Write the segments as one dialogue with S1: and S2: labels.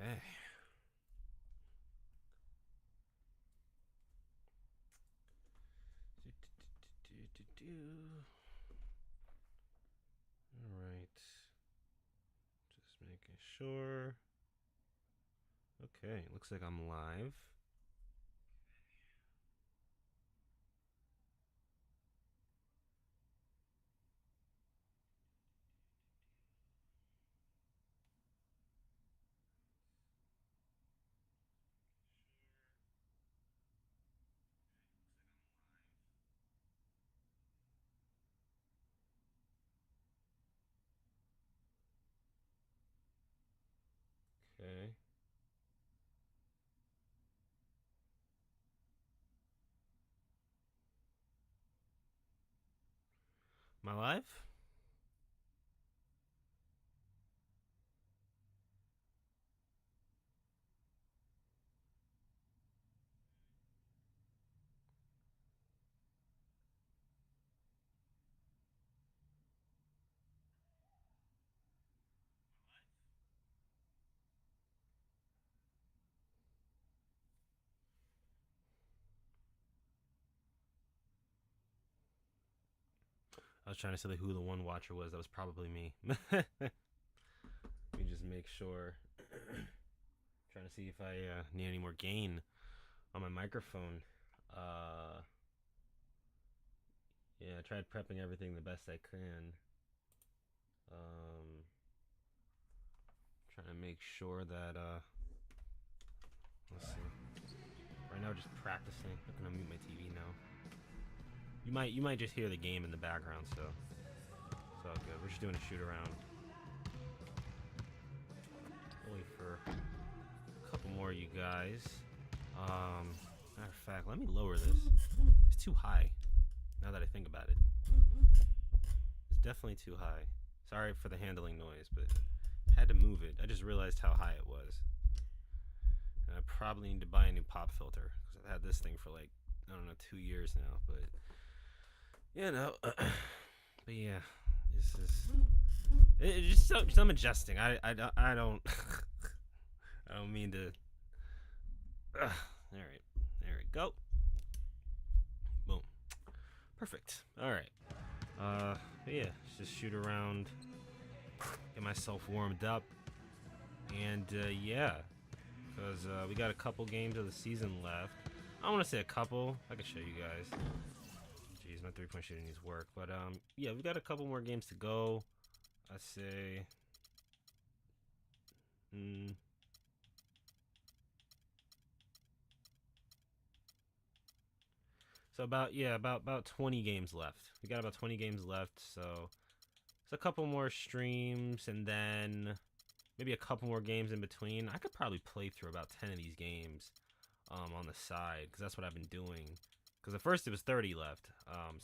S1: Okay. All right. Just making sure. Okay, looks like I'm live. Okay. Am I live? I was trying to say who the one watcher was. That was probably me. Let me just make sure. Trying to see if I need any more gain on my microphone. Uh, yeah, I tried prepping everything the best I can. Um, Trying to make sure that let's see. Right now, just practicing. I'm gonna mute my TV now. You might just hear the game in the background, so it's all good. We're just doing a shoot around. Wait for a couple more of you guys. Matter of fact, let me lower this. It's too high. Now that I think about it, it's definitely too high. Sorry for the handling noise, but I had to move it. I just realized how high it was. And I probably need to buy a new pop filter because I've had this thing for like, I don't know, 2 years now. But you know, but yeah, this is just some adjusting. I don't I don't mean to. All right, there we go. Boom, perfect. All right. But yeah, just shoot around, get myself warmed up, and yeah, because we got a couple games of the season left. I don't want to say a couple. I can show you guys. Jeez, my 3-point shooting needs work, but yeah, we got a couple more games to go. I'd say, so about 20 games left. We got about 20 games left, so it's a couple more streams, and then maybe a couple more games in between. I could probably play through about 10 of these games on the side, because that's what I've been doing. Because at first it was 30 left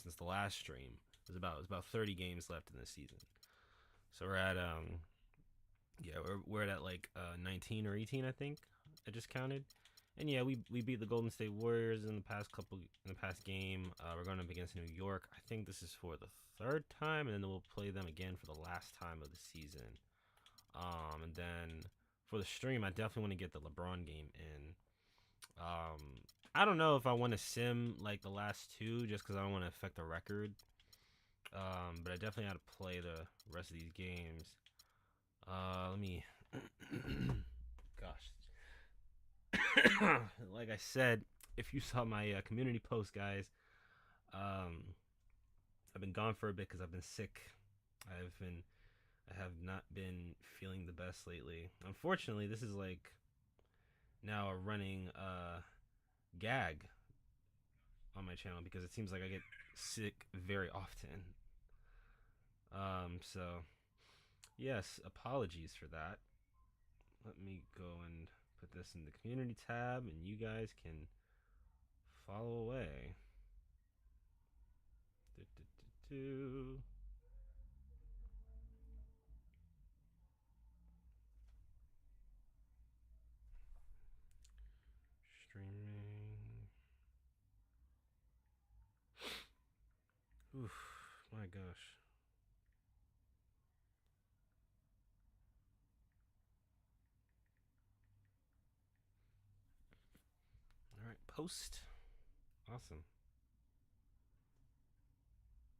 S1: since the last stream. It was about 30 games left in the season. So we're at yeah, we're at like 19 or 18, I think. I just counted. And yeah, we beat the Golden State Warriors in the past game. We're going up against New York. I think this is for the third time, and then we'll play them again for the last time of the season. And then for the stream, I definitely want to get the LeBron game in. I don't know if I want to sim like the last two, just because I don't want to affect the record. But I definitely had to play the rest of these games. Let me. Gosh. Like I said, if you saw my community post, guys, I've been gone for a bit because I've been sick. I have not been feeling the best lately. Unfortunately, this is like now a running gag on my channel because it seems like I get sick very often. So yes, apologies for that. Let me go and put this in the community tab, and you guys can follow away. Streaming. Oof, my gosh. post. Awesome.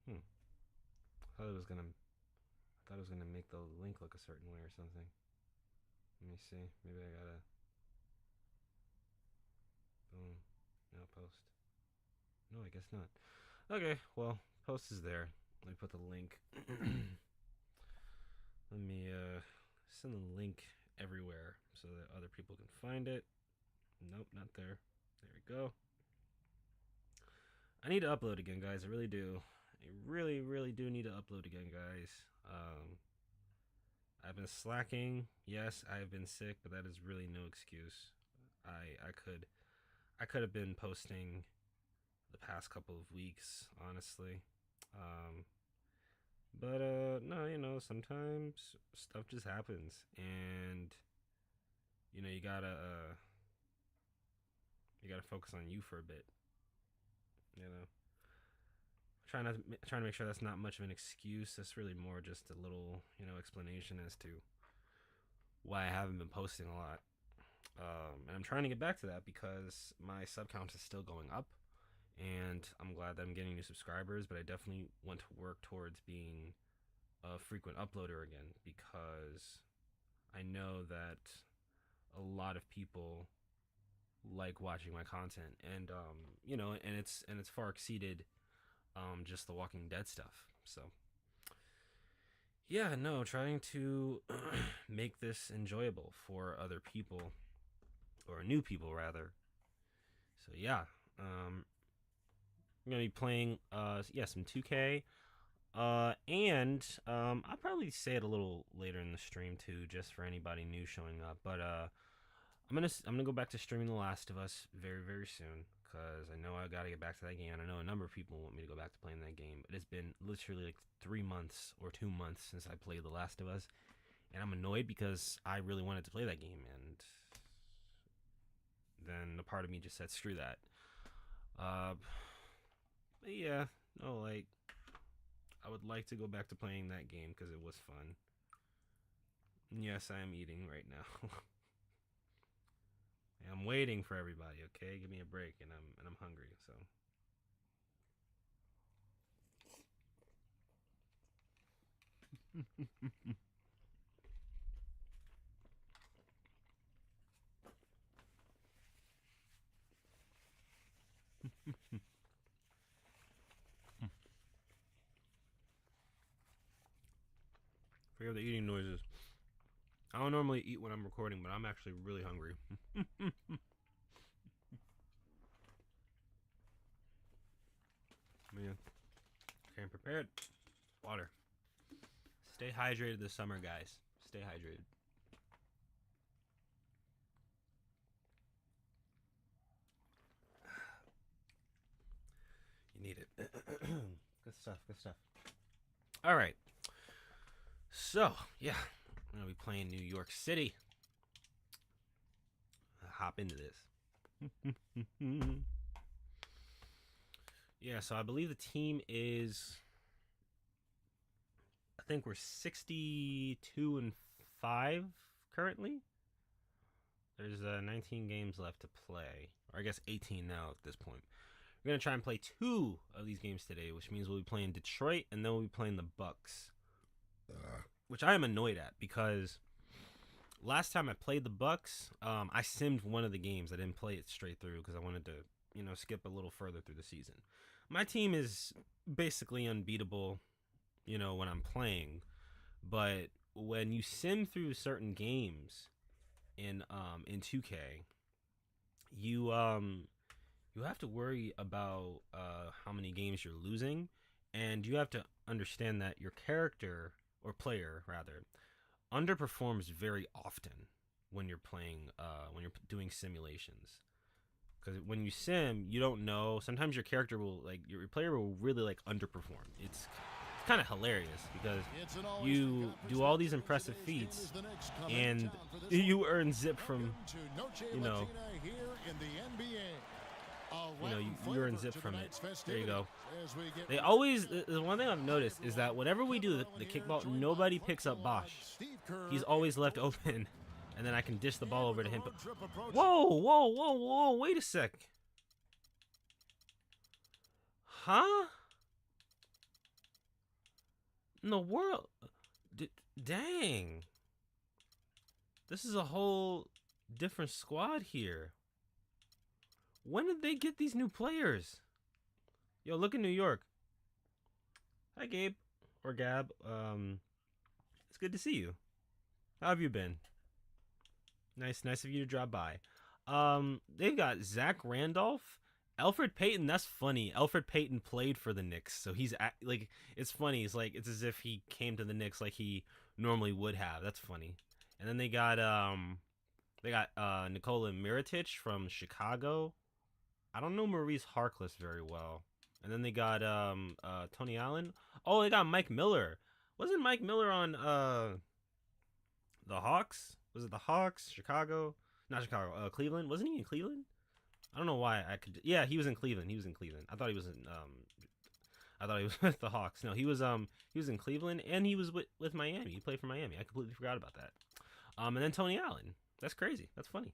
S1: I thought it was gonna make the link look a certain way or something. Let me see. Maybe I gotta. Boom. No post. No, I guess not. Okay, well, post is there. Let me put the link. Let me send the link everywhere so that other people can find it. Nope, not there. There we go. I need to upload again, guys. I really do. I really, really do need to upload again, guys. I've been slacking. Yes, I've been sick, but that is really no excuse. I could have been posting the past couple of weeks, honestly. But no, you know, sometimes stuff just happens, and you know, you gotta focus on you for a bit. You know, trying to make sure that's not much of an excuse. That's really more just a little, you know, explanation as to why I haven't been posting a lot. And I'm trying to get back to that because my sub count is still going up, and I'm glad that I'm getting new subscribers, but I definitely want to work towards being a frequent uploader again, because I know that a lot of people like watching my content, and you know, and it's far exceeded just the Walking Dead stuff. So yeah, no, trying to make this enjoyable for other people, or new people rather. So yeah, I'm gonna be playing some 2K, and I'll probably say it a little later in the stream too, just for anybody new showing up. But I'm gonna go back to streaming The Last of Us very, very soon, because I know I gotta get back to that game. And I know a number of people want me to go back to playing that game, but it's been literally like 3 months or 2 months since I played The Last of Us, and I'm annoyed because I really wanted to play that game, and then a part of me just said screw that. But yeah, no, like, I would like to go back to playing that game because it was fun. And yes, I am eating right now. I'm waiting for everybody, okay? Give me a break, and I'm hungry, so. Forget the eating noises. I don't normally eat when I'm recording, but I'm actually really hungry. Man, came prepared. Water. Stay hydrated this summer, guys. Stay hydrated. You need it. Good stuff, good stuff. All right. So, yeah, I'm going to be playing New York City. I'll hop into this. Yeah, so I believe the team is, I think we're 62-5 currently. There's 19 games left to play, or I guess 18 now at this point. We're going to try and play 2 of these games today, which means we'll be playing Detroit, and then we'll be playing the Bucks. Which I am annoyed at, because last time I played the Bucks, I simmed one of the games. I didn't play it straight through because I wanted to, you know, skip a little further through the season. My team is basically unbeatable, you know, when I'm playing, but when you sim through certain games in 2K, you have to worry about how many games you're losing, and you have to understand that your character, or player rather, underperforms very often when you're playing, when you're doing simulations. Because when you sim, you don't know. Sometimes your character will, like, your player will really, like, underperform. It's kind of hilarious because you do all these impressive feats and you earn zip from, you know, you earn zip from it. There you go. They always, the one thing I've noticed is that whenever we do the kickball, nobody picks up Bosch. He's always left open, and then I can dish the ball over to him. But whoa, wait a sec. Huh? In the world? Dang. This is a whole different squad here. When did they get these new players? Yo, look at New York. Hi, Gabe. Or Gab. It's good to see you. How have you been? Nice of you to drop by. They've got Zach Randolph, Elfrid Payton. That's funny. Elfrid Payton played for the Knicks, so he's like, it's funny. It's like it's as if he came to the Knicks like he normally would have. That's funny. And then they got Nikola Mirotic from Chicago. I don't know Maurice Harkless very well. And then they got Tony Allen. Oh, they got Mike Miller. Wasn't Mike Miller on the Hawks? Was it the Hawks? Chicago? Not Chicago. Cleveland. Wasn't he in Cleveland? I don't know why I could. Yeah, he was in Cleveland. He was in Cleveland. I thought he was in. I thought he was with the Hawks. No, he was in Cleveland, and he was with Miami. He played for Miami. I completely forgot about that. And then Tony Allen. That's crazy. That's funny.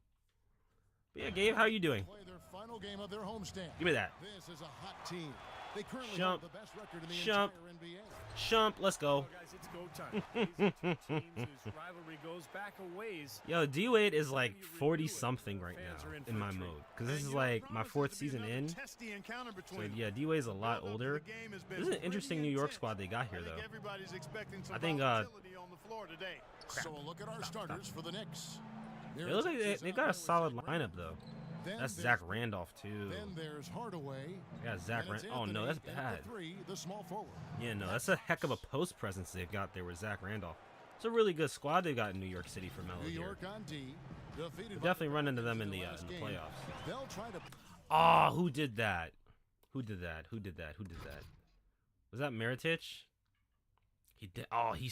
S1: But yeah, Gabe, how are you doing?
S2: Their final game of their homestand.
S1: Give me that.
S2: This is a hot team. They currently
S1: Shump.
S2: hold the best record in the
S1: Shump.
S2: entire NBA.
S1: Shump, let's go.
S3: Well, guys, it's go time. These are two teams whose rivalry goes back a ways.
S1: Yo, D-Wade is like 40-something right now in my mode. Because this is like my 4th season in. So yeah, D-Wade's a lot older. This is an interesting New York squad they got here, though. I think,
S2: So a look at our starters for the Knicks.
S1: it looks like they've got a solid lineup, though. That's Zach Randolph, too.
S2: Then there's Hardaway.
S1: Yeah, Zach Randolph. Oh, no, that's bad.
S2: The small forward.
S1: Yeah, no, that's a heck of a post presence they've got there with Zach Randolph. It's a really good squad they've got in New York City for Melo
S2: New
S1: here.
S2: York on D.
S1: We'll definitely run into them in the playoffs.
S2: They'll try to.
S1: Oh, who did that? Who did that? Was that Mirotic? He did. Oh, he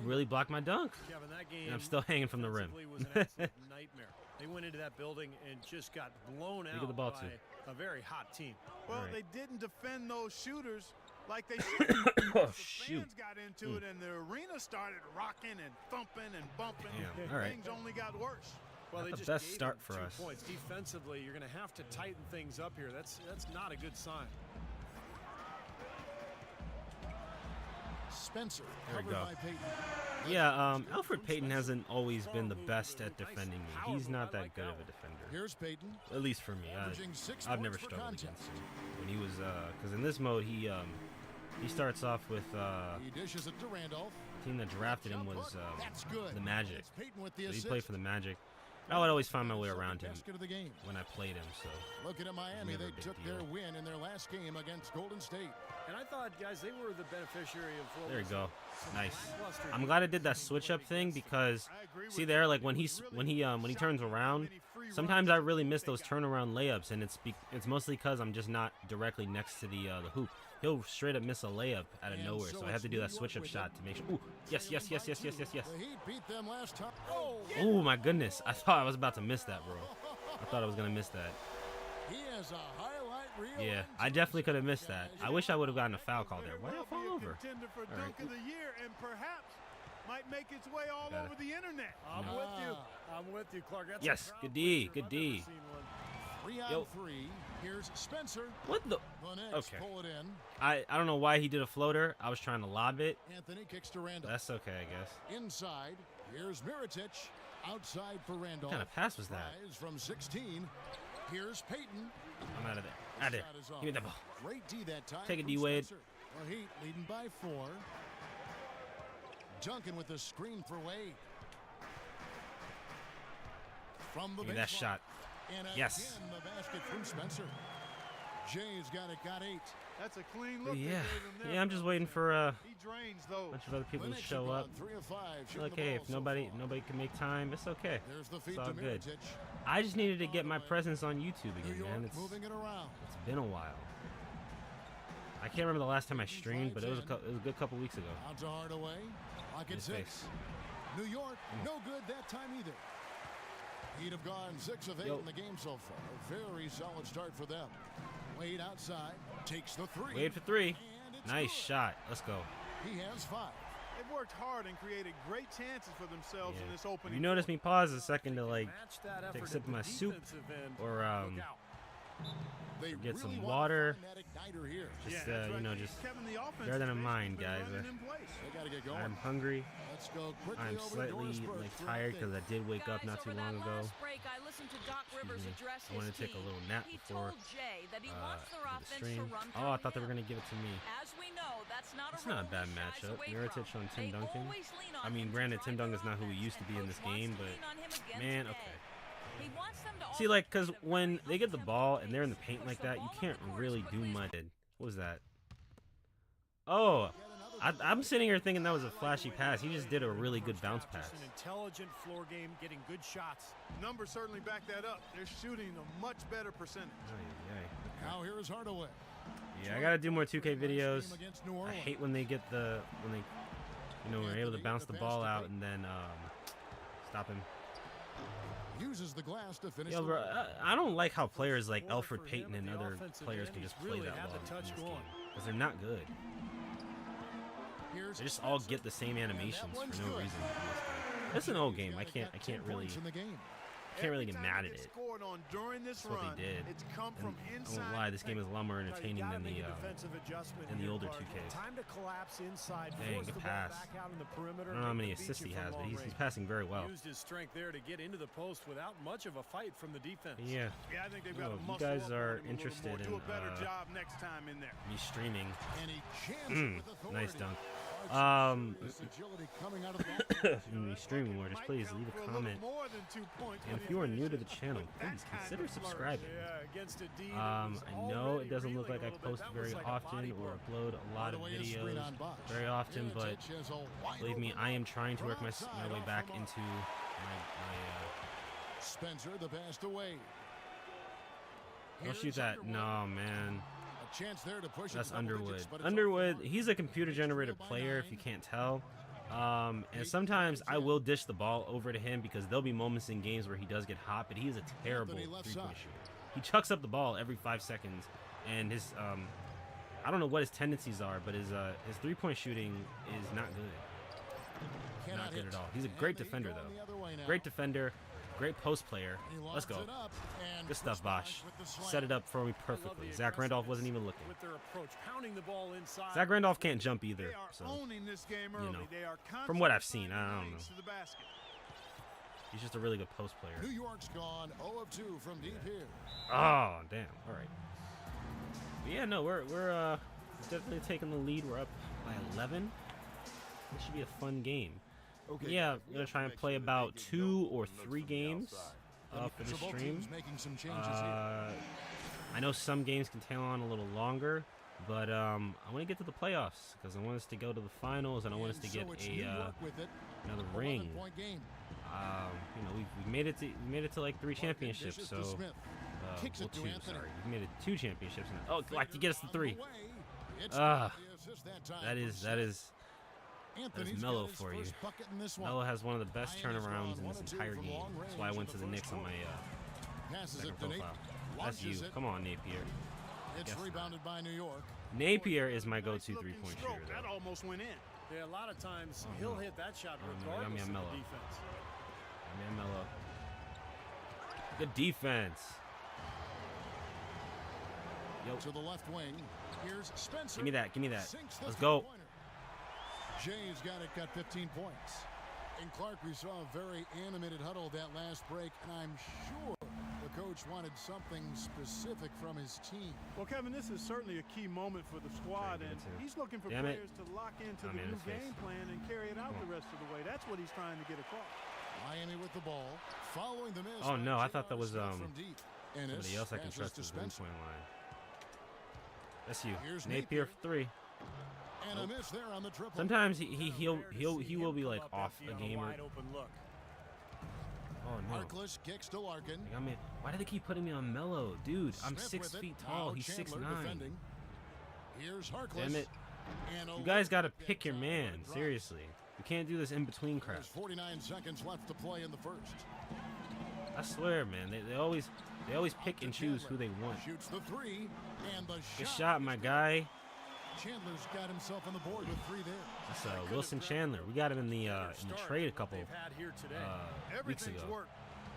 S1: really blocked my dunk.
S3: Kevin, that game
S1: And I'm still hanging from the rim.
S3: was an absolute nightmare. They went into that building and just got blown
S1: Look at
S3: out
S1: the ball,
S3: by
S1: too.
S3: a very hot team.
S4: Well,
S1: All right.
S4: they didn't defend those shooters like they should.
S1: Oh,
S4: The
S1: shoot.
S4: fans got into it, and the arena started rocking and thumping and bumping.
S1: Damn, all right.
S4: Things only got worse.
S3: Well,
S1: Not
S3: they
S1: the
S3: just
S1: best
S3: gave
S1: start
S3: them
S1: for
S3: 2
S1: us.
S3: points. Defensively, you're going to have to tighten things up here. That's not a good sign.
S2: Spencer.
S1: There we
S2: covered
S1: go.
S2: by Payton.
S1: Yeah, Elfrid Payton hasn't always been the best at defending me. He's not that good of a defender.
S2: Here's Payton.
S1: At least for me.
S2: Averaging 6
S1: I've never
S2: points per
S1: struggled
S2: contest.
S1: against him. When he was, because in this mode, he starts off with,
S2: He dishes it to Randolph.
S1: the team that drafted him was
S2: That's good.
S1: the Magic.
S2: It's Payton with the
S1: So he
S2: assist.
S1: played for the Magic. I would always find my way
S2: Second
S1: around him
S2: basket of the game.
S1: when I played him, so
S2: Looking at Miami,
S1: never a
S2: they
S1: big
S2: took
S1: deal.
S2: their win in their last game against Golden State.
S3: And I thought, guys, they were the beneficiary of what
S1: there you
S3: was
S1: go.
S3: some
S1: Nice.
S3: lackluster
S1: I'm glad I did that switch up thing because see there, like when he turns around, sometimes I really miss those turnaround layups, and it's mostly because I'm just not directly next to the hoop. He'll straight up miss a layup out of
S2: And
S1: nowhere,
S2: so
S1: so I have to
S2: it's
S1: do
S2: New
S1: that
S2: York
S1: switch up
S2: with
S1: shot
S2: it.
S1: to make sure. Ooh, yes.
S2: The Heat beat them last time.
S1: Oh my goodness, I thought I was about to miss that, bro. I thought I was gonna miss that.
S2: He has a highlight reel.
S1: Yeah,
S2: and
S1: I definitely could have missed that. I wish I would have gotten a foul call there. Why did I fall over?
S4: Contender for
S1: All right.
S4: dunk of the year, and perhaps might make its way all
S1: Got it.
S4: over the internet.
S3: I'm
S1: No.
S3: with you. I'm with you, Clark. That's a
S1: Yes,
S3: proud
S1: good D,
S3: pleasure.
S1: good
S3: I've
S1: D.
S3: never seen one.
S2: 3 on
S1: Yo.
S2: 3. Here's Spencer.
S1: What the?
S2: The Knicks
S1: Okay.
S2: pull it in.
S1: I don't know why he did a floater. I was trying to lob it.
S2: Anthony kicks to Randolph.
S1: That's okay, I guess.
S2: Inside. Here's Mirotic. Outside for Randolph.
S1: What kind of pass was that?
S2: Rise from 16. Here's Payton.
S1: I'm out of there. Out of there.
S2: Shot is
S1: Give me
S2: off.
S1: that ball.
S2: Great D that time.
S1: Take it,
S2: from
S1: D-Wade.
S2: Spencer. The Heat leading by 4. Duncan with the screen for Wade. From the
S1: Give me that
S2: baseline.
S1: shot.
S2: And
S1: Yes.
S2: again, the basket from Spencer. Jay's got 8.
S4: That's a clean look. they
S1: Yeah,
S4: gave him there.
S1: yeah. I'm just waiting for
S4: He drains those.
S1: a bunch of other people
S2: The
S1: to
S2: Knicks
S1: show
S2: have
S1: up.
S2: gone 3 of 5, shooting
S1: Like,
S2: the
S1: hey,
S2: ball
S1: if
S2: so
S1: nobody
S2: far.
S1: can make time, it's okay.
S2: There's the feed
S1: It's all
S2: to
S1: good.
S2: Mirotic.
S1: I just needed to get my presence on YouTube
S2: New
S1: again,
S2: York
S1: man. It's
S2: moving it around.
S1: been a while. I can't remember the last time I streamed, but it was a good couple weeks ago.
S2: Out to Hardaway. Pocket
S1: His
S2: 6.
S1: face.
S2: New York, no good that time either. He'd have gone 6 of 8
S1: Yo.
S2: in the game so far. A very solid start for them. Wade outside, takes the 3.
S1: Wade for 3.
S2: And it's
S1: Nice
S2: good.
S1: shot. Let's go.
S2: He has 5.
S4: They've worked hard and created great chances for themselves in
S1: Yeah.
S4: this
S1: If
S4: opening.
S1: you notice me pause a second to like
S3: Match that
S1: take a
S3: effort
S1: sip
S3: at
S1: of my
S3: the
S1: soup
S3: defensive end.
S1: or
S3: Look out.
S2: They
S1: Get some
S2: really
S1: water.
S2: want to find that igniter here.
S1: Just
S4: Yeah, that's
S1: you know,
S4: right.
S1: just
S4: Kevin, the offense
S1: better than
S4: is
S1: mine,
S4: basically
S1: guys.
S4: running in place.
S2: They got to get going.
S1: I'm hungry.
S2: Let's go quickly
S1: I'm
S2: over to
S1: slightly
S2: Dorisburg
S1: like
S2: for
S1: tired
S2: update.
S1: because I did wake up
S5: Guys,
S1: not too
S5: over
S1: long
S5: that
S1: ago.
S5: last break, I listened to Doc Rivers address
S1: I wanted
S5: his
S1: to take a
S5: team.
S1: little nap
S5: He
S1: before
S5: told Jay that he wants their
S1: the
S5: offense
S1: stream.
S5: to run
S1: Oh, I
S5: through
S1: thought they were
S5: him.
S1: gonna give it to me.
S5: As we know, that's not
S1: It's
S5: a
S1: not a
S5: role
S1: bad
S5: he shies
S1: matchup.
S5: away
S1: Miritich
S5: from.
S1: on Tim
S5: They
S1: Duncan.
S5: always lean on
S1: I mean,
S5: him to
S1: granted, Tim
S5: drive
S1: Duncan's
S5: their
S1: not who he
S5: offense,
S1: used to be in
S5: and
S1: this
S5: Coach wants
S1: game,
S5: to
S1: but
S5: lean on him again
S1: man,
S5: today.
S1: okay.
S5: He wants them to
S1: See, like, cause
S5: also
S1: when
S5: create a
S1: they get the
S5: up-tempo
S1: ball and they're in the
S5: pace,
S1: paint
S5: push
S1: like
S5: the
S1: that, you
S5: ball up
S1: can't
S5: the court
S1: really
S5: as
S1: do
S5: quickly as
S1: much. What was that? Oh, I'm sitting here thinking that was a flashy pass. He just did a really good bounce pass.
S3: Just an intelligent floor game, getting good shots.
S4: Numbers certainly back that up. They're shooting a much better percentage.
S2: Now here is Hardaway.
S1: Yeah, I gotta do more 2K videos.
S2: Against New
S1: I
S2: Orleans.
S1: hate when they get the we're able to bounce the ball out and then stop him.
S2: Uses the glass to finish
S1: Yo,
S2: the
S1: bro,
S2: run.
S1: I don't like how players like
S3: Forward
S1: Alfred
S3: for him
S1: Payton
S3: at
S1: and
S3: the
S1: other
S3: offensive
S1: players
S3: end.
S1: can
S3: He's
S1: just play
S3: really
S1: that
S3: had
S1: well
S3: the
S1: in
S3: touch
S1: this
S3: going.
S1: game because they're not good.
S2: Here's
S1: They just all get the same
S2: And
S1: animations
S2: that one's
S1: for no
S2: good.
S1: reason. In this game. It's an old game. I can't really
S2: points in the game.
S1: get
S4: Every
S1: mad
S4: time
S1: at
S4: it gets
S1: it.
S4: scored on during this
S1: That's what
S4: run,
S1: they did.
S4: it's come from
S1: And I
S4: inside.
S1: won't lie, this game is a lot more
S3: Now, you
S1: entertaining
S3: gotta
S1: than
S3: make
S1: the
S3: a defensive adjustment
S1: in the
S3: here,
S1: older
S3: Cardinal.
S1: 2Ks.
S3: Time to collapse inside,
S1: Dang,
S3: force
S1: good
S3: the ball
S1: pass.
S3: back out in the perimeter,
S1: I don't know how
S3: and
S1: many
S3: beat
S1: assists
S3: you
S1: he
S3: from
S1: has, but
S3: long
S1: he's
S3: range.
S1: passing very well.
S3: Used his strength there to get into the post without much of a fight from the defense.
S1: Yeah,
S4: Yeah, I think they've
S1: Yo,
S4: got
S1: if
S4: to
S1: you
S4: muscle
S1: guys
S4: up
S1: are
S4: on him a little
S1: interested
S4: more. Do
S1: in,
S4: a better job next time in there.
S1: me streaming.
S2: And he jams it with authority.
S1: Nice dunk.
S2: This agility coming out of the back.
S1: Me streaming more, just please leave a comment. And if you are new to the channel, please consider subscribing. I know it doesn't look like I post very often or upload a lot of videos very often, but believe me, I am trying to work my way back into my
S2: Spencer, the pass to Wade.
S1: don't shoot that. No, man.
S2: A chance there to push it
S1: That's
S2: to double
S1: Underwood.
S2: digits, but it's
S1: Underwood,
S2: over.
S1: he's a computer-generated player, if you can't tell. And sometimes I will dish the ball over to him because there'll be moments in games where he does get hot, but he is a terrible
S2: Anthony left
S1: three-point
S2: side.
S1: shooter. He chucks up the ball every 5 seconds, and his I don't know what his tendencies are, but his three-point shooting is not good.
S2: Cannot
S1: Not good
S2: hit.
S1: at all. He's a
S2: And
S1: great
S2: they
S1: defender,
S2: go
S1: though.
S2: the other way now.
S1: Great defender, great post player.
S2: He
S1: Let's
S2: lofts
S1: go.
S2: it up, and
S1: Good stuff, Bosch.
S2: with the slam.
S1: Set it up for me perfectly. Zach Randolph wasn't even looking.
S3: With their approach, pounding the ball inside.
S1: Zach Randolph can't jump either,
S4: They are
S1: so
S4: owning this game
S1: you
S4: early.
S1: know,
S4: They are
S1: from what I've
S4: constantly
S1: seen, I
S4: finding
S1: don't
S4: lanes
S1: know.
S4: to the basket.
S1: he's just a really good post player.
S2: New York's gone 0 of 2 from deep here.
S1: Oh, damn. All right. But yeah, no, we're definitely taking the lead. We're up by 11. This should be a fun game. Yeah, I'm gonna try and play about 2 or 3 games for the
S2: So both
S1: stream.
S2: teams making some changes here.
S1: I know some games can tail on a little longer, but I want to get to the playoffs because I want us to go to the finals and I want us to
S2: And
S1: get
S2: so it's New York with it.
S1: another ring.
S2: 11-point game.
S1: You know, we made it to like 3 championships,
S2: Dishes
S1: so
S2: to Smith. Kicks
S1: well,
S2: it to
S1: 2.
S2: Anthony.
S1: Sorry, we made it 2 championships. Oh, like to get us to 3.
S2: It's
S1: Ah,
S2: not the assist that time
S1: That
S2: for
S1: is
S2: Smith.
S1: That's mellow
S2: got his
S1: for you.
S2: first bucket in this one.
S1: Melo has one of the best
S2: Miami's
S1: turnarounds in
S2: gone
S1: this
S2: 1 of 2
S1: entire
S2: from
S1: game.
S2: long
S1: That's why I
S2: range
S1: went
S2: in
S1: to
S2: the
S1: the
S2: first
S1: Knicks on my
S2: Passes
S1: second
S2: it to Nate.
S1: profile. That's you.
S2: Launches it.
S1: Come on, Napier.
S2: It's
S1: Yes.
S2: rebounded by New York.
S1: Napier is my
S4: Nice
S1: go-to
S4: looking
S1: three-point
S4: stroke.
S1: shooter,
S4: That
S1: though.
S4: almost went in.
S3: Yeah, a lot of times
S1: Oh,
S3: he'll
S1: no.
S3: hit that shot
S1: Oh, no, they got me
S3: regardless
S1: on
S3: of
S1: Melo.
S3: the defense.
S1: Man, Melo. Good defense. Yo,
S2: To the left wing. Here's Spencer.
S1: give me that. Give me that.
S2: Sinks the
S1: Let's go.
S2: three-pointer. Jay's got it, got 15 points. And Clark, we saw a very animated huddle that last break, and I'm sure the coach wanted something specific from his team.
S4: Well, Kevin, this is certainly a key moment for the squad,
S1: give it
S4: and
S1: to him.
S4: he's looking for
S1: Damn it.
S4: players to lock into
S1: Oh,
S4: the
S1: man,
S4: new
S1: his face.
S4: game plan and carry it out
S1: Come on.
S4: the rest of the way. That's what he's trying to get across.
S2: Miami with the ball. Following the miss.
S1: Oh,
S2: by
S1: no, I
S2: J.R.
S1: thought that was,
S2: Smith from deep. Ennis
S1: somebody else I can
S2: passes
S1: trust
S2: to
S1: as the
S2: Spencer.
S1: three-point line. That's you.
S2: Here's
S1: Napier
S2: Napier.
S1: for 3.
S2: And a miss there on the triple.
S1: Sometimes he
S3: Rare to see
S1: will
S3: him
S1: be
S3: come
S1: like
S3: up that
S1: off
S3: field
S1: a
S3: on
S1: game or.
S3: wide open look.
S1: Oh no.
S2: Harkless kicks to Larkin.
S1: Like, I mean, why do they keep putting me on Melo, dude? I'm
S2: Smith
S1: 6
S2: with it.
S1: feet tall.
S2: Now
S1: He's
S2: Chandler
S1: 6'9".
S2: defending. Here's Harkless.
S1: Damn it!
S2: And a
S1: You guys gotta
S2: look at
S1: pick your
S2: time
S1: man.
S2: when it drops.
S1: Seriously, you can't do this in between crap.
S2: There's 49 seconds left to play in the first.
S1: I swear, man. They always pick and choose who they want.
S2: Shoots the three, and the
S1: Good
S2: shot.
S1: shot, my guy.
S2: Chandler's got himself on the board with 3 there.
S1: That's Wilson Chandler. We got him in the trade a couple
S3: They've had here today.
S1: weeks
S4: Everything's
S1: ago.
S4: worked.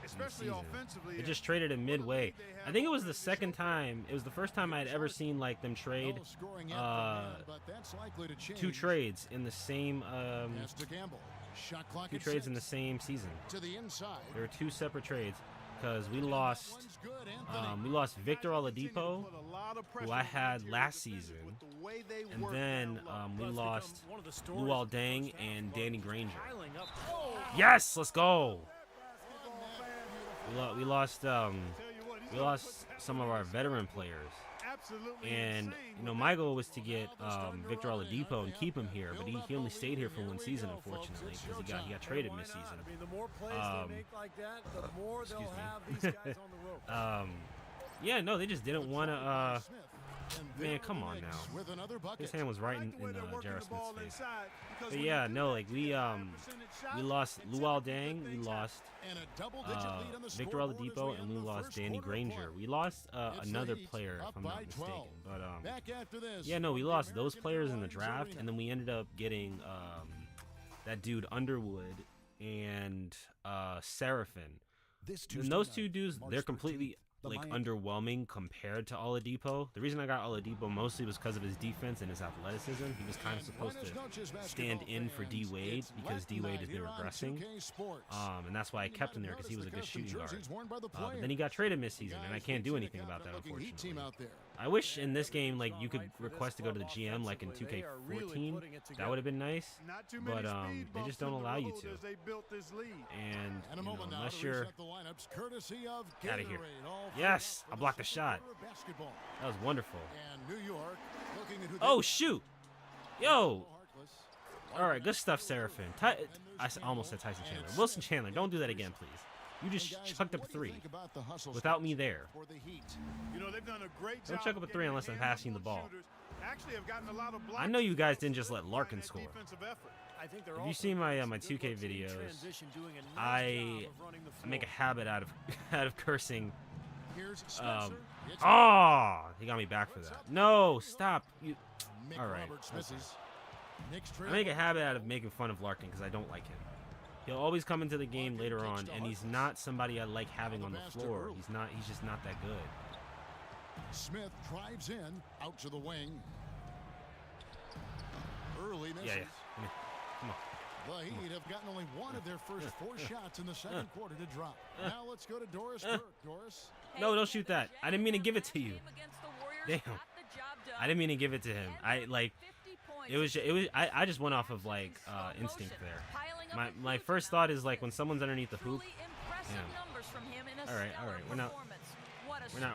S4: especially
S1: season.
S4: offensively.
S1: They just traded him
S4: For the
S1: midway.
S4: lead, they have
S1: I think it was the
S4: open
S1: second
S4: initial
S1: time. It was the first time I had ever seen like them trade
S2: No scoring yet from him, but that's likely to change.
S1: two trades in the same
S2: Pass to Gamble. Shot clock
S1: two
S2: at
S1: trades in the
S2: 6.
S1: same season.
S2: To the inside.
S1: There were two separate trades because we
S2: That
S1: lost
S2: one's good, Anthony.
S1: we lost Victor
S4: Guys continue to
S1: Oladipo,
S4: put a lot of
S1: who
S4: pressure
S1: I
S4: on
S1: had
S4: interior
S1: last
S4: defenders
S1: season,
S4: with the way they
S1: and
S4: work
S1: then
S4: down low.
S1: we
S3: Well, it's
S1: lost
S3: become one of the stories
S1: Luol
S3: of the
S1: Deng
S3: first half.
S1: and
S3: Bucks
S1: Danny
S3: just
S1: Granger.
S3: piling up.
S1: Yes, let's go. We lost
S4: Tell you what, he's
S1: we
S4: gonna
S1: lost
S4: put
S1: some of our veteran players.
S4: absolutely
S1: And
S4: insane
S1: you know,
S4: with
S1: my
S4: that.
S1: goal was to get Victor Oladipo and keep him here, but he only stayed here for one season, unfortunately, because he got traded
S3: Why
S1: mid-season.
S3: not? I mean, the more plays
S1: Um,
S3: they make like that, the more they'll
S1: excuse me.
S3: have these guys on the rope.
S1: Yeah, no, they just didn't want to.
S2: Smith. And
S1: Man,
S2: there
S1: come
S2: are the
S1: on
S2: Knicks
S1: now.
S2: With another bucket.
S1: His hand was right
S4: I
S1: in
S4: like the way they're working
S1: J.R.
S4: the ball
S1: Smith's face.
S4: inside, because
S1: But
S4: when
S1: yeah,
S4: you do
S1: no,
S4: that,
S1: like
S4: you get a high percentage shot,
S1: we lost
S4: and
S1: Luol
S4: typically
S1: Deng,
S4: good
S1: we
S4: things
S1: lost
S2: And a double-digit lead on the
S1: Victor
S2: scoreboard as
S1: Oladipo,
S2: we
S1: and
S2: end
S1: we
S2: the
S1: lost
S2: first
S1: Danny
S2: quarter of
S1: Granger.
S2: play.
S1: We lost
S2: It's the
S1: another
S2: Heat
S1: player,
S2: up
S1: if I'm
S2: by
S1: not mistaken.
S2: 12.
S1: But
S2: Back after this.
S1: yeah, no, we
S2: from the
S1: lost those
S2: American
S1: players in the
S2: Airlines
S1: draft,
S2: Arena.
S1: and then we ended up getting that dude Underwood and Seraphin.
S6: This
S1: And
S6: Tuesday
S1: those
S6: night,
S1: two dudes,
S6: March
S1: they're
S6: 13th,
S1: completely
S6: the
S1: like
S6: Miami-
S1: underwhelming compared to Oladipo. The reason I got Oladipo mostly was because of his defense and his athleticism. He was kind of supposed to stand in for D Wade because D Wade has been regressing. And that's why I kept him there, because he was a good shooting guard. But then he got traded mid-season, and I can't do anything about that, unfortunately. I wish in this game, like, you could request to go to the GM, like in 2K14. That would have been nice.
S4: not too many
S1: But
S4: speed
S1: they
S4: bumps
S1: just don't
S4: in the
S1: allow you
S4: road
S1: to.
S4: as they built this lead.
S1: And
S2: And a
S1: you know,
S2: moment now
S1: unless
S2: to
S1: you're
S2: reset the lineups, courtesy of
S1: Outta here.
S2: Gatorade, all
S1: Yes,
S2: for
S1: I blocked the
S2: second
S1: shot.
S2: quarter of basketball.
S1: that was wonderful.
S2: And New York looking at who
S1: Oh
S2: they
S1: shoot,
S2: got.
S1: yo.
S2: Harkless.
S1: All right, good stuff, Seraphin. Almost said Tyson Chandler. Wilson Chandler, don't do that again, please. You just
S2: And guys,
S1: chucked up a
S2: what do you
S1: three
S2: think about the hustle
S1: without me
S2: steps
S1: there.
S2: for the Heat?
S4: You know, they've done a great
S1: Don't
S4: job
S1: chuck up a
S4: of
S1: three
S4: getting
S1: unless
S4: their
S1: I'm
S4: hands
S1: passing
S4: on
S1: the ball.
S4: shooters. Actually have gotten a lot of
S1: I know you
S4: blocks
S1: guys didn't just let
S4: solidifying
S1: Larkin
S4: that
S1: score.
S4: defensive effort.
S3: I think they're
S1: If you
S3: also
S1: see my
S3: doing
S1: my
S3: some
S1: 2K
S3: good looks in
S1: videos,
S3: transition, doing a nice
S1: I
S3: job of running the
S1: make a
S3: floor.
S1: habit out of out of cursing.
S2: Here's Spencer. It's
S1: Oh, he got me back for that. No, stop. You.
S2: Mick
S1: all right,
S2: Roberts
S1: okay.
S2: misses. Knicks
S1: I
S2: trail
S1: make a
S2: by
S1: habit
S2: 12.
S1: out of making fun of Larkin because I don't like him. He'll always come into the game later on, and he's not somebody I like having on the floor. He's not. He's just not that good.
S2: Smith drives in, out to the wing. Early misses.
S1: Yeah, yeah. Come on.
S2: The Heat have gotten only one of their first 4 shots in the second quarter to drop. Now let's go to Doris Burke. Doris.
S1: No, don't shoot that. I didn't mean to give it to you. Damn. I didn't mean to give it to him. I like. It was. I just went off of like instinct there. My first thought is like when someone's underneath the hoop.
S5: Yeah.
S1: All right. We're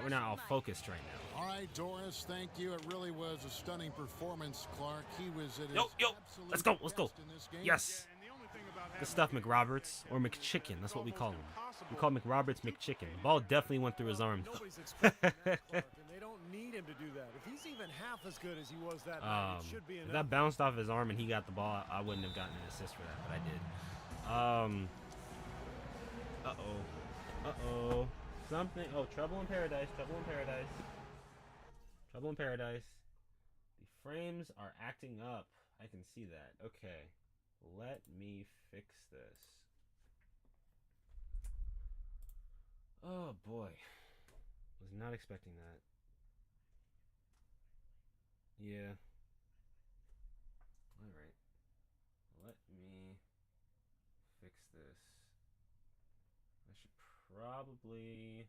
S1: not all focused right now.
S2: All right, Doris, thank you. It really was a stunning performance, Clark. He was at his
S1: Yo,
S2: absolute
S1: let's go, let's go.
S2: best in this game.
S1: Yes.
S4: And the only thing about
S1: Good
S4: having
S1: stuff,
S4: a big
S1: McRoberts or McChicken. That's what we call him. We call McRoberts McChicken. The ball definitely went through his arm.
S3: Nobody's expecting that, Clark, and they don't need him to do that. If he's even half as good as he was that night, it should be
S1: If
S3: enough.
S1: that bounced off his arm and he got the ball, I wouldn't have gotten an assist for that, but I did. Uh-oh. Something. Oh, trouble in paradise. Trouble in paradise. Trouble in paradise. The frames are acting up. I can see that. Okay. Let me fix this. Oh, boy. Was not expecting that. Yeah. Alright. Let me fix this. I should probably...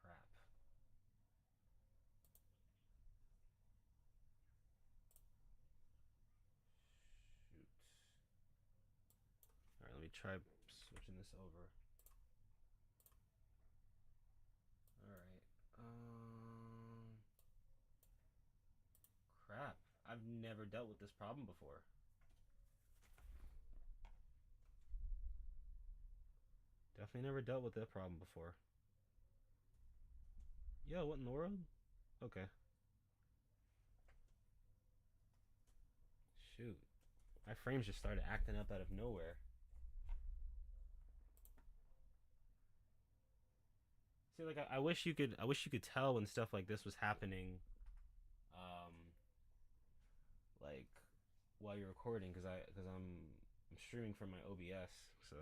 S1: Crap. Shoot. Alright, let me try switching this over. Alright. Crap. I've never dealt with this problem before. Definitely never dealt with that problem before. Yo, what in the world? Okay. Shoot. My frames just started acting up out of nowhere. See, like I wish you could tell when stuff like this was happening like while you're recording, because I'm I'm streaming from my OBS, so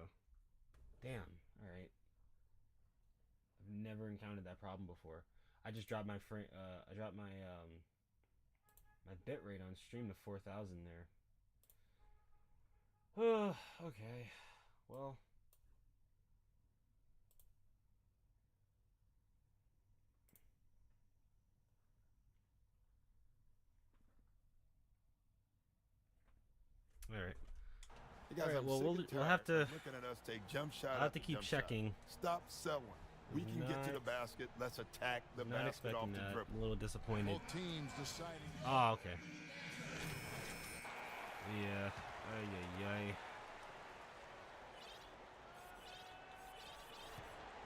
S1: damn. All right. I've never encountered that problem before. I just dropped my my bit rate on stream to 4,000 there. Oh, okay. Well, all right.
S6: Hey guys,
S1: All right,
S6: I'm
S1: well,
S6: sick
S1: we'll
S6: and
S1: have
S6: tired
S1: to-
S6: of looking at us take jump shot.
S1: I'll have
S6: after
S1: to keep
S6: jump shot.
S1: checking.
S6: Stop settling. We can get to the
S1: Not-
S6: basket. Let's attack the
S1: Not
S6: basket off
S1: expecting
S6: the
S1: that.
S6: dribble.
S1: I'm a little disappointed.
S2: Both teams deciding.
S1: Oh, okay. Yeah. Ay, ay, ay.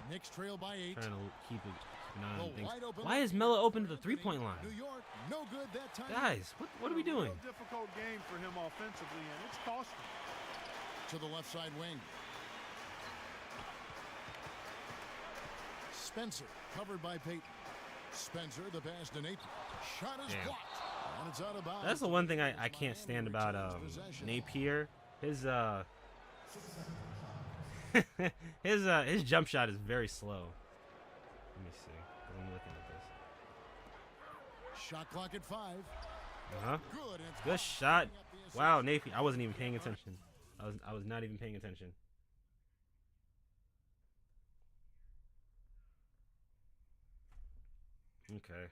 S2: Knicks trail by 8.
S1: Trying to keep an eye on
S2: The
S1: things.
S2: wide open
S1: Why is Melo open to the three-point line?
S2: New York, no good that time.
S1: Guys, what are we doing?
S4: Real difficult game for him offensively, and it's costing.
S2: To the left side wing. Spencer, covered by Peyton. Spencer, the pass to Nathan. Shot is
S1: Damn.
S2: blocked. And it's out of bounds.
S1: That's the one thing I can't stand about Napier. His his jump shot is very slow. Let me see. 'Cause I'm looking at this.
S2: Shot clock at 5. Good. And it's
S1: Good shot. Wow, Napier. I wasn't even paying attention. I was not even paying attention. Okay.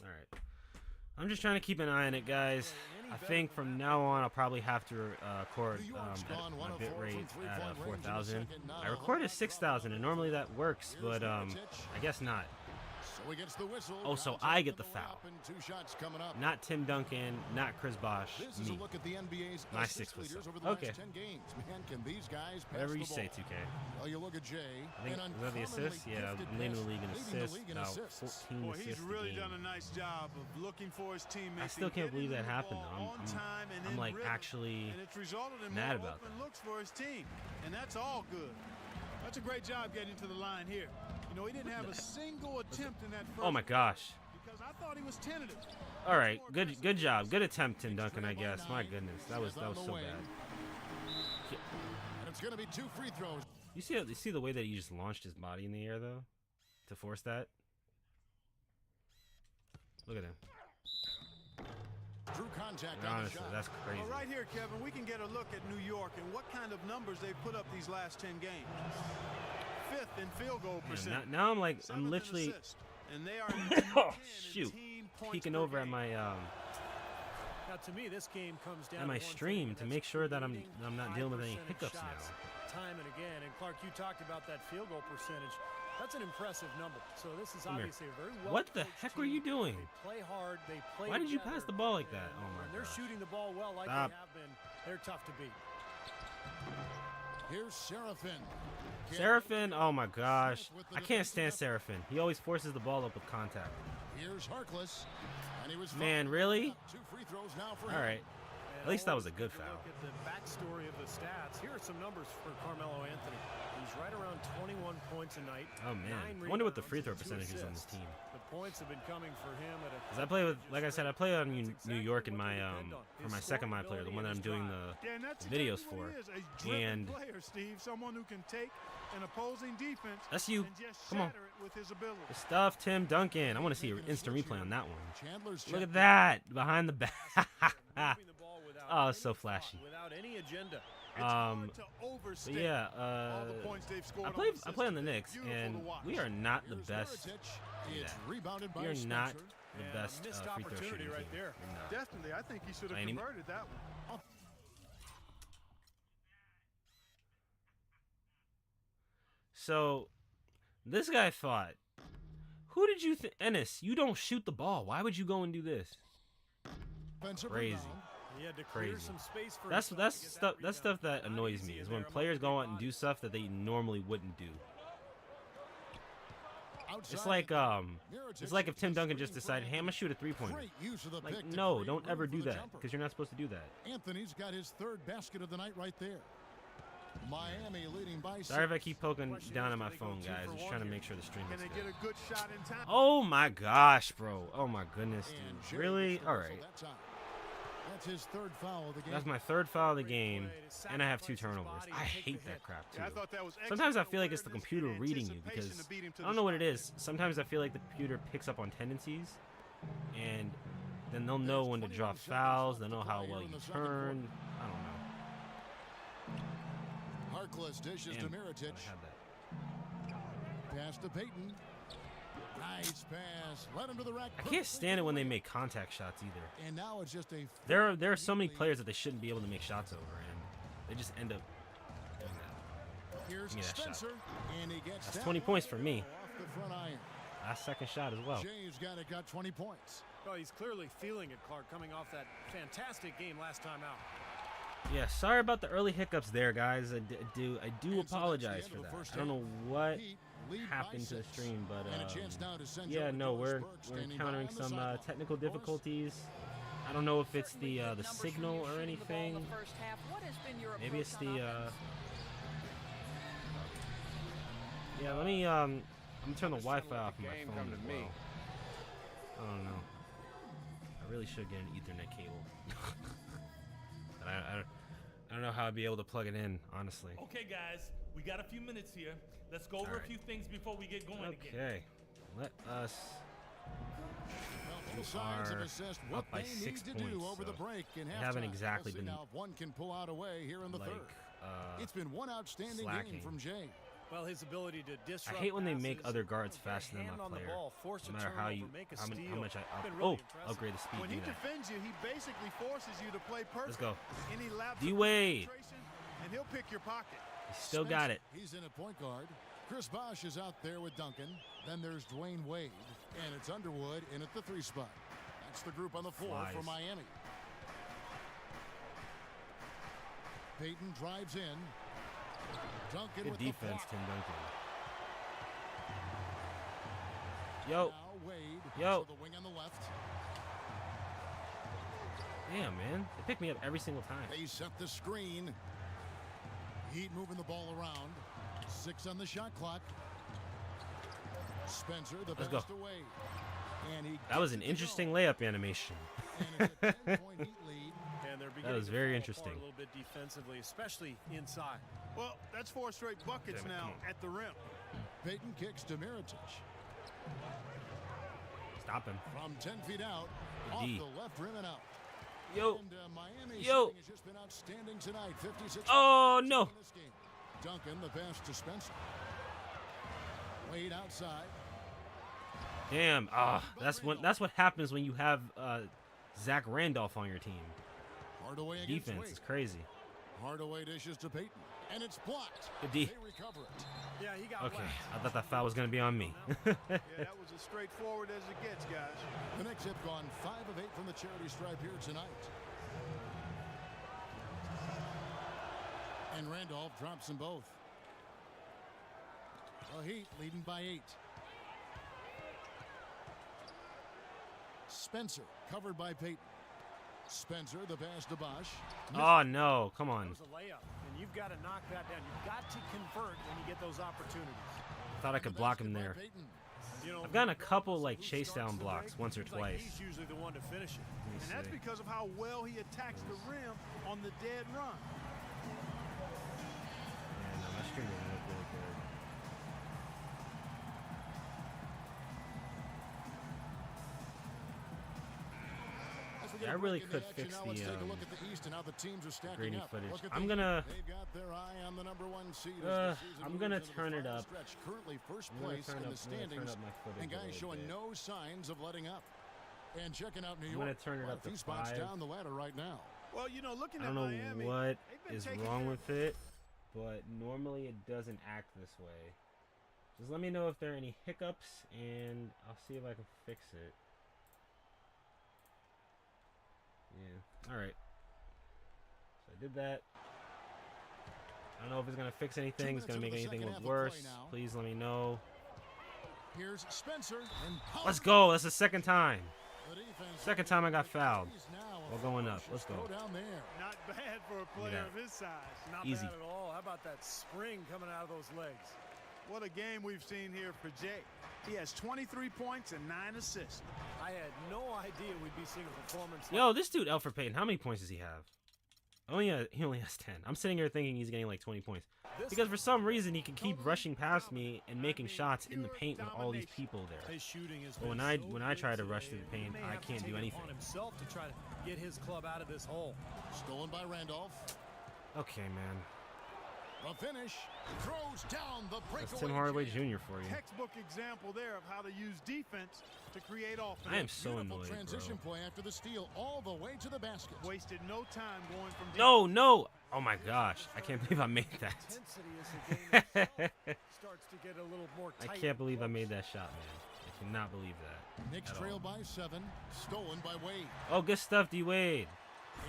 S1: All right. I'm just trying to keep an eye on it, guys. I think from now on I'll probably have to record at my bit rate at 4,000. I recorded 6,000, and normally that works, but I guess not.
S2: So he gets the whistle.
S1: Oh, so I get the foul.
S2: And 2 shots coming up.
S1: Not Tim Duncan, not Chris Bosh,
S2: This is a
S1: me.
S2: look at the NBA's
S1: My
S2: assist
S1: 6
S2: leaders
S1: foot.
S2: over the
S1: Okay.
S2: last 10 games. Man, can these guys pass
S1: Whatever
S2: the
S1: you
S2: ball?
S1: say, 2K.
S2: Well, you look at Jay.
S1: I think,
S2: an
S1: was that the assists?
S2: uncommonly
S1: Yeah,
S2: gifted
S1: I'm leading the league in
S2: passer,
S1: assists.
S2: leading the league in
S1: About
S2: assists.
S1: 14
S4: Boy,
S1: assists
S4: he's
S1: a
S4: really
S1: game.
S4: done a nice job of looking for his teammates.
S1: I still can't believe that happened, though. I'm like actually
S4: and it's resulted in
S1: mad
S4: more
S1: about
S4: open
S1: that.
S4: looks for his team, and that's all good. That's a great job getting to the line here. You know, he didn't have a single attempt in that first.
S1: Oh my gosh.
S4: Because I thought he was tentative.
S1: All right, good job. Good attempt, Tim Duncan, I guess. My goodness, that was so bad.
S2: And it's going to be 2 free throws.
S1: You see the way that he just launched his body in the air though, to force that. Look at him.
S2: Drew contact on the
S1: Honestly,
S2: shot.
S1: that's crazy.
S4: Well, right here, Kevin, we can get a look at New York and what kind of numbers they've put up these last 10 games. 5th in field goal
S1: Yeah,
S4: percentage.
S1: now I'm like
S4: 7th
S1: I'm
S4: in
S1: literally
S4: assists, and they are
S1: oh
S4: 10 in
S1: shoot,
S4: team points
S1: peeking
S4: per
S1: over at
S4: game.
S1: my
S3: Now, to me, this game comes down
S1: at
S3: to
S1: my
S3: one thing,
S1: stream
S3: and
S1: to
S3: that's
S1: make sure that I'm
S3: creating
S1: not
S3: high
S1: dealing with any
S3: percentage
S1: hiccups
S3: shots
S1: now.
S3: time and again. And Clark, you talked about that field goal percentage. That's an impressive number. So this is
S1: Come here.
S3: obviously a very well.
S1: What the heck were you doing?
S3: They play hard. They play.
S1: Why did you
S3: together,
S1: pass the ball like that?
S3: and
S1: Oh my
S3: when they're
S1: gosh.
S3: shooting the ball well, like
S1: Stop.
S3: they have been, they're tough to beat.
S2: Here's Seraphin.
S1: Seraphin, oh my gosh. I can't stand Seraphin. He always forces the ball up with contact.
S2: Here's Harkless. And he was
S1: Man,
S2: fouled.
S1: really?
S2: 2 free throws now for
S1: All
S2: him.
S1: right.
S3: And
S1: At least that was
S3: always
S1: a good
S3: take
S1: foul.
S3: Look at the backstory of the stats. Here are some numbers for Carmelo Anthony. He's right around 21 points a night.
S1: Oh man.
S3: 9
S1: I wonder what the
S3: rebounds
S1: free throw
S3: and 2
S1: percentage is on this
S3: assists.
S1: team.
S3: The points have been coming for him at a.
S1: 'Cause I play with, like I said, I play on
S3: That's
S1: New
S3: exactly
S1: York in
S3: what
S1: my
S3: they depend on.
S1: for
S3: His
S1: my second my
S3: scoring
S1: player, the one that I'm
S3: ability
S1: doing
S3: and
S1: the
S3: his
S4: Yeah, and that's
S1: videos
S4: exactly what
S1: for.
S4: he is, a driven
S1: And
S4: player, Steve, someone who can take an opposing defense
S1: that's you.
S4: and just
S1: Come on.
S4: shatter it with his ability.
S1: Good stuff, Tim Duncan. I want to see an instant replay on that one.
S2: Chandler's
S1: Look
S2: check.
S1: at that behind the back.
S3: moving the ball without
S1: Oh,
S3: any
S1: it's so
S3: thought,
S1: flashy.
S3: Without any agenda.
S4: It's hard to overstate
S1: But yeah,
S4: all the points they've scored
S1: I
S4: on
S1: play
S4: the
S1: I play on the
S4: system.
S1: Knicks,
S4: Beautiful
S1: and
S4: to watch.
S1: we are not the
S2: Here's
S1: best.
S2: Mirotic.
S1: Yeah.
S2: It's rebounded by
S1: We are
S2: Spencer.
S1: not the
S3: Yeah,
S1: best
S3: missed
S1: free throw
S3: opportunity
S1: shooting
S3: right
S1: team.
S3: there.
S1: We're not.
S4: Definitely, I think he should have
S1: By any-
S4: converted that one.
S1: So, this guy thought, who did you think? Ennis, you don't shoot the ball. Why would you go and do this?
S2: Offensive
S1: Crazy.
S2: rebound.
S3: He had to clear
S1: Crazy.
S3: some space for
S1: That's
S3: himself to get
S1: stuff
S3: that
S1: that's stuff
S3: rebound.
S1: that
S3: Not
S1: annoys
S3: easy
S1: me is
S3: in
S1: when
S3: there
S1: players
S3: among
S1: go
S3: the
S1: out and do
S3: bodies.
S1: stuff that they normally wouldn't do.
S2: Outside.
S1: It's like
S2: Mirotic
S1: it's like if Tim
S2: is
S1: Duncan just
S2: screened
S1: decided,
S2: for
S1: hey, I'm gonna shoot a 3-pointer.
S2: Great use of the
S1: Like,
S2: pick to
S1: no,
S2: create
S1: don't
S2: room
S1: ever
S2: for
S1: do
S2: the
S1: that
S2: jumper.
S1: because you're not supposed to do that.
S2: Anthony's got his 3rd basket of the night right there. Miami leading by 6.
S1: Sorry if I keep poking
S3: Question
S1: down
S3: is,
S1: on my
S3: do they go
S1: phone,
S3: 2
S1: guys.
S3: for
S1: Just
S3: 1
S1: trying to
S3: here?
S1: make sure the stream
S4: Can
S1: is
S4: they
S1: good.
S4: get a good shot in time?
S1: Oh my gosh, bro. Oh my goodness,
S2: And
S1: dude.
S2: Jay
S1: Really?
S2: gets the
S1: All
S2: whistle
S1: right.
S2: that time. That's his 3rd foul of the game.
S1: That's my 3rd foul of the game,
S3: Great play to
S1: and I have 2
S3: sacrifice his
S1: turnovers.
S3: body
S1: I
S3: and take the
S1: hate that
S3: hit.
S1: crap,
S4: Yeah, I
S1: too.
S4: thought that was
S1: Sometimes I
S4: excellent
S1: feel like it's the
S4: awareness
S1: computer
S4: and
S1: reading you
S4: anticipation
S1: because
S4: to beat him to
S1: I
S4: the
S1: don't know what it
S4: spot.
S1: is. Sometimes I feel like the computer picks up on tendencies, and then they'll know when to draw fouls. They'll know how well you turn. I don't know.
S2: Harkless dishes to
S1: Damn,
S2: Miritich.
S1: I had that.
S2: Pass to Payton. Nice pass. Let him to the rack.
S1: I can't stand it when they make contact shots either.
S2: And now it's just a
S1: There are so many players that they shouldn't be able to make shots over, and they just end up doing that.
S2: Here's
S1: Give me that shot.
S2: Spencer, and he gets
S1: That's
S2: that
S1: 20
S2: one
S1: points for me.
S2: off the front iron.
S1: Last second shot as well.
S2: Jay's got 20 points.
S3: Well, he's clearly feeling it, Clark, coming off that fantastic game last time out.
S1: Yeah, sorry about the early hiccups there, guys. I do
S2: And so that's the
S1: apologize
S2: end
S1: for
S2: of the
S1: that.
S2: first
S1: I don't know
S2: half.
S1: what
S2: Heat lead by
S1: happened to the
S2: 6.
S1: stream, but
S2: And a chance now to send
S1: yeah,
S2: Joe
S1: no,
S2: Doris
S1: we're
S2: Burke standing by
S1: encountering
S2: on the
S1: some
S2: sideline.
S1: technical
S2: Doris?
S1: difficulties. I don't know if it's
S5: Certainly
S1: the
S5: good numbers from
S1: signal
S5: you
S1: or
S5: shooting the ball in
S1: anything.
S5: the first half. What has been your
S1: Maybe it's
S5: approach
S1: the
S5: on offense?
S1: yeah. Let me I'm gonna turn the Wi-Fi off on my phone as well. I don't know. I really should get an Ethernet cable. But I don't know how I'd be able to plug it in, honestly.
S7: Okay, guys, we got a few minutes here. Let's go over
S1: Alright.
S7: a few things before we get going again.
S1: Okay, let us.
S2: Well,
S1: We
S2: both sides have
S1: are
S2: assessed
S1: up
S2: what
S1: by
S2: they
S1: 6
S2: need to do
S1: points,
S2: over the
S1: so
S2: break in
S1: they
S2: halftime.
S1: haven't exactly
S2: We'll see
S1: been,
S2: now if one can pull out away here in the
S1: like,
S2: third. It's been one outstanding
S1: slacking.
S2: game from Jay.
S3: Well, his ability to
S1: I
S3: disrupt
S1: hate when they make
S3: passes,
S1: other guards
S3: get a
S1: faster than
S3: hand
S1: my
S3: on the
S1: player.
S3: ball, force
S1: No
S3: a
S1: matter how
S3: turnover,
S1: you,
S3: make a
S1: how
S3: steal.
S1: much I
S3: Been
S1: up.
S3: really
S1: Oh,
S3: impressive.
S1: upgrade the speed.
S4: When
S1: Do
S4: he
S1: that.
S4: defends you, he basically forces you to play perfect.
S1: Let's go.
S4: Any lapse
S1: D
S4: of
S1: Wade.
S4: concentration, and he'll pick your pocket.
S1: He still got it.
S2: He's in a point guard. Chris Bosh is out there with Duncan. Then there's Dwayne Wade. And it's Underwood in at the 3 spot. That's the group on the floor for
S1: Flies.
S2: Miami. Payton drives in. Duncan
S1: Good
S2: with
S1: defense,
S2: the
S1: Tim
S2: block.
S1: Duncan. Yo,
S2: Now Wade
S1: Yo.
S2: to the wing on the left.
S1: damn man, they pick me up every single time.
S2: They set the screen. Heat moving the ball around. 6 on the shot clock. Spencer, the
S1: Let's
S2: pass
S1: go.
S2: to Wade. And he
S1: That was
S2: gets
S1: an
S2: it to
S1: interesting
S2: go.
S1: layup animation.
S2: And it's a 10-point Heat lead.
S3: And they're beginning
S1: was
S3: to
S1: very
S3: fall
S1: interesting.
S3: apart a little bit defensively, especially inside.
S4: Well, that's 4 straight buckets
S1: Damn it,
S4: now
S1: come on.
S4: at the rim.
S2: Payton kicks to Miritich.
S1: Stop him.
S2: From 10 feet out,
S1: Good
S2: off
S1: D.
S2: the left rim and out.
S1: Yo.
S2: And Miami's
S1: Yo.
S2: shooting has just been outstanding tonight. 56
S1: Oh,
S2: points
S1: no.
S2: in this game. Duncan, the pass to Spencer. Wade outside.
S1: Damn. Ah, that's what happens when you have Zach Randolph on your team.
S2: Hardaway against
S1: Defense
S2: Wade.
S1: is crazy.
S2: Hardaway dishes to Payton. And it's blocked.
S1: Good D.
S2: They recover it.
S3: Yeah, he got
S1: Okay,
S3: whacked.
S1: I thought that foul was gonna be on me.
S4: Yeah, that was as straightforward as it gets, guys.
S2: The Knicks have gone 5 of 8 from the charity stripe here tonight. And Randolph drops them both. The Heat leading by 8. Spencer covered by Payton. Spencer, the pass to Bosh.
S1: Oh no, come
S3: That
S1: on.
S3: was a layup, and you've got to knock that down. You've got to convert when you get those opportunities.
S1: Thought I could block him there.
S3: You know,
S1: I've gotten a couple
S3: regardless of
S1: like
S3: who
S1: chase
S3: starts
S1: down
S3: the
S1: blocks
S3: break,
S1: once or
S3: seems like
S1: twice.
S3: He's usually the one to finish it.
S1: Let me
S4: And that's
S1: see.
S4: because of how well he attacks the rim on the dead run.
S1: Yeah, no, my stream didn't look really good. Yeah, I really could fix the grainy footage. I'm gonna I'm gonna turn it up.
S2: Currently first
S1: I'm gonna
S2: place
S1: turn
S2: in
S1: up,
S2: the
S1: I'm gonna turn
S2: standings,
S1: up my footage
S2: and
S1: a
S2: guys
S1: little
S2: showing
S1: bit.
S2: no signs of letting up. And checking out New
S1: I'm
S2: York.
S1: gonna turn it
S2: well,
S1: up
S2: a few
S1: to
S2: spots
S1: 5.
S2: down the ladder right now.
S4: Well, you know, looking
S1: I
S4: at
S1: don't know
S4: Miami,
S1: what
S4: they've been
S1: is
S4: taking
S1: wrong
S4: care
S1: with it, but normally it doesn't act this way. Just let me know if there are any hiccups, and I'll see if I can fix it. Yeah, alright. So I did that. I don't know if it's going to fix anything, it's going to make anything look worse. Please let me know.
S2: Here's Spencer. And
S1: Let's go! That's the second time.
S2: the defense
S1: Second time I got fouled.
S2: He's now
S1: We're going up. Let's go.
S2: Down there.
S4: Not bad for a player of his size.
S3: Not
S1: Easy.
S3: bad at all. How about that spring coming out of those legs?
S4: What a game we've seen here for Jay. He has 23 points and 9 assists.
S3: I had no idea we'd be seeing a performance.
S1: Yo, this dude, Elfrid Payton, how many points does he have? He only has 10. I'm sitting here thinking he's getting like 20 points. Because for some reason, he can keep rushing past me and making shots in the paint with all these people there.
S3: His shooting is.
S1: But when I try to rush through the paint, I can't do anything.
S3: On himself to try to get his club out of this hole.
S2: Stolen by Randolph.
S1: Okay, man.
S2: The finish. Throws down the breakaway.
S1: That's Tim Hardaway
S2: jam.
S1: Jr. for you.
S4: Textbook example there of how to use defense to create offense.
S1: I am so
S2: Beautiful
S1: annoyed,
S2: transition
S1: bro.
S2: play after the steal all the way to the basket.
S4: Wasted no time going from
S1: No. Oh my gosh. I can't believe I made that.
S3: Intensity as the game itself starts to get a little more
S1: I
S3: tight.
S1: can't believe I made that shot, man. I cannot believe that.
S2: Knicks
S1: at
S2: trail
S1: all.
S2: by 7. Stolen by Wade.
S1: Oh, good stuff, D Wade.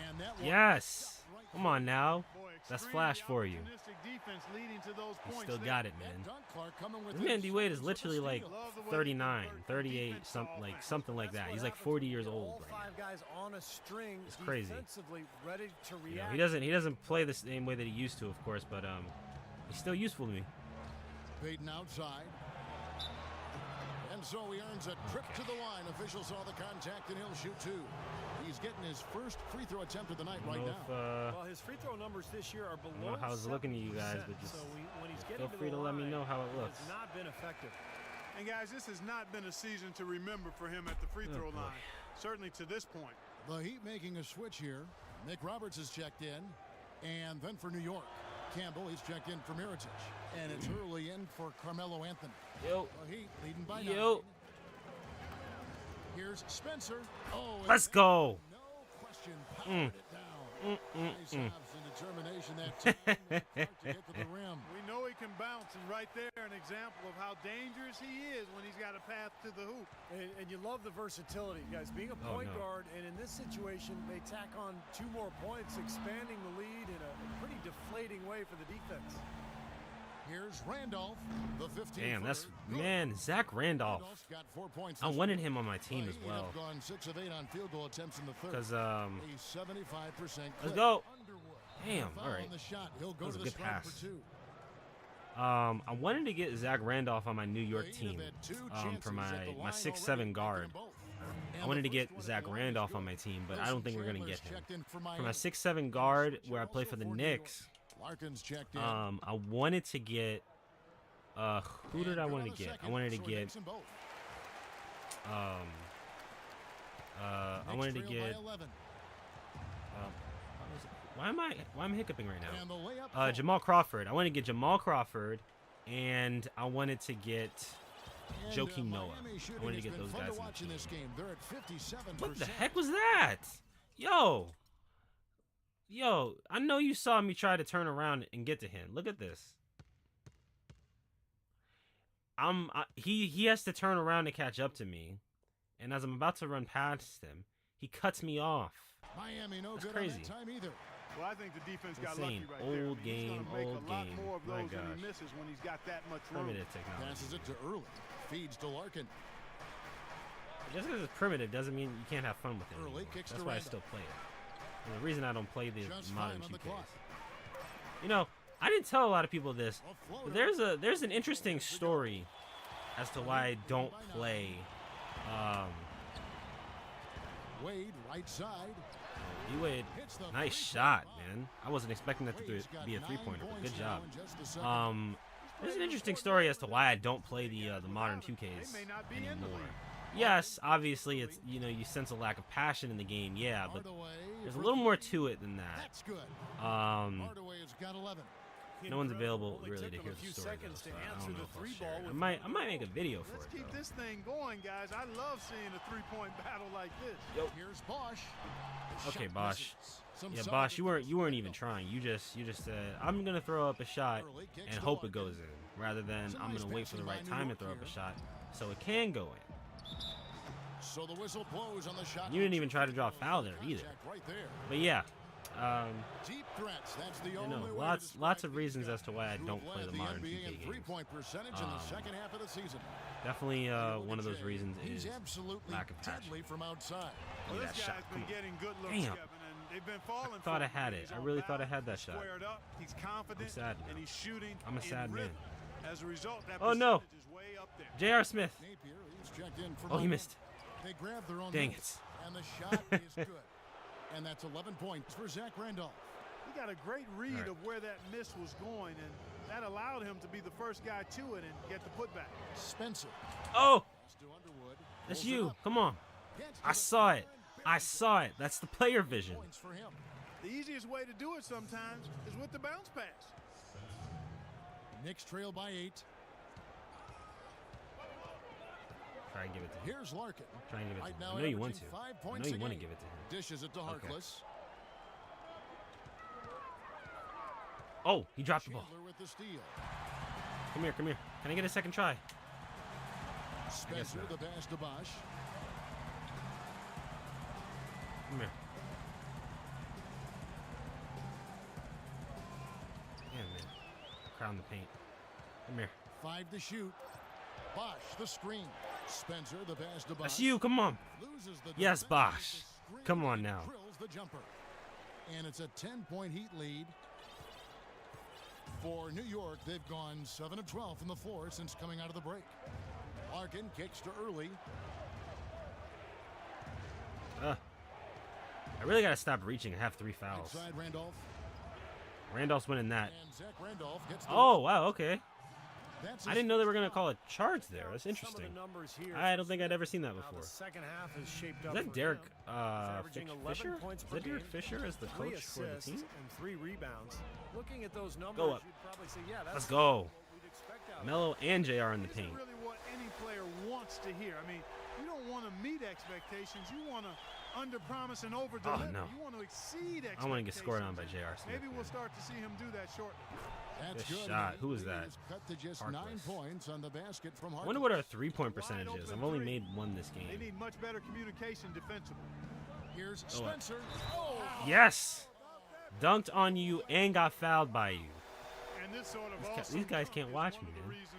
S2: And that one
S1: Yes.
S2: shot right
S1: Come on now.
S4: Boy,
S1: That's
S4: extremely
S1: flash for you.
S4: opportunistic defense leading to those
S1: You
S4: points
S1: still
S4: there.
S1: got it,
S2: That
S1: man.
S2: dunk, Clark, coming with
S1: This man
S2: his
S1: D Wade is
S2: first
S1: literally
S2: steal.
S1: like
S4: Love the way he
S1: 39,
S4: converts
S1: 38,
S4: defense to
S1: something
S4: offense.
S1: something like
S3: That's
S1: that.
S3: what
S1: He's like
S3: happens
S1: 40
S3: when
S1: years
S3: you get
S1: old
S3: all
S1: right now.
S3: 5 guys on a string.
S1: It's crazy.
S3: Defensively ready to
S1: You know,
S3: react.
S1: he doesn't play the same way that he used to, of course, but he's still useful to me.
S2: Payton outside. And so he earns a trip to the line. Officials saw the contact and he'll shoot 2. He's getting his first free throw attempt of the night
S1: I
S2: right
S1: don't know
S2: now.
S3: Well, his free throw numbers this year are
S1: I
S3: below.
S1: don't know how it's looking to you guys,
S3: 70%,
S1: but just
S3: so when he's
S1: feel
S3: getting
S1: free to let me know how it
S3: line,
S1: looks.
S3: It's not been effective.
S4: And guys, this has not been a season to remember for him at the free
S1: Oh,
S4: throw
S1: boy.
S4: line. Certainly to this point.
S2: The Heat making a switch here. Nick Roberts is checked in. And then for New York, Campbell, he's checked in for Mirotic. And it's early in for Carmelo Anthony.
S1: Yo,
S2: The Heat leading by
S1: Yo.
S2: 9. Here's Spencer. Oh, and
S1: let's go.
S2: no question, powered it down. Nice hops and determination that time. That Clark to get to the rim.
S4: We know he can bounce, and right there an example of how dangerous he is when he's got a path to the hoop.
S3: And you love the versatility, guys. Being a
S1: Oh,
S3: point
S1: no.
S3: guard, and in this situation, they tack on 2 more points, expanding the lead in a pretty deflating way for the defense.
S2: Here's Randolph, the 15.
S1: Damn, that's man, Zach Randolph.
S2: Randolph's got 4 points.
S1: I
S2: this
S1: wanted
S2: quarter.
S1: him on my team as
S2: He'd
S1: well.
S2: have gone 6 of 8 on field goal attempts in the third.
S1: Cause
S2: A 75%
S1: let's
S2: clip.
S1: go.
S2: Underwood.
S1: Damn,
S2: Foul
S1: all right.
S2: on the shot. He'll go
S1: That was
S2: to
S1: a
S2: the
S1: good
S2: stripe
S1: pass.
S2: for 2.
S1: I wanted to get Zach Randolph on my New York
S2: The Heat
S1: team
S2: have had 2
S1: for
S2: chances at
S1: my
S2: the line
S1: 6'7"
S2: already,
S1: guard.
S2: making them both.
S1: I
S2: And
S1: wanted
S2: the
S1: to get
S2: first one at
S1: Zach
S2: the line is
S1: Randolph
S2: good.
S1: on my team, but I
S2: Wilson
S1: don't think we're gonna
S2: Chandler's
S1: get him.
S2: checked in for
S1: For my
S2: Miami.
S1: 6'7" guard,
S2: Switcher
S1: where I play
S2: also
S1: for the
S2: New York.
S1: Knicks,
S2: Larkin's checked in.
S1: I wanted to get who did I want to get? I wanted to get I wanted to get why am I hiccuping right now? Jamal Crawford. I wanted to get Jamal Crawford, and I wanted to get Joakim Noah. I wanted to get those guys in the team.
S2: They're at 57%.
S1: What the heck was that? Yo, I know you saw me try to turn around and get to him. Look at this. He has to turn around to catch up to me, and as I'm about to run past him, he cuts me off.
S2: Miami no
S1: That's
S2: good
S1: crazy.
S2: on that time either.
S4: Well, I think the defense got
S1: Insane.
S4: lucky right there.
S1: Old
S4: He's
S1: game,
S4: gonna make
S1: old
S4: a lot
S1: game.
S4: more of
S1: My
S4: those than
S1: gosh.
S4: he misses when he's got that much room.
S1: Primitive technology.
S2: Passes it to Early. Feeds to Larkin.
S1: Just because it's primitive doesn't mean you can't have fun with it
S2: Early
S1: anymore.
S2: kicks
S1: That's
S2: to
S1: why I
S2: Randall.
S1: still play it. And the reason I don't play the
S2: Just
S1: modern
S2: 5 on the
S1: 2Ks.
S2: clock.
S1: You know, I didn't tell a lot of people this,
S2: A floater.
S1: but there's an interesting story as to why I don't play.
S2: Wade, right side.
S1: D-Wade,
S2: Hits the
S1: nice
S2: three-point
S1: shot,
S2: line.
S1: man. I wasn't expecting that to
S2: Wade's got
S1: be a
S2: 9
S1: 3-pointer, but
S2: points
S1: good
S2: now
S1: job.
S2: in just the second.
S1: There's an interesting story as to why I don't play the modern 2Ks
S4: They may not be in the
S1: anymore.
S4: league.
S1: Yes, obviously it's you sense a lack of passion in the game, yeah, but
S2: Hardaway
S1: there's a
S2: for
S1: little more
S2: 3.
S1: to it than that.
S2: That's good.
S1: Um,
S2: Hardaway has got 11.
S1: no one's available
S3: Only
S1: really
S3: took
S1: to
S3: them
S1: hear
S3: a
S1: the
S3: few
S1: story.
S3: seconds
S1: Though,
S3: to
S1: so I
S3: answer
S1: don't know
S3: the
S1: if I'll
S3: three
S1: share
S3: ball
S1: it.
S3: with
S1: I might make a video for
S4: Let's
S1: it.
S4: keep
S1: Though.
S4: this thing going, guys. I love seeing a three-point battle like this.
S2: Here's Bosch.
S1: Okay,
S2: Shot
S1: Bosch.
S2: misses. Some
S1: Yeah,
S2: solid
S1: Bosch, you weren't
S2: defense
S1: even
S2: by
S1: trying. You just said I'm gonna throw up a shot
S2: Early kicks
S1: and
S2: to
S1: hope it
S2: Larkin.
S1: goes in, rather than
S2: It's a
S1: I'm
S2: nice
S1: gonna wait for the
S2: passing by
S1: right
S2: New
S1: time to
S2: York
S1: throw up a
S2: here.
S1: shot so it can go in.
S2: So the whistle blows on the shot.
S1: You didn't even try to draw a foul there either.
S2: Contact right there.
S1: But yeah,
S2: Deep threats. That's the
S1: you
S2: only
S1: know,
S2: way to
S1: lots
S2: describe
S1: of
S2: these
S1: reasons
S2: guys
S1: as to why I
S2: who
S1: don't
S2: have
S1: play
S2: led
S1: the modern
S2: NBA
S1: 2K
S2: in
S1: games.
S2: three-point percentage in the second half of the season.
S1: Definitely one of those reasons
S2: He's
S1: is
S2: absolutely
S1: lack of passion.
S2: deadly from outside.
S4: Well,
S1: Look
S4: this
S1: at that shot.
S4: guy's
S1: Come
S4: been
S1: on.
S4: getting good looks,
S1: Damn.
S4: Kevin, and they've been falling
S1: I thought
S4: for
S1: I
S4: him.
S1: had it.
S4: He's
S1: I
S4: on
S1: really thought I
S4: balance,
S1: had that shot.
S4: Squared up. He's confident,
S1: I'm sad now.
S4: and he's shooting.
S1: I'm a sad
S4: in
S1: man.
S4: rhythm. As a result, that
S1: Oh, no.
S4: percentage is way up there.
S1: J.R. Smith.
S2: Napier, he's checked in for
S1: Oh, he
S2: Montgomery.
S1: missed.
S2: They grab their own
S1: Dang
S2: miss,
S1: it.
S2: and the shot is good. And that's 11 points for Zach Randolph.
S4: He got a great read
S1: All right.
S4: of where that miss was going, and that allowed him to be the first guy to it and get the putback.
S2: Spencer.
S1: Oh,
S2: Pass to Underwood.
S1: that's
S2: Pulls it
S1: you.
S2: up.
S1: Come on.
S2: Gets to
S1: I
S2: the
S1: saw it.
S2: corner and
S1: I
S2: buries
S1: saw it. That's the player vision.
S2: Points for him.
S4: The easiest way to do it sometimes is with the bounce pass.
S2: Knicks trail by 8.
S1: Try and give it to him.
S2: Here's Larkin.
S1: Try and give it
S2: Right
S1: to
S2: now
S1: him. I know you want to.
S2: averaging 5
S1: I
S2: points
S1: know you
S2: a
S1: want to
S2: game.
S1: give it to him.
S2: Dishes it to
S1: Okay.
S2: Harkless.
S1: Oh, he dropped the ball.
S2: Chandler with the steal.
S1: Come here, come here. Can I get a second try?
S2: Spencer
S1: not.
S2: the pass to Bosch.
S1: Come here. Yeah, man. Crown the paint. Come here.
S2: 5 to shoot. Bosch the screen. Spencer the pass to Bosch.
S1: That's you. Come on.
S2: Loses the
S1: Yes,
S2: defense
S1: Bosch.
S2: with the screen
S1: Come on
S2: and
S1: now.
S2: Drills the jumper. And it's a 10-point Heat lead. For New York, they've gone 7 of 12 from the floor since coming out of the break. Larkin kicks to early.
S1: I really got to stop reaching. I have 3 fouls.
S2: Outside Randolph.
S1: Randolph's winning that.
S2: And Zach Randolph gets the
S1: Oh, wow. Okay.
S2: That's
S1: I
S2: his
S1: didn't know they were
S2: first
S1: going to
S2: foul.
S1: call a charge there. That's
S3: Some
S1: interesting.
S3: of the numbers here
S1: I don't think I'd ever seen that
S3: how
S1: before.
S3: the second half has shaped up
S1: Is that
S3: for
S1: Derek
S3: him. He's averaging 11
S1: Fisher?
S3: points
S1: Is
S3: per
S1: that Derek
S3: game,
S1: Fisher as the
S3: 3
S1: coach for the
S3: assists
S1: team?
S3: and 3 rebounds. Looking at those numbers,
S1: Go up.
S3: you'd probably say, yeah, that's
S1: Let's go.
S3: what we'd expect out of him.
S1: Melo and JR in the
S4: Isn't
S1: paint.
S4: really what any player wants to hear. I mean, you don't want to meet expectations. You want to under-promise and over-deliver.
S1: Oh, no.
S4: You want to exceed expectations.
S1: I want to get scored on by JR Smith.
S4: Maybe we'll
S1: man.
S4: start to see him do that shortly.
S2: That's
S1: Good
S2: good.
S1: shot.
S2: And
S1: Who was
S2: the lead
S1: that?
S2: is cut to just
S1: Harkless.
S2: 9 points on the basket from
S1: I
S2: Harkless.
S1: wonder what our 3-point percentage is. I've only made 1 this
S4: They
S1: game.
S4: need much better communication defensively.
S2: Here's
S1: Oh, what?
S2: Spencer. Oh,
S1: Yes! Dunked on you and got fouled by you.
S4: And this sort of
S1: These guys can't
S4: is
S1: watch
S4: one
S1: me,
S4: of the
S1: man.
S4: reasons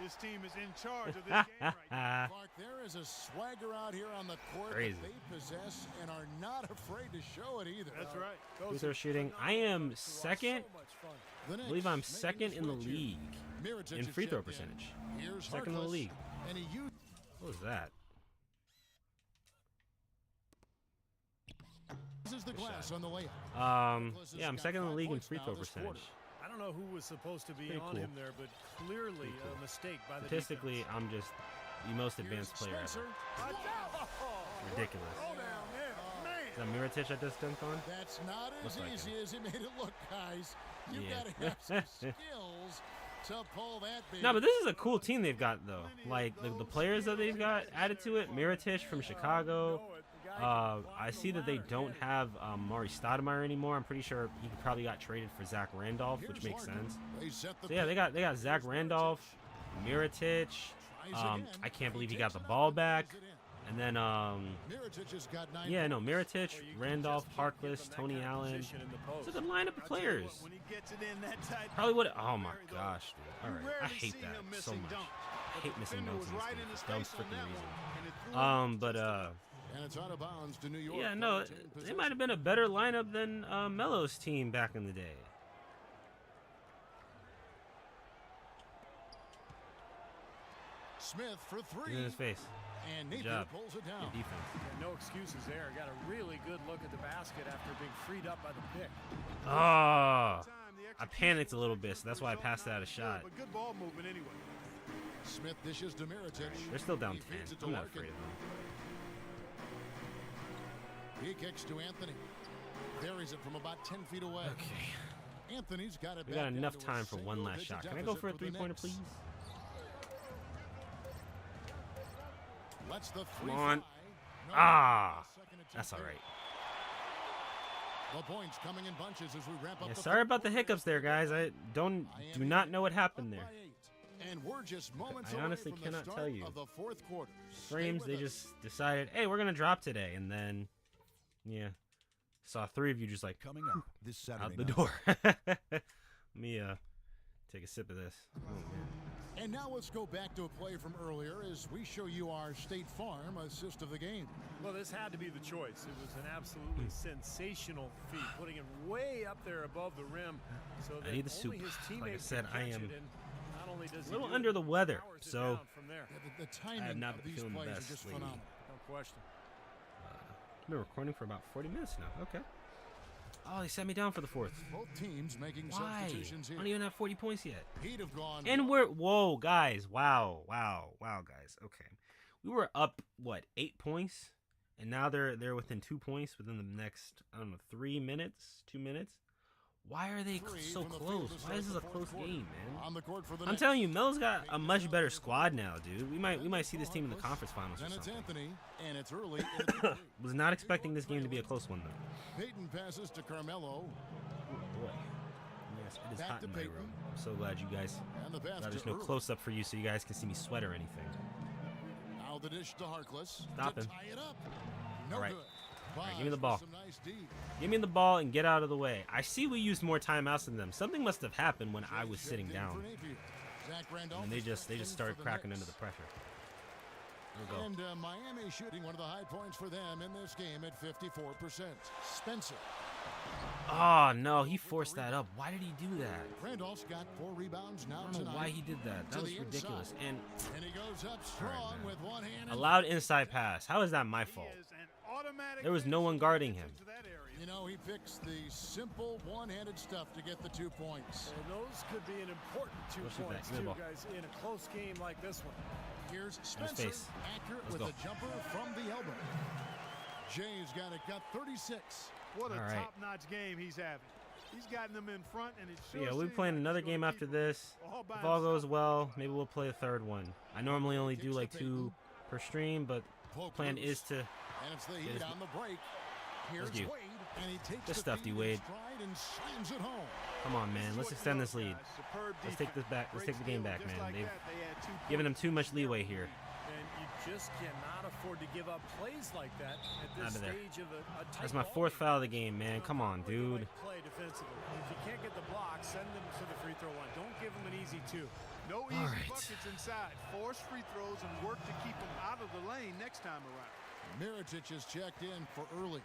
S4: this team is in charge of this game right now.
S2: Clark, there is a swagger out here on the court
S1: Crazy.
S2: that they possess and are not afraid to show it either.
S4: That's right.
S1: Free throw shooting. I am second.
S3: So much fun.
S2: The
S1: I
S2: Knicks
S1: believe I'm
S2: making
S1: second
S2: the
S1: in the
S2: switch here.
S1: league
S2: Mirotic
S1: in
S2: is
S1: free throw
S2: checked in.
S1: percentage.
S2: Here's
S1: Second in the
S2: Harkless,
S1: league.
S2: And he used
S1: What was that?
S2: uses the
S1: Good
S2: glass
S1: shot.
S2: on the layup.
S1: Yeah, I'm second in the league in free throw
S2: this
S1: percentage.
S3: I don't know who was supposed to be
S1: Pretty
S3: on
S1: cool.
S3: him there, but clearly
S1: Pretty cool.
S3: a mistake by the
S1: Statistically,
S3: defense.
S1: I'm just the most advanced player
S2: Spencer.
S1: ever. Ridiculous.
S4: Go down there, man.
S1: Is that Mirotic I just dunked on?
S2: That's not as
S1: Looks like
S2: easy as he made it look, guys. You
S1: Yeah.
S2: got to have some skills to pull that baby.
S1: No, but this is a cool team they've got, though. Like, the players that they've got added to it. Mirotic from Chicago. I see that they don't have Maury Stoudemire anymore. I'm pretty sure he probably got traded for Zach Randolph, which
S2: Here's
S1: makes
S2: Larkin.
S1: sense.
S2: They set the
S1: So yeah, they got Zach Randolph, Mirotic. I can't believe he got the ball back. And then
S2: Mirotic has got 9
S1: yeah, no,
S2: points.
S1: Mirotic, Randolph, Harkless, Tony Allen.
S3: Position in the post.
S1: It's a good lineup of players.
S4: When he gets it in that tight,
S1: Probably would. Oh my gosh, dude. All
S4: you
S1: right, I
S4: rarely
S1: hate
S4: see
S1: that
S4: him
S1: so
S4: missing
S1: much.
S4: dunks.
S1: I
S4: But
S1: hate
S4: the
S1: missing
S4: defender
S1: dunks
S4: was
S1: in this
S4: right
S1: game
S4: in his
S1: for dumb
S4: face on
S1: freaking
S4: that
S1: reason.
S4: one, and it threw him
S1: But
S2: And it's out of bounds to New York.
S1: yeah, no,
S2: Retain
S1: it
S2: possession.
S1: might have been a better lineup than Melo's team back in the day.
S2: Smith for 3.
S1: In his face.
S2: And
S1: Good
S2: Napier
S1: job.
S2: pulls it down.
S1: Good defense.
S3: Yeah, no excuses there. Got a really good look at the basket after being freed up by the pick.
S1: Oh,
S4: time, the
S1: I
S4: execution
S1: panicked a
S4: was
S1: little
S4: excellent,
S1: bit, so that's
S4: the
S1: why I
S4: result
S1: passed
S4: not
S1: out a
S4: as good,
S1: shot.
S4: But good ball movement anyway.
S2: Smith dishes to Mirotic.
S1: They're still down
S2: He
S1: 10.
S2: feeds it to
S1: I'm not
S2: Larkin.
S1: afraid of them.
S2: He kicks to Anthony. Buries it from about 10 feet away.
S1: Okay.
S2: Anthony's got it
S1: We
S2: back
S1: got
S2: down
S1: enough
S2: to a
S1: time for one last
S2: single-digit
S1: shot. Can I go
S2: deficit
S1: for a
S2: the
S1: three-pointer,
S2: Knicks.
S1: please?
S2: Lets the
S1: Come
S2: 3
S1: on.
S2: fly. No,
S1: Ah,
S2: second attempt
S1: that's all
S2: there.
S1: right.
S2: The points coming in bunches as we wrap up
S1: Yeah,
S2: the
S1: sorry
S2: third
S1: about the
S2: quarter.
S1: hiccups there, guys. I do not know what happened
S2: Up
S1: there.
S2: by 8. And we're just moments
S1: I
S2: away
S1: honestly
S2: from the
S1: cannot
S2: start
S1: tell you.
S2: of the fourth quarter. Stay
S1: Frames,
S2: with
S1: they
S2: us.
S1: just decided, hey, we're gonna drop today, and then, yeah, saw 3 of you just like
S8: Coming up this Saturday
S1: out the
S8: night.
S1: door. Let me take a sip of this. Oh man.
S2: And now let's go back to a play from earlier as we show you our State Farm assist of the game.
S3: Well, this had to be the choice. It was an absolutely sensational feat, putting it way up there above the rim. So that
S1: I need the
S3: only
S1: soup.
S3: his
S1: Like I
S3: teammates
S1: said,
S3: could
S1: I
S3: catch
S1: am
S3: it, and not only does
S1: a
S3: he
S1: little
S3: do
S1: under
S3: it,
S1: the weather,
S3: powers it
S1: so
S3: down from there.
S2: The timing
S1: not
S2: of these
S1: feeling the
S2: plays are
S1: best
S2: just
S1: lately.
S2: phenomenal.
S3: No question.
S1: I've been recording for about 40 minutes now. Okay. Oh, they set me down for the fourth.
S2: Both teams making
S1: Why?
S2: substitutions
S1: I
S2: here.
S1: don't even have 40 points yet.
S2: He'd have gone.
S1: And we're whoa, guys! Wow, guys. Okay, we were up what 8 points, and now they're within 2 points within the next 3 minutes, 2 minutes. Why are they so close? Why is this a close game, man?
S2: On the court for the
S1: I'm telling you, Melo's got a much better squad now, dude. We might see this team in the conference finals or
S2: Then it's
S1: something.
S2: Anthony, and it's early. In the three.
S1: Was not expecting this game to be a close one though.
S2: Peyton passes to Carmelo,
S1: Boy, yes, it is
S2: Back
S1: hot
S2: to
S1: in my
S2: Peyton.
S1: room. I'm so glad you guys.
S2: and the pass
S1: Glad there's
S2: to
S1: no
S2: Early.
S1: close up for you, so you guys can see me sweat or anything.
S2: Now the dish to Harkless.
S1: Stop
S2: to
S1: him.
S2: tie it up. No
S1: All right.
S2: good.
S1: All right, give me
S2: Buys
S1: the
S2: for
S1: ball.
S2: some nice D.
S1: Give me the ball and get out of the way. I see we used more timeouts than them. Something must have happened when I was sitting
S2: Checked in
S1: down,
S2: for Napier. Zach Randolph
S1: and they
S2: is
S1: just
S2: checked in
S1: started
S2: for the
S1: cracking
S2: Knicks.
S1: under the pressure. We'll go.
S2: And Miami shooting one of the high points for them in this game at 54%. Spencer.
S1: Oh no, he forced that up. Why did he do that?
S2: Randolph's got 4 rebounds now
S1: I don't know
S2: tonight.
S1: why he did that.
S2: To
S1: That was
S2: the
S1: ridiculous.
S2: inside.
S1: And
S2: And he goes up strong
S1: man.
S2: with one hand.
S1: a loud inside pass. How is that my fault? There was no one guarding him.
S2: You know, he picks the simple one-handed stuff to get the 2 points.
S3: And those could be an important 2
S1: Go shoot that.
S3: points,
S1: Give me the
S3: too,
S1: ball.
S3: guys, in a close game like this one.
S2: Here's Spencer,
S1: face.
S2: accurate
S1: Let's
S2: with
S1: go.
S2: a jumper from the elbow. Jay's got it, got 36.
S4: What a
S1: All right.
S4: top-notch game he's having. He's gotten them in front, and it
S1: So
S4: sure
S1: yeah, we'll be
S4: seems
S1: playing
S4: like
S1: another
S4: he's gonna
S1: game
S4: keep
S1: after
S4: them
S1: this.
S4: all by
S1: If all goes
S4: himself.
S1: well, maybe we'll play a third one. I normally only do like 2 per stream, but
S2: Poke
S1: plan
S2: loose.
S1: is to.
S2: And it's the Heat
S1: Yes.
S2: on the break. Here's
S1: you.
S2: Wade, and he takes
S1: Good
S2: the
S1: stuff,
S2: feed in
S1: D-Wade.
S2: stride and slams it home.
S1: Come on, man.
S4: This is
S1: Let's
S4: what
S1: extend
S4: you
S1: this
S4: love,
S1: lead.
S4: guys. Superb
S1: Let's take this
S4: defense.
S1: back. Let's
S4: Great
S1: take the game
S4: steal.
S1: back,
S4: Just
S1: man.
S4: like
S1: They've
S4: that, they add 2
S1: given him
S4: points.
S1: too much leeway here.
S3: And you just cannot afford to give up plays like that at
S1: Out
S3: this
S1: of there.
S3: stage of a tight
S1: That's my
S3: ball
S1: 4th
S3: game.
S1: foul of the game, man. Come on, dude.
S3: Play defensively. If you can't get the block, send them to the free throw line. Don't give them an easy 2.
S4: No easy
S1: right.
S4: buckets inside. Force free throws and work to keep them out of the lane next time around.
S2: Mirotic is checked in for early.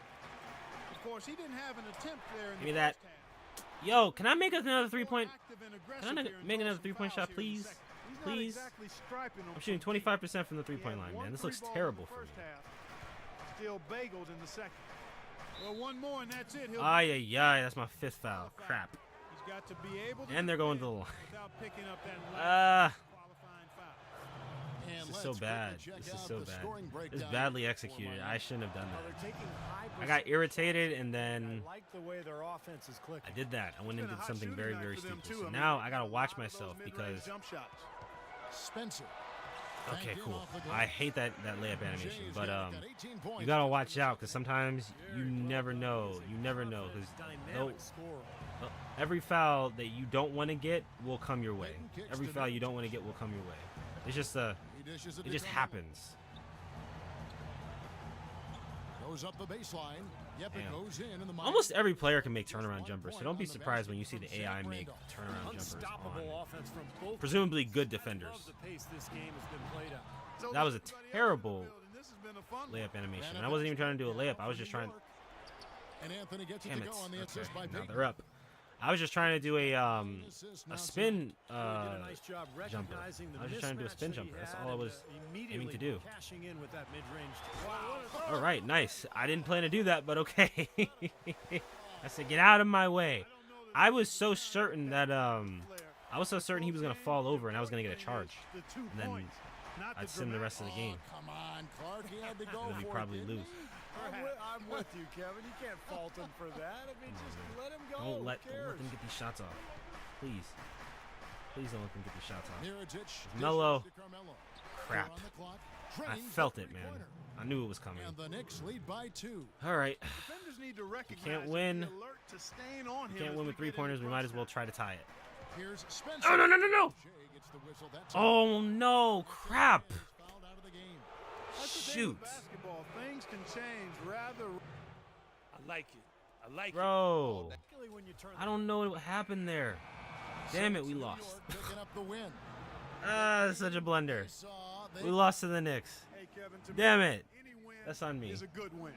S4: Of course, he didn't have an attempt there in
S1: Give me
S4: the
S1: that.
S4: first half.
S1: Can I make another 3-point?
S4: Active and
S1: Can
S4: aggressive
S1: I
S4: here and
S1: make
S4: draw
S1: another
S4: some
S1: 3-point
S4: fouls
S1: shot,
S4: here in the
S1: please?
S4: second. He's not
S1: Please?
S4: exactly striping them
S1: I'm shooting
S4: from deep.
S1: 25% from the
S4: He
S1: 3-point
S4: had
S1: line,
S4: one
S1: man. This
S4: free
S1: looks
S4: ball in
S1: terrible
S4: the
S1: for me.
S4: first half. Still bageled in the second. Well, one more and that's it. He'll
S1: Ay, ay, ay. That's my 5th foul. Crap.
S4: He's got to be able to
S1: And they're going to the line.
S4: without picking up that
S1: Ah.
S4: qualifying foul.
S2: And
S1: This is
S2: let's
S1: so
S2: quickly
S1: bad.
S2: check
S1: This is
S2: out
S1: so
S2: the
S1: bad.
S2: scoring
S1: This is
S2: breakdown
S1: badly
S2: for
S1: executed.
S2: Miami.
S1: I shouldn't have done
S3: Well,
S1: that.
S3: they're taking high
S1: I got irritated, and
S3: I
S1: then
S3: like the way their offense is clicking.
S1: I did that. I went and
S4: Been a
S1: did
S4: hot
S1: something
S4: shooting
S1: very,
S4: night
S1: very
S4: for them,
S1: stupid.
S4: too.
S1: So
S4: I mean,
S1: now
S4: they
S1: I
S4: hit
S1: gotta
S4: a
S1: watch
S4: lot of those
S1: myself
S4: mid-range
S1: because
S4: jump shots.
S2: Spencer.
S1: okay,
S2: Banked in
S1: cool.
S2: off the glass.
S1: I hate that layup animation,
S2: Jay's
S1: but
S2: got 18 points.
S1: you gotta watch out because sometimes you never know. You never know because
S3: Dynamic scorer.
S1: every foul that you don't want to get will come your way.
S2: Peyton kicks
S1: Every
S2: to
S1: foul you
S2: Nurkic.
S1: don't want to get will come your way. It's just
S2: He dishes it
S1: it
S2: to
S1: just
S2: Carmelo.
S1: happens.
S2: Goes up the baseline. Yep, it
S1: Damn.
S2: goes in the
S1: Almost every player can make turnaround jumpers, so don't be surprised when you see the AI make turnaround jumpers
S3: Unstoppable
S1: on
S3: offense from both.
S1: presumably good
S3: I
S1: defenders.
S3: love the pace this game has been played at.
S4: So
S1: That was a
S4: everybody else
S1: terrible
S4: in the building, this has been a fun one.
S1: layup animation. And I wasn't even trying to do a layup. I was just trying.
S2: And Anthony gets
S1: Damn
S2: it
S1: it.
S2: to go on the
S1: Okay,
S2: assist by
S1: now
S2: Peyton.
S1: they're up. I was just trying to do a
S2: Assist now
S1: a
S2: to-
S1: spin
S3: Really did a nice job
S1: jumper.
S3: recognizing the
S1: I was just trying to do a
S3: mismatch
S1: spin
S3: that he
S1: jumper. That's
S3: had
S1: all I
S3: and,
S1: was
S3: immediately
S1: aiming to do.
S3: Cashing in with that mid-range. Wow.
S1: All right, nice. I didn't plan to do that, but okay. I said, get out of my way. I was so certain that I was so certain he was gonna fall over and I was gonna get a charge.
S4: The 2
S1: And then
S4: points, not
S1: I'd
S4: the
S1: sim the
S4: dramatic-
S1: rest of the game,
S2: Oh, come on, Clark. He had to go
S1: and then we
S2: for
S1: probably
S2: it, didn't
S1: lose.
S2: he?
S3: I'm with you, Kevin. You can't fault him for that. I mean, just let him go.
S1: Don't let
S3: Who cares?
S1: them get these shots off, please. Please don't let them get these shots off.
S2: Mirotic dishes
S1: Melo.
S2: to Carmelo.
S1: Crap.
S2: They're on the clock.
S1: I
S2: Training
S1: felt
S2: for
S1: it, man.
S2: three-pointer.
S1: I knew it was coming.
S2: And the Knicks lead by 2.
S1: All right,
S4: Defenders need to recognize
S1: can't
S4: and
S1: win.
S4: be alert to staying on him
S1: can't
S4: as
S1: win
S4: we
S1: with 3
S4: get into
S1: pointers. We might as
S4: crunch
S1: well
S4: time.
S1: try to tie it.
S2: Here's Spencer.
S1: Oh no no no no!
S2: Jay gets the whistle. That's it.
S1: Oh no! Crap!
S2: He's fouled out of the game.
S4: That's the thing
S1: Shoot,
S4: with basketball. Things can change rather.
S7: I like it. I like it.
S1: bro.
S3: Particularly when you turn
S1: I don't know what happened there. Damn it, we
S2: New
S1: lost.
S2: York picking up the win.
S1: Ah, such a blunder.
S2: Saw
S1: We lost to the Knicks.
S4: Hey, Kevin, to
S1: Damn
S4: me,
S1: it.
S4: any win
S1: That's on me.
S4: is a good win.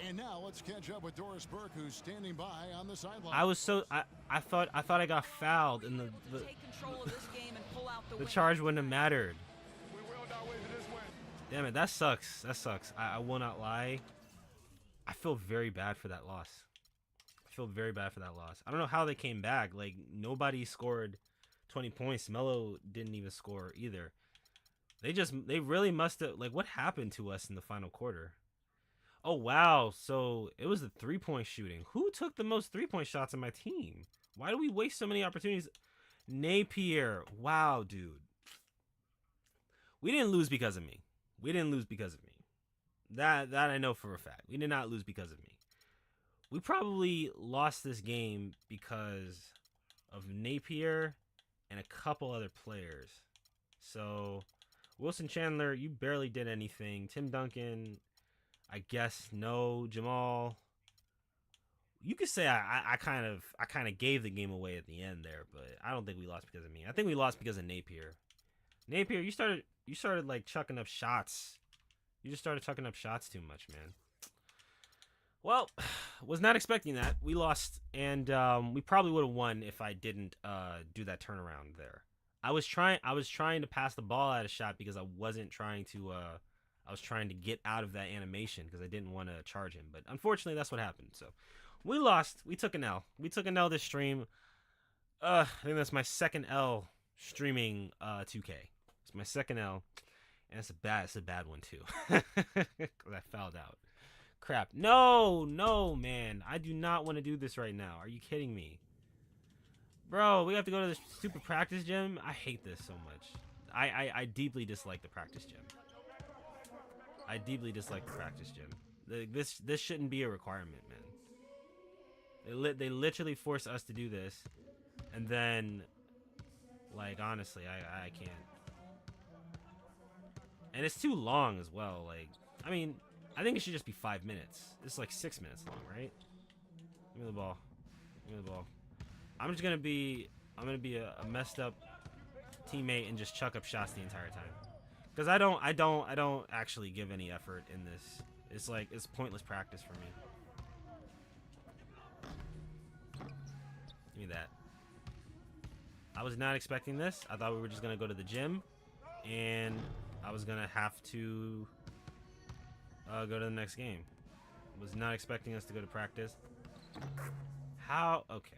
S2: And now let's catch up with Doris Burke, who's standing by on the sideline.
S1: I was so I thought I got fouled and the
S5: Take control of this game and pull out the
S1: the
S5: win.
S1: charge wouldn't have mattered.
S6: We willed our way to this win.
S1: Damn it, that sucks. That sucks. I will not lie. I feel very bad for that loss. I feel very bad for that loss. I don't know how they came back. Like, nobody scored 20 points. Melo didn't even score either. They really must have, like, what happened to us in the final quarter? Oh, wow. So it was the 3-point shooting. Who took the most 3-point shots on my team? Why do we waste so many opportunities? Napier. Wow, dude. We didn't lose because of me. We didn't lose because of me. That I know for a fact. We did not lose because of me. We probably lost this game because of Napier and a couple other players. So, Wilson Chandler, you barely did anything. Tim Duncan, I guess no. Jamal, you could say I kind of gave the game away at the end there, but I don't think we lost because of me. I think we lost because of Napier. Napier, you started like chucking up shots. You just started chucking up shots too much, man. Well, was not expecting that. We lost, and we probably would have won if I didn't do that turnaround there. I was trying to pass the ball out of shot because I wasn't trying to. I was trying to get out of that animation because I didn't want to charge him. But unfortunately, that's what happened. So we lost. We took an L. We took an L this stream. I think that's my second L streaming 2K. It's my second L, and it's a bad one too because I fouled out. Crap. No, man. I do not want to do this right now. Are you kidding me? Bro, we have to go to this stupid practice gym. I hate this so much. I deeply dislike the practice gym. I deeply dislike the practice gym. This shouldn't be a requirement, man. They literally force us to do this, and then, like, honestly, I can't. And it's too long as well. Like, I mean, I think it should just be 5 minutes. It's like 6 minutes long, right? Give me the ball. Give me the ball. I'm gonna be a messed up teammate and just chuck up shots the entire time. Because I don't actually give any effort in this. It's like, it's pointless practice for me. Give me that. I was not expecting this. I thought we were just gonna go to the gym, and I was gonna have to go to the next game. Was not expecting us to go to practice. How? Okay.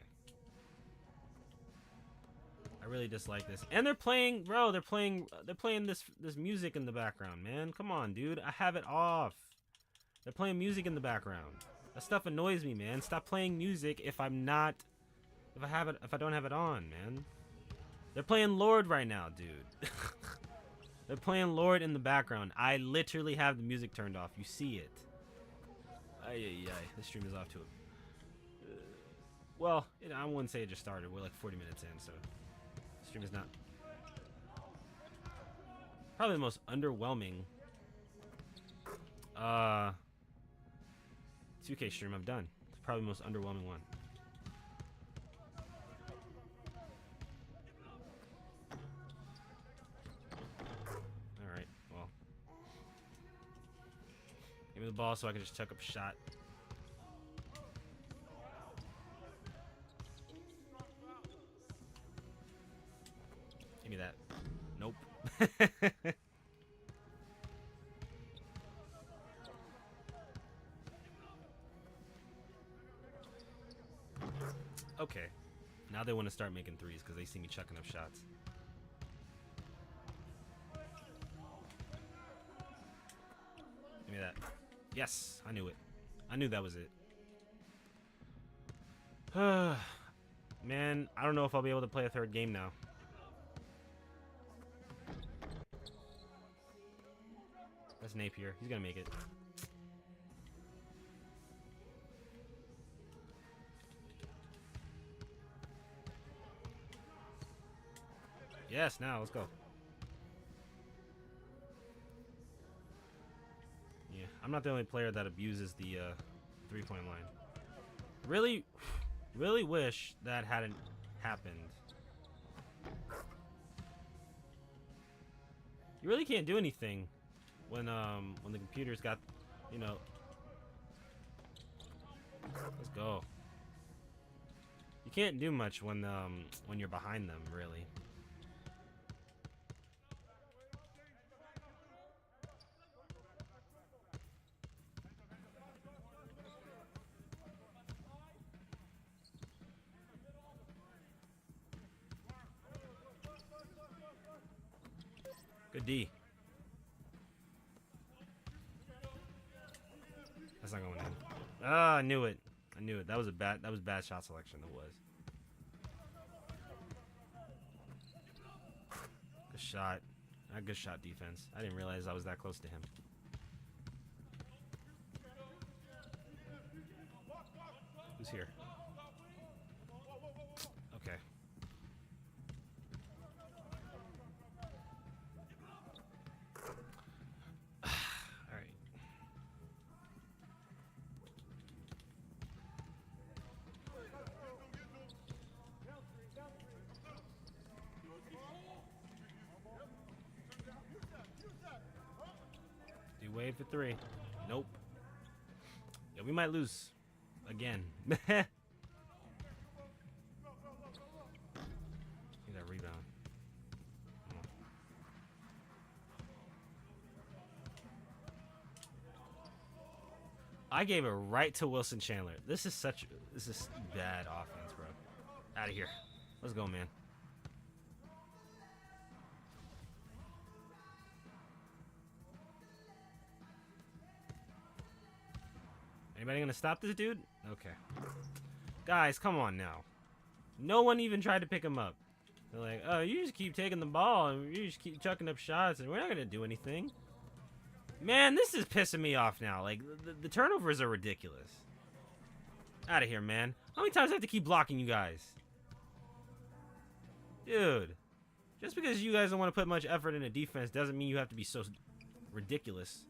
S1: I really dislike this. And they're playing, bro. They're playing this music in the background, man. Come on, dude. I have it off. They're playing music in the background. That stuff annoys me, man. Stop playing music if I don't have it on, man. They're playing Lord right now, dude. They're playing Lord in the background. I literally have the music turned off. You see it. Ay. This stream is off to it. Well, I wouldn't say it just started. We're like 40 minutes in, so the stream is not. Probably the most underwhelming 2K stream I've done. It's probably the most underwhelming one. Alright, well. Give me the ball so I can just chuck up a shot. Give me that. Nope. Okay. Now they want to start making threes because they see me chucking up shots. Give me that. Yes, I knew it. I knew that was it. Man, I don't know if I'll be able to play a third game now. That's Napier. He's gonna make it. Yes, now let's go. Yeah, I'm not the only player that abuses the three-point line. Really wish that hadn't happened. You really can't do anything when the computer's got, you know. Let's go. You can't do much when you're behind them, really. Good D. That's not going in. Ah, I knew it. I knew it. That was bad shot selection. It was. Good shot. Not good shot defense. I didn't realize I was that close to him. Who's here? Okay. All right. Do wave for 3. Nope. Yeah, we might lose again. Need that rebound. I gave it right to Wilson Chandler. This is bad offense, bro. Out of here. Let's go, man. Anybody gonna stop this dude? Okay. Guys, come on now. No one even tried to pick him up. They're like, oh, you just keep taking the ball and you just keep chucking up shots and we're not gonna do anything. Man, this is pissing me off now. Like, the turnovers are ridiculous. Out of here, man. How many times do I have to keep blocking you guys? Dude. Just because you guys don't want to put much effort into defense doesn't mean you have to be so ridiculous.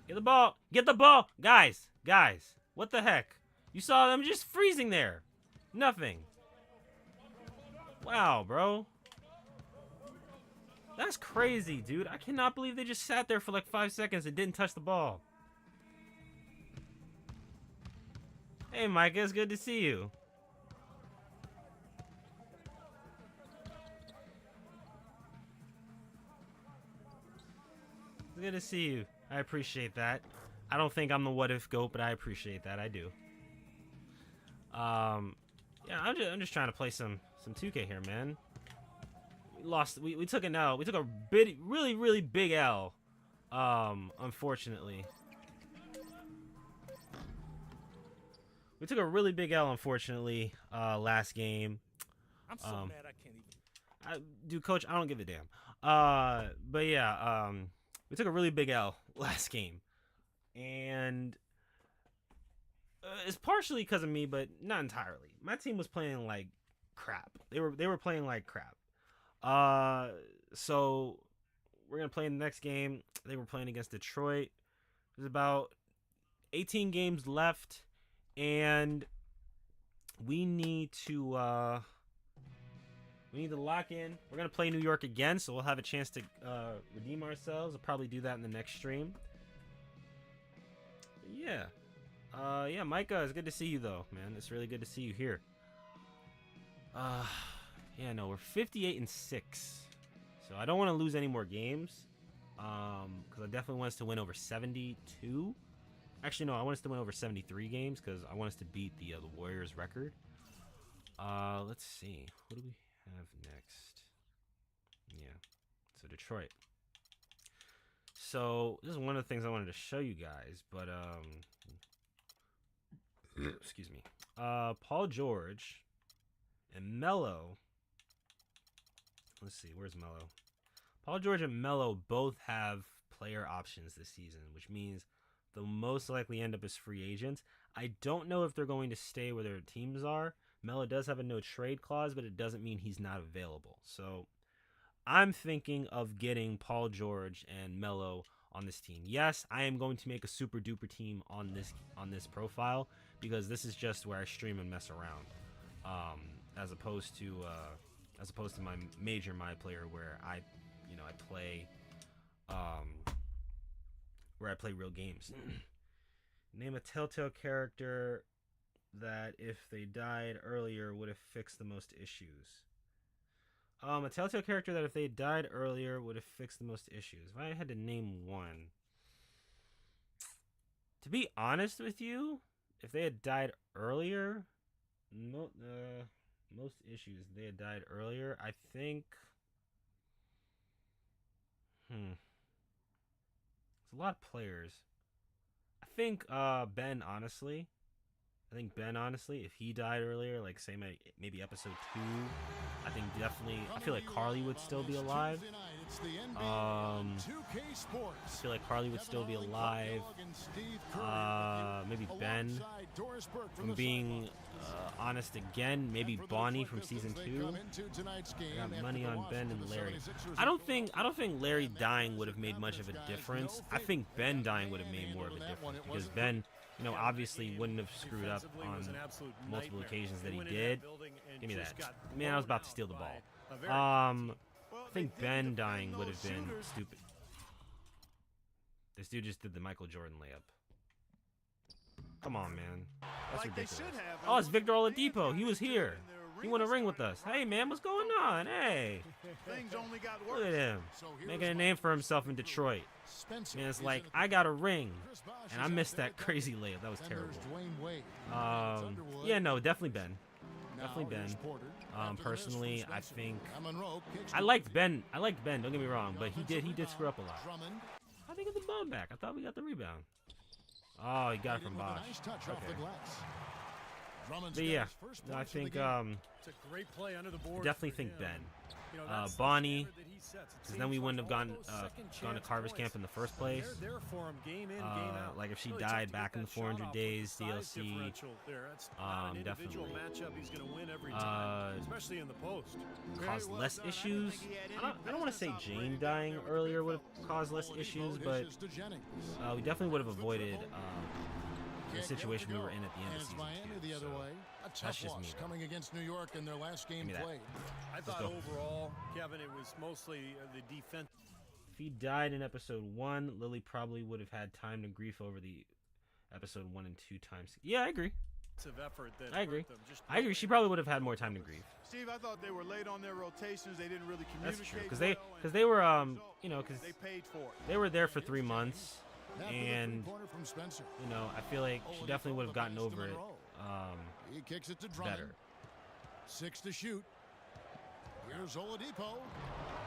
S1: Get the ball. Get the ball. Guys. What the heck? You saw them just freezing there. Nothing. Wow, bro. That's crazy, dude. I cannot believe they just sat there for like 5 seconds and didn't touch the ball. Hey, Micah, it's good to see you. It's good to see you. I appreciate that. I don't think I'm the what if GOAT, but I appreciate that. I do. Yeah, I'm just trying to play some 2K here, man. We lost. We took an L. We took a really big L. Unfortunately. We took a really big L, unfortunately, last game.
S7: I'm so mad I can't even.
S1: Dude, Coach, I don't give a damn. But yeah, we took a really big L last game, and it's partially because of me, but not entirely. My team was playing like crap. They were playing like crap. So we're gonna play in the next game. They were playing against Detroit. There's about 18 games left, and we need to lock in. We're gonna play New York again, so we'll have a chance to redeem ourselves. I'll probably do that in the next stream. Yeah. Yeah, Micah, it's good to see you though, man. It's really good to see you here. Yeah, no, we're 58-6. So I don't want to lose any more games. Because I definitely want us to win over 72. Actually, no, I want us to win over 73 games because I want us to beat the Warriors record. Let's see. What do we have next? Yeah. So Detroit. So this is one of the things I wanted to show you guys, but excuse me. Paul George and Melo. Let's see, where's Melo? Paul George and Melo both have player options this season, which means they'll most likely end up as free agents. I don't know if they're going to stay where their teams are. Melo does have a no trade clause, but it doesn't mean he's not available. So I'm thinking of getting Paul George and Melo on this team. Yes, I am going to make a super duper team on this profile because this is just where I stream and mess around. as opposed to my major MyPlayer where I play where I play real games. Name a Telltale character that if they died earlier would have fixed the most issues. A Telltale character that if they died earlier would have fixed the most issues. If I had to name one, to be honest with you, if they had died earlier, most issues if they had died earlier, I think. It's a lot of players. I think Ben, honestly. If he died earlier, like say maybe episode 2, I think definitely. I feel like Carly would still be alive. I feel like Carly would still be alive. Maybe Ben. From being honest again, maybe Bonnie from season 2. I got money on Ben and Larry. I don't think Larry dying would have made much of a difference. I think Ben dying would have made more of a difference because Ben, obviously wouldn't have screwed up on multiple occasions that he did. Give me that. Man, I was about to steal the ball. I think Ben dying would have been stupid. This dude just did the Michael Jordan layup. Come on, man. That's ridiculous. Oh, it's Victor Oladipo. He was here. He won a ring with us. Hey, man, what's going on? Hey. Look at him. Making a name for himself in Detroit. Man, it's like, I got a ring. And I missed that crazy layup. That was terrible. Yeah, no, definitely Ben. Definitely Ben. Personally, I think I liked Ben. Don't get me wrong, but he did screw up a lot. How did they get the ball back? I thought we got the rebound. Oh, he got it from Bosch. Okay. But yeah, no, I think definitely think Ben. Bonnie, because then we wouldn't have gone to Carver's camp in the first place. Like if she died back in the 400 days DLC, definitely. Caused less issues. I don't want to say Jane dying earlier would have caused less issues, but we definitely would have avoided the situation we were in at the end of season 2. So that's just me.
S2: Coming against New York in their last game played.
S3: I thought overall, Kevin, it was mostly the defense.
S1: If he died in episode 1, Lily probably would have had time to grief over the episode 1 and 2 times. Yeah, I agree. I agree. She probably would have had more time to grieve.
S4: Steve, I thought they were late on their rotations. They didn't really communicate.
S1: That's true, because they were because
S4: they paid for it.
S1: They were there for 3 months. And I feel like she definitely would have gotten over it
S2: he kicks it to Drummond.
S1: Better.
S2: 6 to shoot. Here's Oladipo,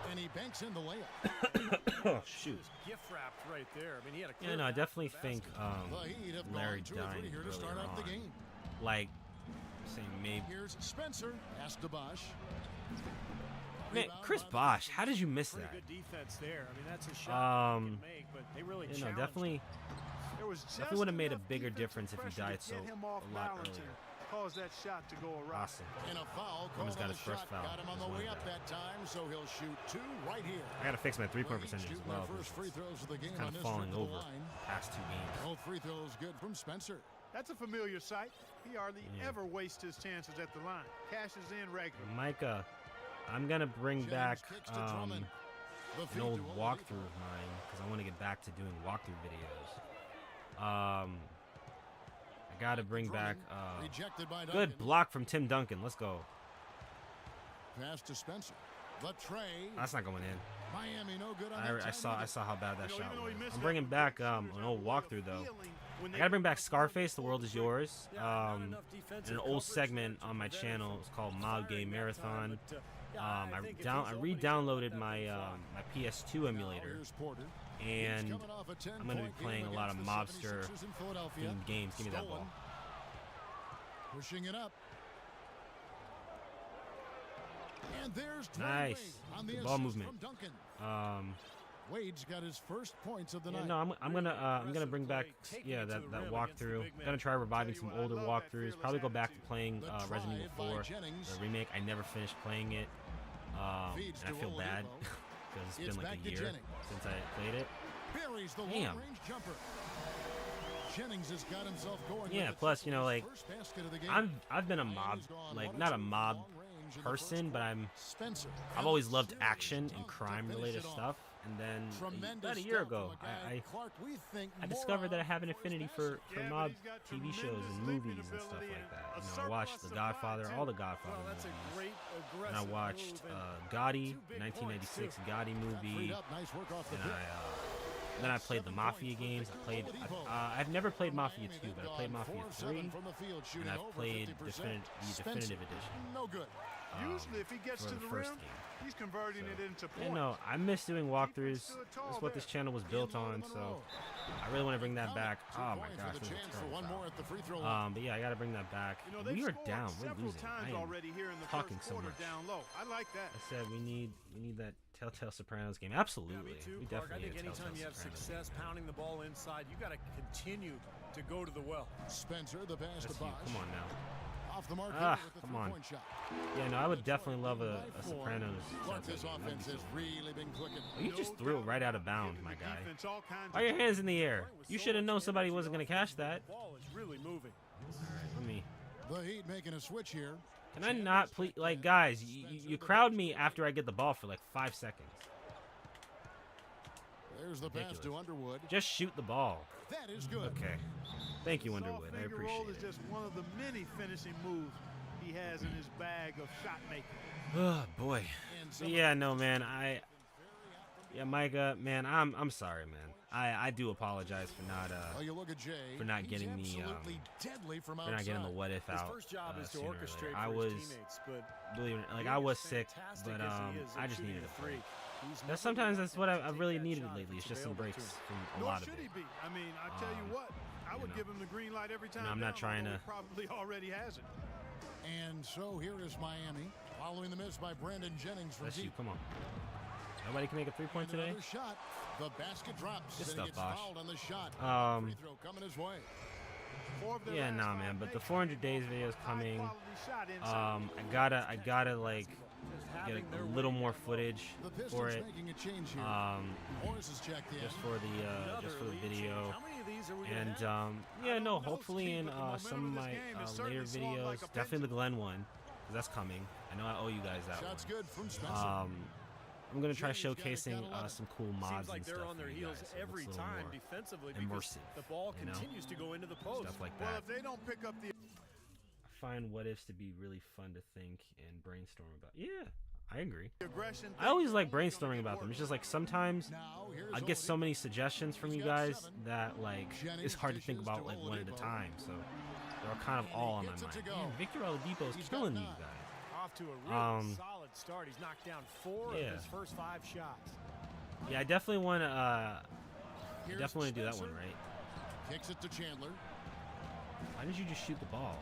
S2: and he banks in the layup.
S1: Oh, shoot.
S3: Gift wrapped right there. I mean, he had a
S1: yeah, no, I definitely think Larry dying
S2: here to start off the game.
S1: Like, say maybe.
S2: Here's Spencer. Pass to Bosch.
S1: Man, Chris Bosch, how did you miss that?
S3: Good defense there. I mean, that's a shot they can make, but they really
S1: definitely would have made a bigger difference if he died a lot earlier.
S4: Cause that shot to go around.
S1: Awesome.
S2: And a foul.
S1: Roman's got his first foul.
S2: Got him on the way up that time, so he'll shoot 2 right here.
S1: I gotta fix my 3-point percentage as well.
S2: First free throws of the game
S1: kind of falling over past 2 games.
S2: Both free throws good from Spencer.
S4: That's a familiar sight. He hardly ever wastes his chances at the line. Cashes in regularly.
S1: Micah, I'm gonna bring back an old walkthrough of mine because I want to get back to doing walkthrough videos. I gotta bring back good block from Tim Duncan. Let's go.
S2: Pass to Spencer. The tray.
S1: That's not going in.
S2: Miami no good on
S1: I saw how bad that shot was. I'm bringing back an old walkthrough though. I gotta bring back Scarface, The World Is Yours. An old segment on my channel. It's called Mob Game Marathon. I re-downloaded my my PS2 emulator, and I'm gonna be playing a lot of mobster themed games. Give me that ball.
S2: Pushing it up. And there's
S1: nice. Good ball movement.
S2: Wade's got his first points of the night.
S1: No, I'm gonna bring back that walkthrough. I'm gonna try reviving some older walkthroughs. Probably go back to playing Resident Evil 4, the remake. I never finished playing it, and I feel bad because it's been like a year since I played it. Damn.
S2: Jennings has got himself going.
S1: Yeah. Plus, like I've been a mob, like not a mob person, but
S2: Spencer.
S1: I've always loved action and crime-related stuff. And then about a year ago, I discovered that I have an affinity for mob TV shows and movies and stuff like that. You know, I watched The Godfather, all the Godfather movies, and I watched Gotti, 1996 Gotti movie, and then I played the Mafia games. I've never played Mafia 2, but I played Mafia 3, and I've played the Definitive Edition.
S4: No good. Usually, if he gets to the rim, he's converting it into points.
S1: Yeah, no, I miss doing walkthroughs. That's what this channel was built on, so I really want to bring that back. Oh my gosh, this is a terrible foul. But yeah, I got to bring that back. We are down. We're losing. I am talking so much.
S4: I like that.
S1: I said we need that Telltale Sopranos game. Absolutely.
S3: Yeah, me too,
S1: We
S3: Clark. I
S1: definitely
S3: think
S1: need a
S3: anytime you have
S1: Telltale Sopranos
S3: success
S1: game.
S3: pounding the ball inside, you got to continue to go to the well.
S2: Spencer, the pass
S1: That's
S2: to
S1: you.
S2: Bosch.
S1: Come on now.
S2: Off the mark
S1: Ah,
S2: with the
S1: come on.
S2: three-point shot.
S1: Yeah, no, I would definitely love a Sopranos.
S2: Clark, this
S1: Telltale game.
S2: offense has really been clicking.
S1: Oh, you just threw it right out of bounds, my guy.
S4: Defense, all kinds
S1: Why
S4: of
S1: are your hands in the air? You should have known somebody wasn't going to catch that.
S3: The ball is really moving.
S1: Let me.
S2: The Heat making a switch here.
S1: Can I not please? Like, guys, you crowd me after I get the ball for like 5 seconds.
S2: There's the pass to Underwood.
S1: Just shoot the ball.
S2: That is good.
S1: Okay. Thank you,
S4: Soft
S1: Underwood. I
S4: finger roll
S1: appreciate
S4: is
S1: it.
S4: just one of the many finishing moves he has in his bag of shot making.
S1: Oh boy. But yeah, no, man. Yeah, Micah, man. I'm sorry, man. I do apologize
S2: Oh, you look at Jay.
S1: for not getting
S2: He's
S1: the
S2: absolutely deadly from
S1: for not getting the
S2: outside.
S1: what if
S3: His
S1: out.
S3: first job is to
S1: sooner or
S3: orchestrate
S1: later.
S3: for
S1: I
S3: his
S1: was
S3: teammates, but
S1: believe it, like
S3: being
S1: I was
S3: as
S1: sick,
S3: fantastic
S1: but
S3: as he is
S1: I
S3: at
S1: just
S3: shooting
S1: needed
S3: the
S1: a break.
S3: three, he's
S1: That's
S3: never
S1: sometimes
S3: gonna
S1: that's what I've
S3: take
S1: really
S3: that
S1: needed
S3: shot
S1: lately.
S3: if
S1: It's just some
S3: available
S1: breaks
S3: to him.
S1: from a
S4: Nor
S1: lot of
S4: should
S1: it.
S4: he be. I mean, I tell you what, I would give him the green light every time.
S1: I'm not
S4: down,
S1: trying
S4: although
S1: to-
S4: he probably already has it.
S2: And so here is Miami, following the miss by Brandon Jennings from
S1: That's you.
S2: deep.
S1: Come on. Nobody can make a three-point
S2: And
S1: today.
S2: another shot. The basket drops.
S1: Good
S2: and
S1: stuff,
S2: he gets
S1: Bosh.
S2: fouled on the shot.
S1: Um,
S2: Free throw coming his way.
S4: Four of their
S1: Yeah,
S4: last
S1: nah,
S4: five
S1: man. But the
S4: makes
S1: 400 days video is coming.
S4: high-quality shot inside.
S1: I gotta like get a little more footage
S2: The
S1: for
S2: Pistons
S1: it.
S2: making a change here. Morris is checked in.
S1: Just for the video.
S3: How many of these are we gonna
S1: And
S3: have?
S1: yeah, no,
S4: know,
S1: hopefully
S4: Steve,
S1: in
S4: but the momentum
S1: some of
S4: of this
S1: my
S4: game is
S1: later
S4: certainly swung
S1: videos,
S4: like a
S1: definitely the
S4: pendulum.
S1: Glenn one, 'cause that's coming. I know I owe you guys that
S2: Shots
S1: one.
S2: good from Spencer.
S1: I'm gonna try
S2: Jennings got it
S1: showcasing
S2: down 11.
S1: some cool mods
S3: Seems like
S1: and
S3: they're
S1: stuff
S3: on their
S1: for you
S3: heels
S1: guys, so it
S3: every
S1: looks a little
S3: time
S1: more
S3: defensively because
S1: immersive,
S3: the ball
S1: you know?
S3: continues to go into the post.
S1: Stuff like
S4: Well,
S1: that.
S4: if they don't pick up the
S1: I find what ifs to be really fun to think and brainstorm about. Yeah, I agree.
S4: aggression,
S1: I always like brainstorming about them. It's just like sometimes
S2: Now here's
S1: I get so
S2: Odie.
S1: many suggestions from you guys that like it's hard to think about like one at a time. So they're kind of all on my
S2: gets it
S1: mind.
S2: to go.
S1: Man, Victor Oladipo is
S2: He's got
S1: killing these
S2: 9.
S1: guys.
S3: Off to a really
S1: Um,
S3: solid start. He's knocked down 4
S1: yeah.
S3: of his first 5 shots.
S1: Yeah, I definitely want to. I
S2: Here's
S1: definitely do that one
S2: Spencer.
S1: right.
S2: Kicks it to Chandler.
S1: Why didn't you just shoot the ball?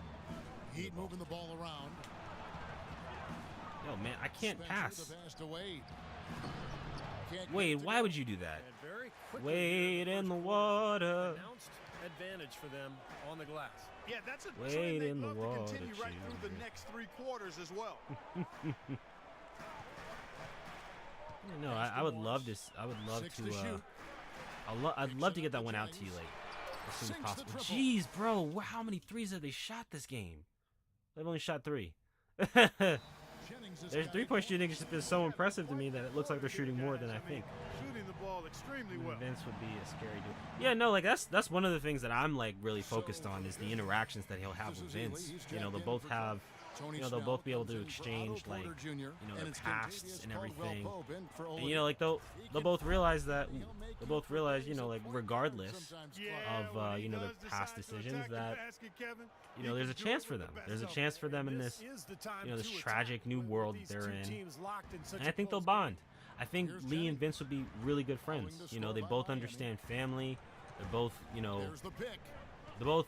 S2: Heat moving the ball around.
S1: Yo, man, I can't
S2: Spencer,
S1: pass.
S2: the pass to Wade. Can't
S1: Wade,
S2: get it to
S1: why
S2: go.
S1: would you do that?
S3: And very quickly
S1: Wade
S3: here
S1: in the
S3: first quarter,
S1: water.
S3: Announced advantage for them on the glass.
S4: Yeah, that's a
S1: Wade
S4: trend they'd
S1: in the
S4: love
S1: water,
S4: to continue right through the
S1: children.
S4: next 3 quarters as well.
S1: No, I would love this. I would love
S2: 6
S1: to.
S2: to shoot.
S1: I'd love to get that one out to you like as soon as
S2: Sinks the
S1: possible.
S2: triple.
S1: Jeez, bro, how many threes have they shot this game? They've only shot 3.
S2: Jennings has
S1: Their
S2: got
S1: three-point
S2: it.
S1: shooting has just been so impressive to me that it looks like they're shooting more than I think.
S4: Shooting the ball extremely well.
S1: Vince would be a scary dude. Yeah, no, like that's one of the things that I'm like really focused on is the interactions that he'll have with Vince. You know, they'll both have,
S2: Tony
S1: you know, they'll
S2: Snell
S1: both be able to
S2: comes in for
S1: exchange
S2: Otto
S1: like,
S2: Porter Jr.,
S1: you know,
S2: and
S1: their
S2: it's
S1: pasts
S2: Kentavious
S1: and
S2: Caldwell
S1: everything.
S2: Pope in for
S1: And you know, like they'll both realize that you know, like regardless of you know their past decisions that you know there's a chance for them. There's a chance for them in this
S3: Is the time
S1: you know this
S3: to attack
S1: tragic new
S3: with
S1: world
S3: these
S1: they're
S3: two
S1: in.
S3: teams locked in such
S1: And
S3: a
S1: I think they'll
S3: close game.
S1: bond. I think
S2: Here's
S1: Lee and
S2: Jennings.
S1: Vince would be really good friends.
S2: Following the
S1: You know,
S2: score
S1: they
S2: by
S1: both
S2: Miami.
S1: understand family. They're both, you know,
S2: There's the pick.
S1: they both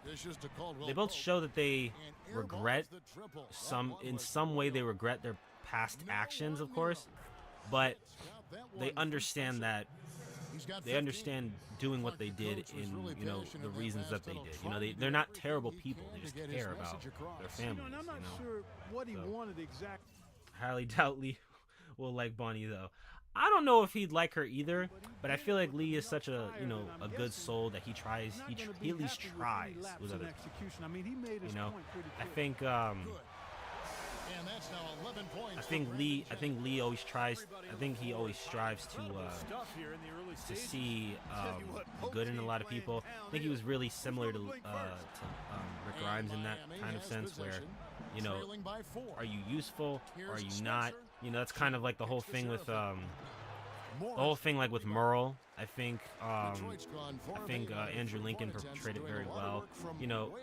S2: Dishes to Caldwell
S1: they both
S2: Pope,
S1: show that they
S2: and airballs
S1: regret
S2: the triple. That
S1: some
S2: one
S1: in
S2: was
S1: some way they
S2: good.
S1: regret their past
S2: No
S1: actions, of
S2: one
S1: course,
S2: knows.
S1: but
S2: Got that
S1: they
S2: one from
S1: understand
S2: Spencer.
S1: that
S2: He's got
S1: they
S2: 15.
S1: understand doing what they
S2: Clark, the
S1: did
S2: coach, was
S1: in
S2: really
S1: you know
S2: passionate
S1: the
S2: in that
S1: reasons
S2: last
S1: that they
S2: huddle,
S1: did. You know,
S2: trying to do
S1: they're not
S2: everything
S1: terrible
S2: he
S1: people.
S2: can
S1: They
S2: to
S1: just
S2: get his
S1: care about
S2: message across.
S1: their
S4: You know,
S1: families.
S4: and I'm not
S1: You know?
S4: sure what he
S1: So.
S4: wanted exactly.
S1: Highly doubt Lee will like Bonnie though. I don't know if he'd like her either, but I feel like Lee is such a you know a good soul that he tries. He at least tries with other.
S4: Execution. I mean, he made his
S1: You know,
S4: point pretty
S1: I
S4: clear.
S1: think
S2: Good. And And that's now 11 points.
S1: I think Lee always tries. I think he always strives to see good in a lot of people. I think he was really similar to Rick Grimes in that kind of sense, where, you know, are you useful or are you not? You know, that's kind of like the whole thing with with Merle. I think Andrew Lincoln portrayed it very well. You know,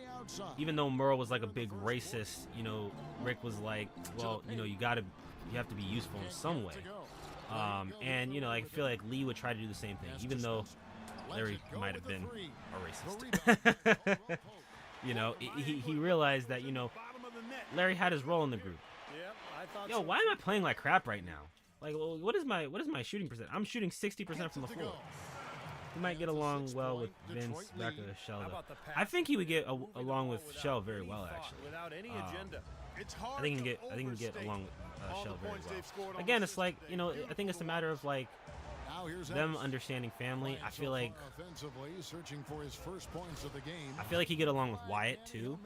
S1: even though Merle was like a big racist, you know, Rick was like, well, you know, you have to be useful in some way. And you know, I feel like Lee would try to do the same thing, even though Larry might have been a racist. You know, he realized that, you know, Larry had his role in the group. Yo, why am I playing like crap right now? Like, well, what is my shooting percent? I'm shooting 60% from the floor. He might get along well with Vince, Becca, Shell. I think he would get along with Shell very well, actually. I think he can get along with Shell very well. Again, it's like, you know, I think it's a matter of like them understanding family. I feel like he get along with Wyatt too.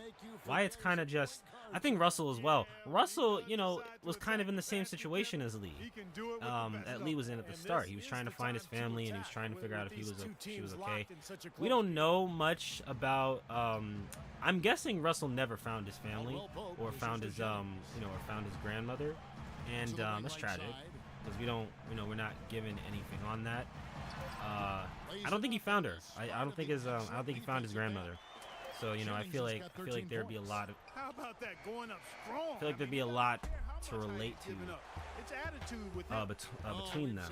S1: Wyatt's kind of just, I think Russell as well. Russell, you know, was kind of in the same situation as Lee. That Lee was in at the start. He was trying to find his family and he was trying to figure out if she was okay. We don't know much about. I'm guessing Russell never found his family or found his or found his grandmother, and that's tragic. Because we're not given anything on that. I don't think he found her. I don't think he found his grandmother. So, you know, I feel like there'd be a lot of.
S4: How about that, going up strong?
S1: I feel like there'd be a lot to relate to between them.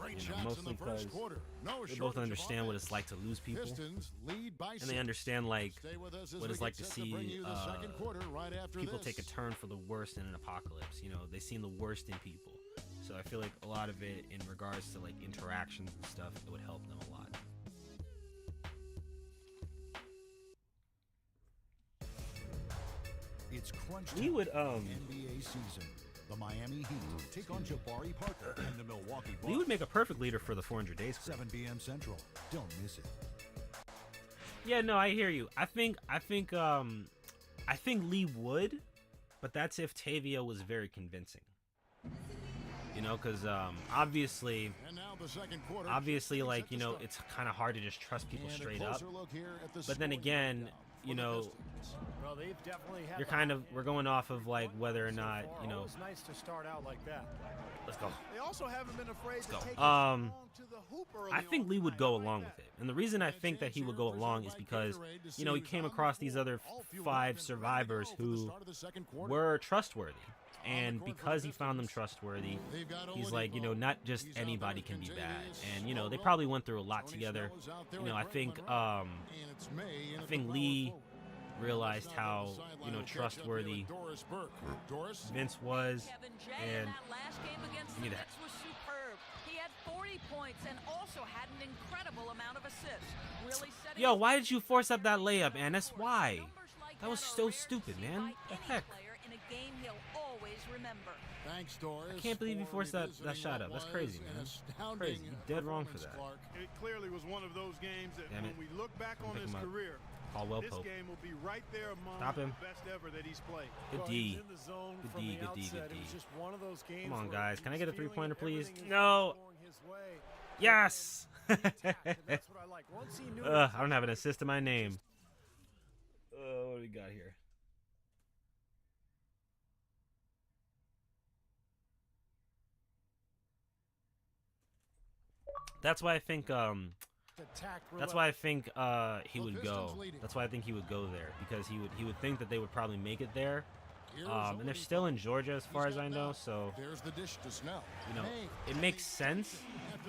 S1: You know, mostly because they both understand what it's like to lose people, and they understand like what it's like to see people take a turn for the worst in an apocalypse. You know, they've seen the worst in people. So I feel like a lot of it in regards to like interactions and stuff, it would help them a lot.
S8: It's crunch
S1: We would
S8: NBA season. The Miami Heat take on Jabari Parker and the Milwaukee Bucks.
S1: Lee would make a perfect leader for the 400 Days crew.
S8: 7 p.m. Central. Don't miss it.
S1: Yeah, no, I hear you. I think Lee would, but that's if Tavia was very convincing. You know, because obviously, like, you know, it's kind of hard to just trust people straight up. But then again, you know, we're going off of like whether or not, you know.
S3: It's nice to start out like that.
S1: Let's go.
S4: They also haven't been afraid to take
S1: I think Lee would go along with it. And the reason I think that he would go along is because, you know, he came across these other 5 survivors who were trustworthy. And because he found them trustworthy, he's like, you know, not just anybody can be bad. And, you know, they probably went through a lot together. You know, I think Lee realized how, you know, trustworthy Vince was. And
S5: that last game against the Knicks was superb. He had 40 points and also had an incredible amount of assists. Really setting.
S1: Yo, why did you force up that layup, Annis? Why? That was so stupid, man. The heck?
S2: Thanks, Doris.
S1: I can't believe you forced that shot up. That's crazy, man. Crazy. You're dead wrong for that.
S4: It clearly was one of those games that when we look back on his career, this game will be right there among the best ever that he's played.
S1: Good D. Good D, good D, good D. Come on, guys. Can I get a 3-pointer, please? No. Yes. I don't have an assist in my name. What do we got here? That's why I think he would go. That's why I think he would go there, because he would think that they would probably make it there. And they're still in Georgia as far as I know, so you know, it makes sense.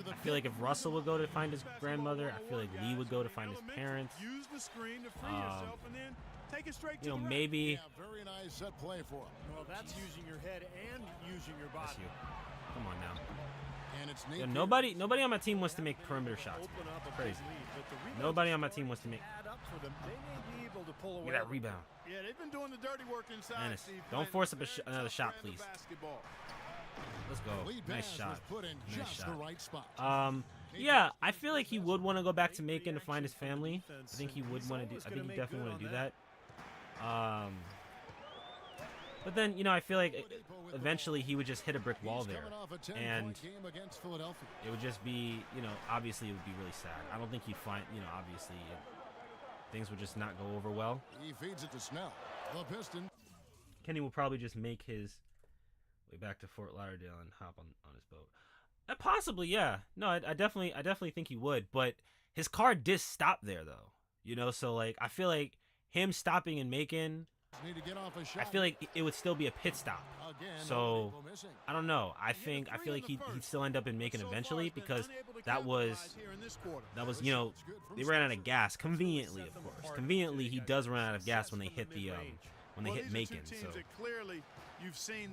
S1: I feel like if Russell would go to find his grandmother, I feel like Lee would go to find his parents. You know, maybe.
S3: Well, that's using your head and using your body.
S1: Come on now. Yeah, nobody on my team wants to make perimeter shots. Crazy. Nobody on my team wants to make. Get that rebound.
S4: Yeah, they've been doing the dirty work inside.
S1: Annis, don't force up another shot, please. Let's go. Nice shot. Nice shot. Yeah, I feel like he would want to go back to Macon to find his family. I think he would want to do. I think he definitely want to do that. But then, you know, I feel like eventually he would just hit a brick wall there, and it would just be, you know, obviously it would be really sad. I don't think he'd find, you know, obviously things would just not go over well.
S2: He feeds it to Snell. The Piston.
S1: Kenny will probably just make his way back to Fort Lauderdale and hop on his boat. Possibly, yeah. No, I definitely think he would. But his car did stop there, though. You know, so like I feel like him stopping in Macon, I feel like it would still be a pit stop. So I don't know. I feel like he'd still end up in Macon eventually, because that was you know, they ran out of gas conveniently, of course. Conveniently, he does run out of gas when they hit the Macon. So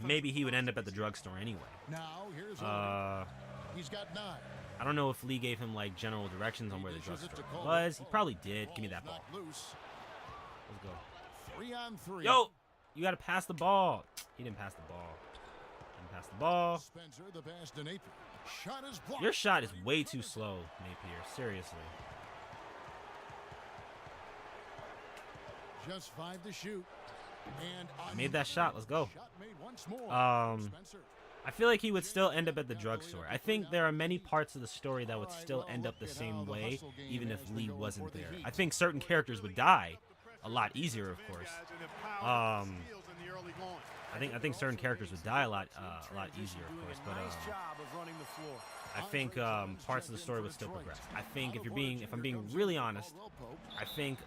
S1: maybe he would end up at the drugstore anyway.
S2: He's got 9.
S1: I don't know if Lee gave him like general directions on where the drugstore was. He probably did. Give me that ball. Let's go.
S2: 3 on 3.
S1: Yo, you got to pass the ball. He didn't pass the ball. Didn't pass the ball.
S2: Spencer, the pass to Napier. Shot is blocked.
S1: Your shot is way too slow, Napier. Seriously.
S2: Just 5 to shoot. And
S1: I made that shot. Let's go.
S2: Shot made once more. Spencer.
S1: I feel like he would still end up at the drugstore. I think there are many parts of the story that would still end up the same way, even if Lee wasn't there. I think certain characters would die a lot easier, of course. I think certain characters would die a lot easier, of course. But I think parts of the story would still progress. I think if I'm being really honest, I think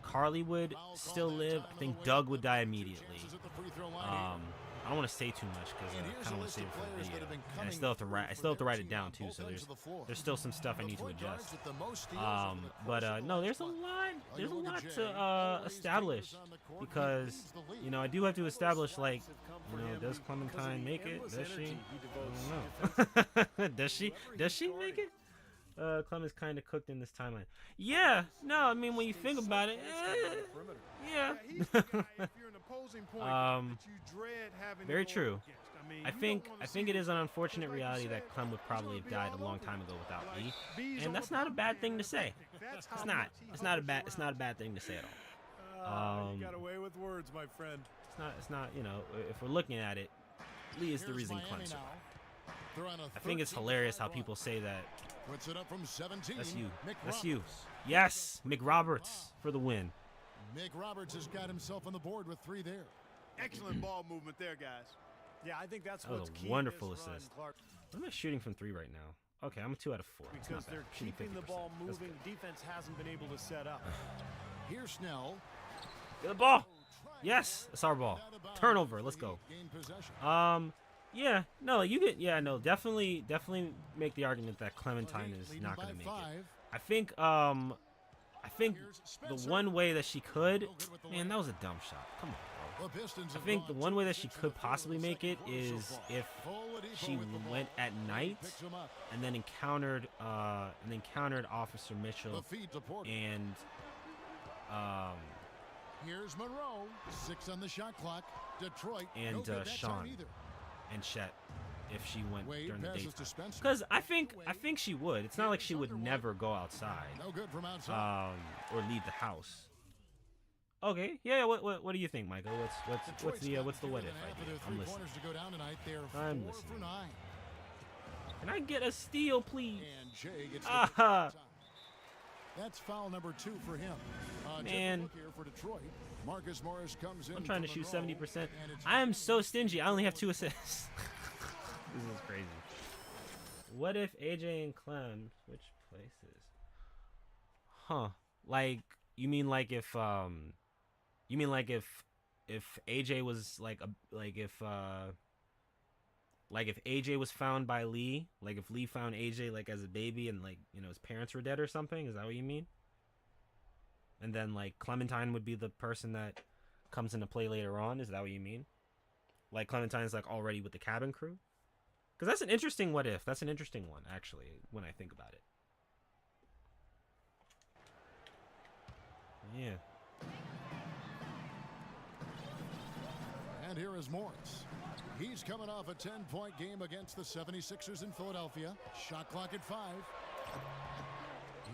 S1: Carly would still live. I think Doug would die immediately. I don't want to say too much because I kind of want to save it for the video. And I still have to write it down too. So there's still some stuff I need to adjust. But no, there's a lot to establish, because you know I do have to establish, like, you know, does Clementine make it? Does she? I don't know. Does she make it? Clem is kind of cooked in this timeline. Yeah, no, I mean, when you think about it, yeah. Very true. I think it is an unfortunate reality that Clem would probably have died a long time ago without Lee, and that's not a bad thing to say. It's not. It's not a bad thing to say at all.
S3: You got away with words, my friend.
S1: It's not. You know, if we're looking at it, Lee is the reason Clem survived. I think it's hilarious how people say that.
S2: Puts it up from 17.
S1: That's you. Yes, McRoberts for the win.
S2: Mick Roberts has got himself on the board with 3 there.
S4: Excellent ball movement there, guys.
S3: Yeah, I think that's
S1: that was
S3: what's key.
S1: A wonderful assist. What am I shooting from 3 right now? Okay, I'm a 2 out of 4.
S3: Because they're keeping the ball moving. Defense hasn't been able to set up.
S2: Here's Snell.
S1: Get the ball. Yes, it's our ball. Turnover. Let's go. Yeah, no, you get. Yeah, no, definitely make the argument that Clementine is not going to make it. I think the one way that she could, man, that was a dumb shot. Come on, bro. I think the one way that she could possibly make it is if she went at night and then encountered Officer Mitchell and
S2: here's Monroe, 6 on the shot clock. Detroit
S1: and Sean and Chet, if she went
S2: Wade
S1: during the daytime. Because I think she would. It's not like she would never go outside.
S2: No good from outside.
S1: Or leave the house. Okay, yeah. What do you think, Michael? What's the what if idea? I'm listening. I'm listening. Can I get a steal, please?
S2: And Jay gets that's foul number 2 for him.
S1: Man,
S2: here for Detroit. Marcus Morris comes in.
S1: I'm trying to shoot 70%. I am so stingy. I only have 2 assists. This is crazy. What if AJ and Clem switch places? Huh? Like, you mean like if AJ was like if AJ was found by Lee, like if Lee found AJ like as a baby and like, you know, his parents were dead or something? Is that what you mean? And then like Clementine would be the person that comes into play later on? Is that what you mean? Like Clementine's like already with the cabin crew? Because that's an interesting what if. That's an interesting one, actually, when I think about it. Yeah.
S2: And here is Morris. He's coming off a 10-point game against the 76ers in Philadelphia. Shot clock at 5.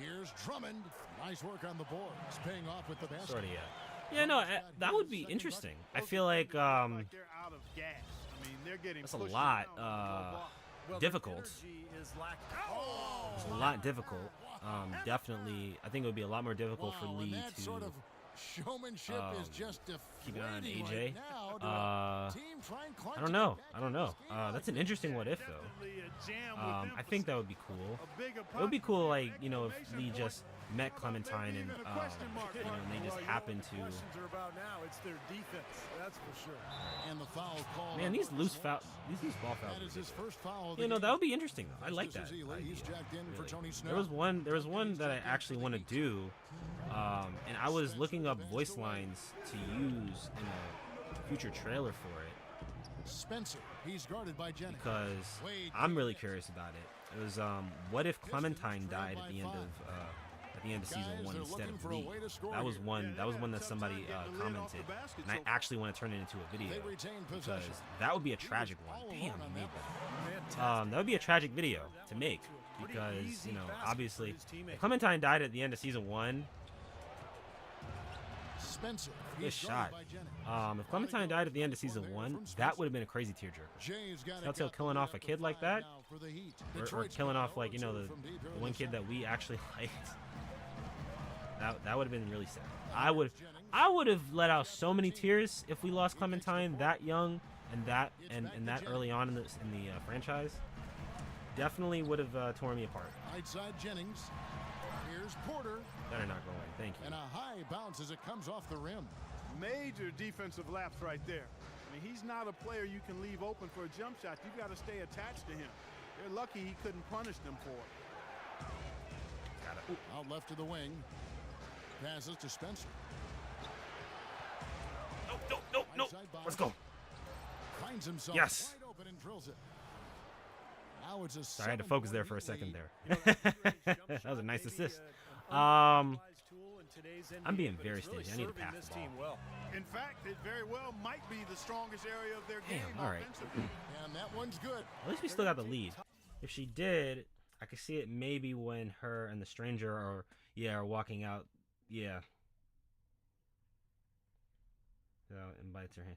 S2: Here's Drummond. Nice work on the boards. Paying off with the basket.
S1: Sorry, yeah. Yeah, no, that would be interesting. I feel like
S4: they're out of gas. I mean, they're getting
S1: that's a
S4: pushed
S1: lot
S4: around.
S1: difficult.
S3: Oh!
S1: It's a lot difficult. Definitely, I think it would be a lot more difficult for Lee
S2: that
S1: to
S2: sort of showmanship is just
S1: keep an eye on
S2: deflating
S1: AJ.
S2: right now to a team trying
S1: I don't know. I don't know. That's an interesting what if though.
S4: Definitely a jam with
S1: I think that would be cool.
S4: a bigger
S1: It would be cool, like, you know, if
S4: exclamation
S1: Lee
S4: point.
S1: just met Clementine and you know, and they just happened to.
S3: Questions are about now. It's their defense, that's for sure.
S2: And the foul call.
S1: Man, these loose ball fouls.
S2: That is his first foul of the
S1: You know,
S2: game.
S1: that would be interesting though. I like
S2: This
S1: that.
S2: is Ely. He's
S1: idea,
S2: jacked in for
S1: really.
S2: Tony Snow.
S1: There was one that I actually want to do, and I was looking up voice lines to use in a future trailer for it
S2: Spencer. He's guarded by Jennings.
S1: because I'm really curious about it. It was what if Clementine died at the end of season 1 instead of Lee? That was one that somebody commented, and I actually want to turn it into a video
S2: They retain
S1: because
S2: possession.
S1: that would be a tragic one. Damn, he made that. That would be a tragic video to make because, you know, obviously if Clementine died at the end of season 1.
S2: Spencer.
S1: Good
S2: He's
S1: shot.
S2: guarded by Jennings.
S1: If Clementine died at the end of season 1, that would have been a crazy tearjerker.
S2: Jay's got it
S1: Telltale
S2: got
S1: killing
S2: the
S1: off a kid like that,
S2: now for the Heat.
S1: or
S2: Detroit's
S1: killing
S2: got
S1: off, like, you know, the
S2: from deep here in
S1: one
S2: the
S1: kid
S2: second.
S1: that we actually liked. That would have been really sad. I would have let out so many tears if we lost Clementine that young and that early on in the franchise. Definitely would have torn me apart.
S2: Right side Jennings. Here's Porter.
S1: Better not go in. Thank you.
S2: And a high bounce as it comes off the rim.
S4: Major defensive lapse right there. I mean, he's not a player you can leave open for a jump shot. You've got to stay attached to him. They're lucky he couldn't punish them for it.
S2: Out left to the wing. Passes to Spencer.
S1: No.
S2: Right side bounce.
S1: Let's go.
S2: Finds himself
S1: Yes.
S2: wide open and drills it. Now it's a
S1: Sorry, I had to focus there for a
S2: 7-point
S1: second
S2: lead.
S1: there. That was a nice assist. I'm being very stingy. I need to pass the ball.
S3: Well.
S4: In fact, it very well might be the strongest area of their game
S1: Damn, all right.
S4: offensively.
S2: And that one's good.
S1: At least we still got the lead. If she did, I could see it maybe when her and the stranger are walking out. Yeah. So invites her hand.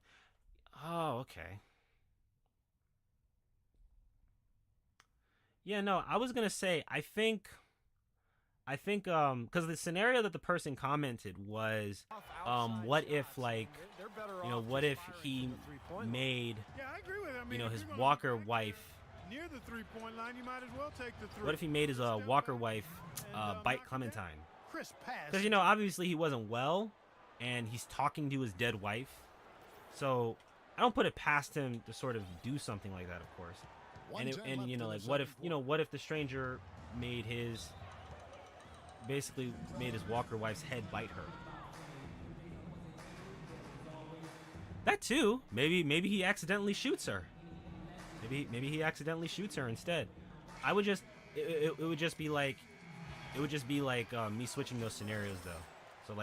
S1: Oh, okay. Yeah, no, I was gonna say I think because the scenario that the person commented was what if, like, you know, what if he made,
S4: Yeah, I agree with him. I mean,
S1: you know,
S4: if
S1: his
S4: you're gonna
S1: Walker
S4: be
S1: wife,
S4: near the three-point line, you might as well take the three.
S1: what if he made his
S4: Step
S1: Walker
S4: back
S1: wife
S4: and,
S1: bite
S4: knock it
S1: Clementine?
S4: down. Crisp pass.
S1: Because, you know, obviously he wasn't well, and he's talking to his dead wife. So I don't put it past him to sort of do something like that, of course. And you know, like, what if the stranger made his Walker wife's head bite her? That too. Maybe he accidentally shoots her. Maybe he accidentally shoots her instead. I would just it would just be like me switching those scenarios though. So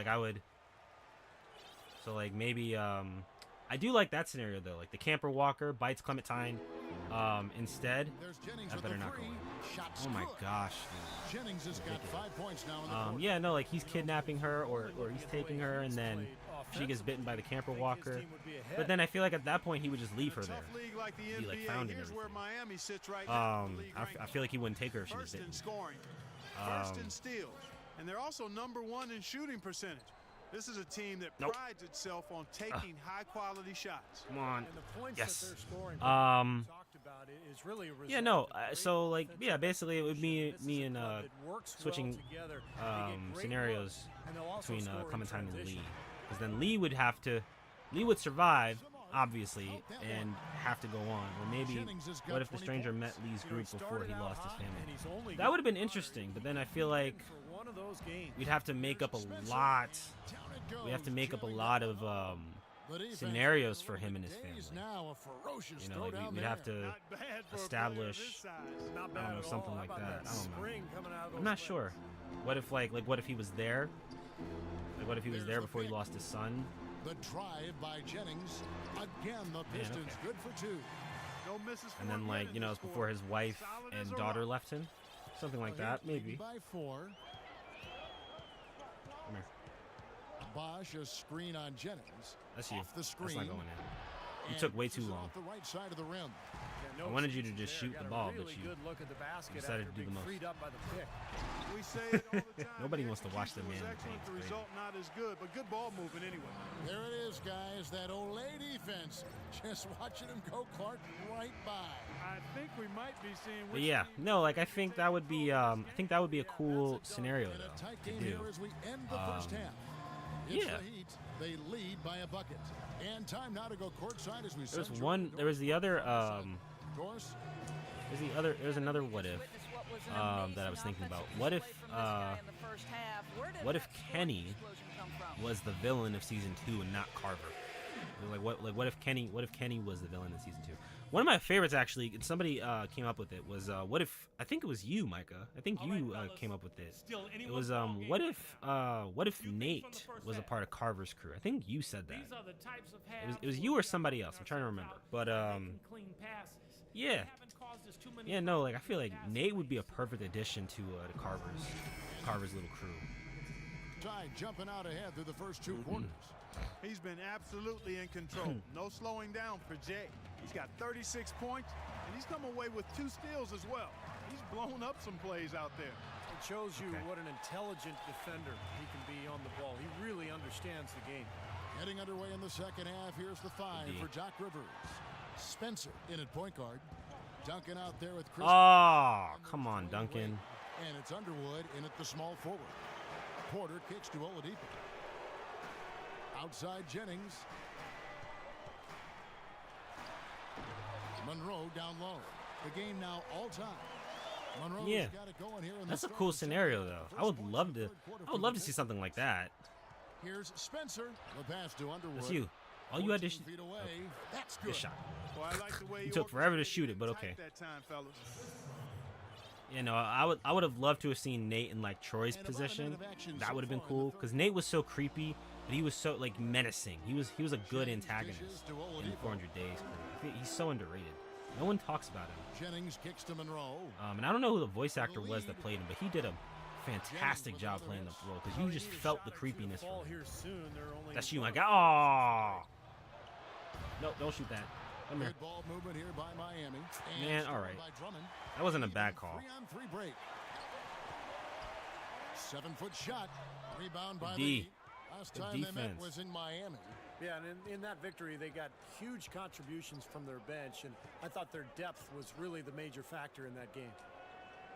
S1: maybe I do like that scenario though. Like the camper Walker bites Clementine instead.
S2: There's Jennings
S1: That
S2: with
S1: better
S2: the
S1: not go
S2: three.
S1: in.
S2: Shot's
S1: Oh my
S2: good.
S1: gosh.
S2: Jennings has got 5 points now in the quarter.
S1: Yeah, no, like he's kidnapping her or he's taking her and then she gets bitten by the camper Walker. But then I feel like at that point he would just leave her there.
S4: Tough league like the
S1: Be, like,
S4: NBA,
S1: found and
S4: here's where
S1: everything.
S4: Miami sits right now in the league
S1: I
S4: rankings.
S1: feel like he wouldn't take her if she was
S4: First
S1: bitten.
S4: in scoring, first in steals, and they're also #1 in shooting percentage. This is a team that
S1: Nope.
S4: prides itself on taking high-quality shots.
S1: Come on.
S3: And the points
S1: Yes.
S3: that they're scoring, talked about it, is really a
S1: Yeah,
S3: result
S1: no.
S3: of great
S1: So like,
S3: offensive
S1: yeah, basically it would be
S3: This is
S1: me
S3: a
S1: and
S3: club that works well
S1: switching
S3: together. They get great
S1: scenarios
S3: looks, and they'll also
S1: between
S3: score in
S1: Clementine and
S3: transition.
S1: Lee, because then Lee would survive obviously and have to go on. Or maybe
S2: Jennings has got
S1: what if the
S2: 20
S1: stranger
S2: points.
S1: met Lee's
S3: You know,
S1: group
S3: he
S1: before he
S3: started out
S1: lost his
S3: hot,
S1: family?
S3: and he's only
S1: That would have been
S3: gotten
S1: interesting,
S3: better
S1: but then I feel like
S3: for one of those games.
S1: we'd have to make up a lot.
S2: Down it goes.
S1: We have to make up a
S2: Jennings
S1: lot
S2: with
S1: of
S2: the defense.
S1: scenarios for him and his
S2: Days
S1: family.
S2: now a ferocious
S1: You know,
S2: throw
S1: like
S2: down
S1: we'd
S2: there.
S1: have to
S4: Not bad for a player of this
S1: establish.
S4: size.
S3: Not
S1: I
S3: bad
S1: don't know,
S3: at
S1: something
S3: all.
S1: like
S3: How about
S1: that. I don't know.
S3: spring coming out of
S1: I'm
S3: those
S1: not
S3: legs?
S1: sure. What if what if he was there? Like what if he was there before he lost his son?
S2: The drive by Jennings. Again, the Pistons
S1: okay.
S2: good for 2.
S4: No misses
S1: And
S4: for
S1: then
S4: him
S1: like,
S4: in
S1: you know,
S4: this
S1: it's before his
S4: quarter.
S1: wife
S4: Solid as
S1: and
S4: a
S1: daughter
S4: rock.
S1: left him. Something like
S2: Well,
S1: that,
S2: here's
S1: maybe.
S2: by 4.
S1: Come here.
S2: Bosch, a screen on Jennings.
S1: That's you.
S2: Off the screen.
S1: That's not going in. You
S2: And
S1: took way too
S2: pushes it
S1: long.
S2: off the right side of the rim.
S3: Yeah,
S1: I
S3: no
S1: wanted you to
S3: excuses
S1: just
S3: there.
S1: shoot the
S3: Got a
S1: ball, but
S3: really
S1: you
S3: good look at the basket
S1: decided
S3: after
S1: to do the
S3: being
S1: most.
S3: freed up by the pick.
S4: We say it all the time.
S1: Nobody
S4: the
S1: wants to watch the
S4: execution
S1: man
S4: was
S1: paint.
S4: excellent,
S1: It's
S4: the
S1: crazy.
S4: result not as good, but good ball movement anyway.
S2: There it is, guys. That Olay defense. Just watching him go, Clark, right by.
S4: I think we might be seeing.
S1: But
S4: which
S1: yeah,
S4: team
S1: no, like I think that would be a cool scenario
S2: In a
S1: though
S2: tight
S1: to
S2: game
S1: do.
S2: here as we end the first half. It's
S1: yeah.
S2: the Heat. They lead by a bucket. And time now to go courtside as we
S1: There's
S2: send
S1: one.
S2: Jordan
S1: There was the other.
S2: Doris.
S1: There's another what if that I was thinking about. What if Kenny was the villain of season 2 and not Carver? What if Kenny was the villain of season 2? One of my favorites actually, and somebody came up with it, was what if, I think it was you, Micah. I think you came up with it. It was what if Nate was a part of Carver's crew? I think you said that. It was you or somebody else. I'm trying to remember. But yeah. Yeah, no, like I feel like Nate would be a perfect addition to Carver's little crew.
S2: Tide jumping out ahead through the first 2 quarters.
S4: He's been absolutely in control. No slowing down for Jay. He's got 36 points, and he's come away with 2 steals as well. He's blown up some plays out there.
S3: It shows you what an intelligent defender he can be on the ball. He really understands the game.
S2: Heading underway in the second half. Here's the 5 for Doc Rivers. Spencer in at point guard. Duncan out there with Chris.
S1: Oh, come on, Duncan.
S2: And it's Underwood in at the small forward. Porter kicks to Oladipo. Outside Jennings. Monroe down low. The game now all time. Monroe's
S1: Yeah.
S2: got it going here in
S1: That's
S2: the
S1: a
S2: start
S1: cool
S2: of the
S1: scenario
S2: second
S1: though.
S2: half.
S1: I would
S2: First
S1: love
S2: points
S1: to
S2: in the third quarter
S1: I would
S2: for
S1: love
S2: the
S1: to see
S2: Bulls.
S1: something like that.
S2: Here's Spencer. The pass to Underwood.
S1: That's you. All you had to
S2: 14 feet away. That's good.
S1: good shot.
S4: Well, I like the way
S1: It
S4: he
S1: took forever to
S4: orchestrated
S1: shoot it,
S4: and
S1: but
S4: tight
S1: okay.
S4: that time, fellas.
S1: You know, I would have loved to have seen Nate in like Troy's
S2: And about a
S1: position.
S2: minute of action
S1: That
S2: so
S1: would have been
S2: far in the
S1: cool
S2: third
S1: because Nate was so creepy, but he was so like menacing. He was a good antagonist
S2: to
S1: in
S2: Oladipo.
S1: 400 Days. He's so underrated. No one talks about him.
S2: Jennings kicks to Monroe.
S1: And I don't know who the voice actor was that played him, but he did a fantastic job playing the role because you just felt the creepiness from
S3: Ball
S1: him.
S3: here soon. They're only
S1: That's you, my guy. Oh, no, don't shoot that. Come here.
S2: Good ball movement here by Miami. And
S1: Man,
S2: stolen
S1: all right.
S2: by Drummond.
S1: That wasn't a bad call.
S2: 3-on-3 break. 7-foot shot. Rebound by
S1: Good
S2: the
S1: D.
S2: Heat. Last
S1: Good
S2: time they met
S1: defense.
S2: was in Miami.
S3: Yeah, and in that victory, they got huge contributions from their bench, and I thought their depth was really the major factor in that game.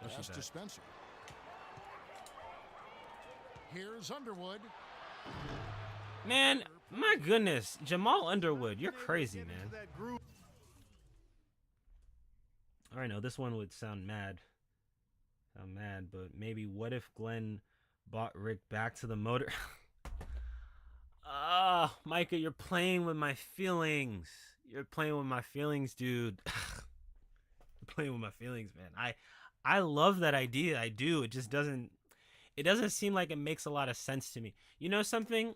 S1: Don't shoot
S2: Pass to
S1: that.
S2: Spencer. Here's Underwood.
S1: Man, my goodness, Jamal Underwood, you're crazy,
S4: Get into
S1: man.
S4: that groove.
S1: All right, no, this one would sound mad, but maybe what if Glenn brought Rick back to the motor? Micah, you're playing with my feelings. You're playing with my feelings, dude. You're playing with my feelings, man. I love that idea. I do. It just doesn't seem like it makes a lot of sense to me. You know something?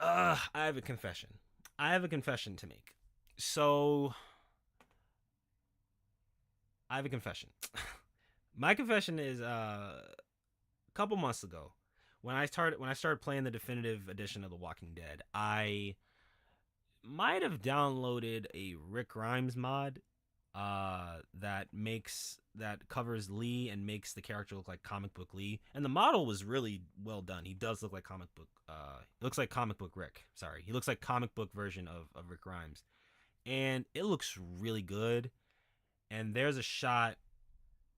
S1: I have a confession. I have a confession to make. So I have a confession. My confession is a couple months ago when I started playing the definitive edition of The Walking Dead, I might have downloaded a Rick Grimes mod that covers Lee and makes the character look like comic book Lee, and the model was really well done. He does look like comic book. He looks like comic book Rick. Sorry, he looks like comic book version of Rick Grimes, and it looks really good. And there's a shot.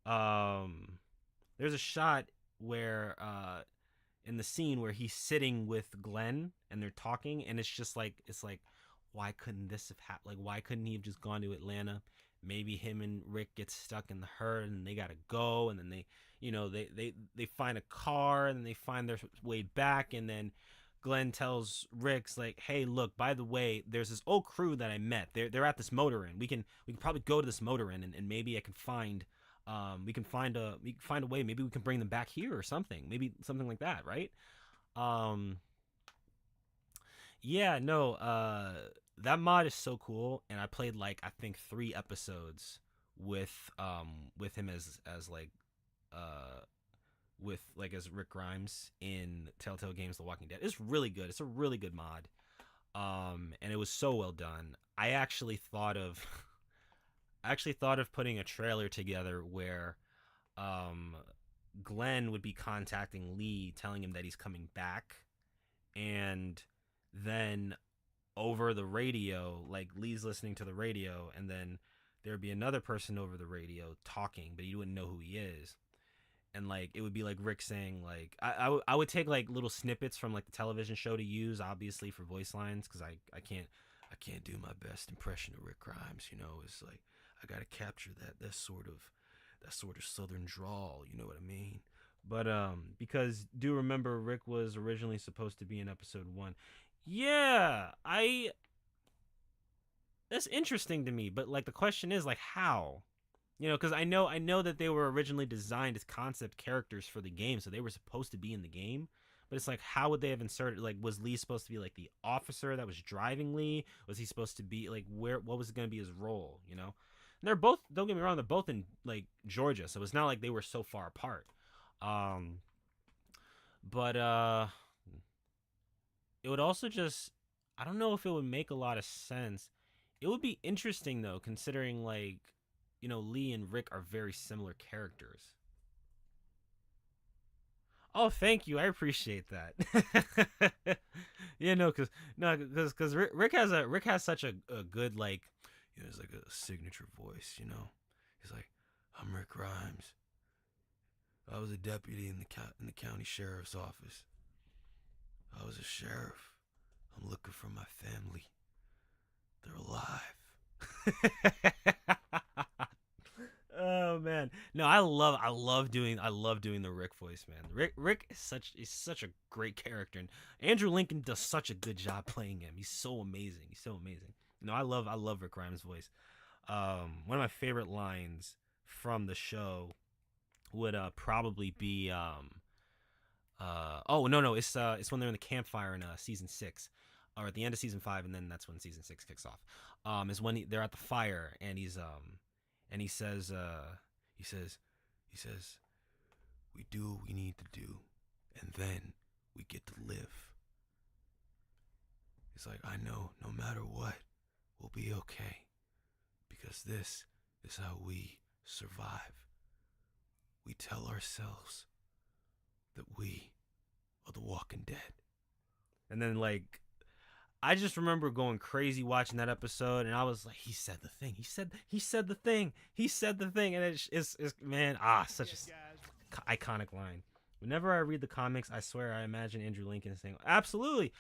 S1: There's a shot where in the scene where he's sitting with Glenn and they're talking, and it's like why couldn't this have happened? Like, why couldn't he have just gone to Atlanta? Maybe him and Rick get stuck in the herd and they gotta go, and then they find a car and then they find their way back, and then Glenn tells Rick's like, hey, look, by the way, there's this old crew that I met. They're at this motor inn. We can probably go to this motor inn and maybe I can find we can find a way. Maybe we can bring them back here or something. Maybe something like that, right? Yeah, no, that mod is so cool, and I played like I think 3 episodes with him as like with like as Rick Grimes in Telltale Games The Walking Dead. It's really good. It's a really good mod. And it was so well done. I actually thought of putting a trailer together where Glenn would be contacting Lee telling him that he's coming back, and then over the radio, like Lee's listening to the radio, and then there'd be another person over the radio talking, but you wouldn't know who he is. And like it would be like Rick saying like I would take like little snippets from like the television show to use, obviously, for voice lines, because I can't do my best impression of Rick Grimes, you know. It's like I gotta capture that sort of southern drawl, you know what I mean? But because do remember Rick was originally supposed to be in episode 1. Yeah, that's interesting to me, but like the question is like how? You know, because I know that they were originally designed as concept characters for the game, so they were supposed to be in the game. But it's like, how would they have inserted? Like, was Lee supposed to be like the officer that was driving Lee? Was he supposed to be like what was going to be his role? You know, and they're both. Don't get me wrong, they're both in like Georgia, so it's not like they were so far apart. But it would also just, I don't know if it would make a lot of sense. It would be interesting though, considering like, you know, Lee and Rick are very similar characters. Oh, thank you. I appreciate that. Yeah, no, because Rick has such a good, like, you know, it's like a signature voice, you know. He's like, I'm Rick Grimes. I was a deputy in the county sheriff's office. I was a sheriff. I'm looking for my family. They're alive. Oh man, no, I love doing the Rick voice, man. Rick is such a great character, and Andrew Lincoln does such a good job playing him. He's so amazing. No, I love Rick Grimes' voice. One of my favorite lines from the show would probably be it's when they're in the campfire in season 6, or at the end of season 5, and then that's when season 6 kicks off. Is when they're at the fire, and he says, we do what we need to do, and then we get to live. He's like, I know no matter what, we'll be okay, because this is how we survive. We tell ourselves that we are the Walking Dead. And then, like, I just remember going crazy watching that episode, and I was like, he said the thing. He said the thing, and it's man, such a iconic line. Whenever I read the comics, I swear I imagine Andrew Lincoln saying, absolutely.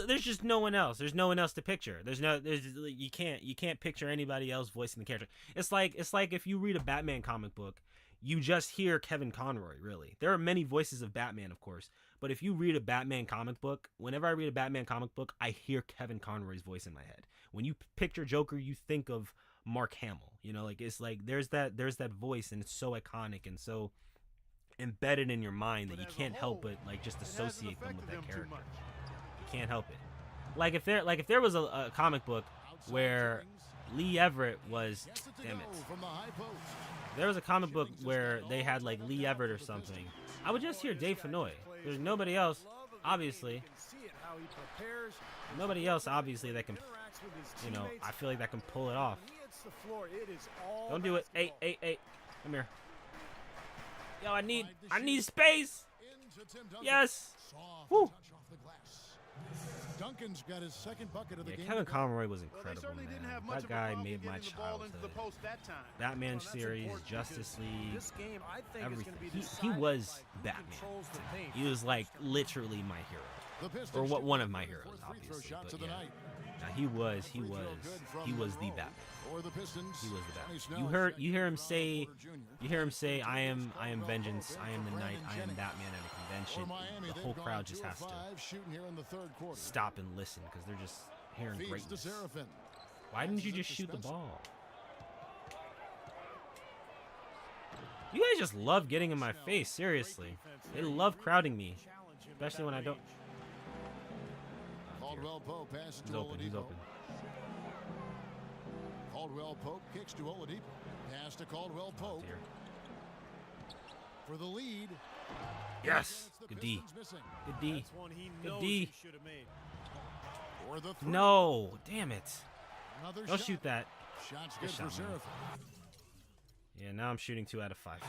S1: There's just no one else. There's no one else to picture. You can't picture anybody else voicing the character. It's like if you read a Batman comic book, you just hear Kevin Conroy, really. There are many voices of Batman, of course, but if you read a Batman comic book, whenever I read a Batman comic book, I hear Kevin Conroy's voice in my head. When you picture Joker, you think of Mark Hamill. You know, like it's like there's that voice, and it's so iconic and so embedded in your mind that you can't help but like just associate them with that character. You can't help it. Like if there was a comic book where Lee Everett was, damn it. There was a comic book where they had like Lee Everett or something, I would just hear Dave Fennoy. There's nobody else, obviously. Nobody else, obviously, that can, you know, I feel like that can pull it off. Don't do it. Hey, come here. Yo, I need space. Yes. Woo.
S2: Duncan's got his second bucket of the game.
S1: Kevin Conroy was incredible, man. That guy made my childhood. Batman series, Justice League, everything. He was Batman. He was like literally my hero, or one of my heroes, obviously. But yeah, he was the Batman. He was the Batman. You hear him say, I am vengeance, I am the night, I am Batman at a convention. The whole crowd just has to stop and listen because they're just hearing greatness. Why didn't you just shoot the ball? You guys just love getting in my face, seriously. They love crowding me, especially when I don't.
S2: Caldwell Pope passes to Oladipo.
S1: He's open.
S2: Caldwell Pope kicks to Oladipo. Pass to Caldwell Pope. For the lead,
S1: Yes. Good D. Good D.
S3: That's one he
S1: Good
S3: knows
S1: D.
S3: he should have made.
S2: For the three.
S1: No. Damn it.
S2: Another
S1: Don't
S2: shot.
S1: shoot that.
S2: Shots
S1: Good
S2: good
S1: shot,
S2: for
S1: man.
S2: Seraphin.
S1: Yeah, now I'm shooting 2 out of 5.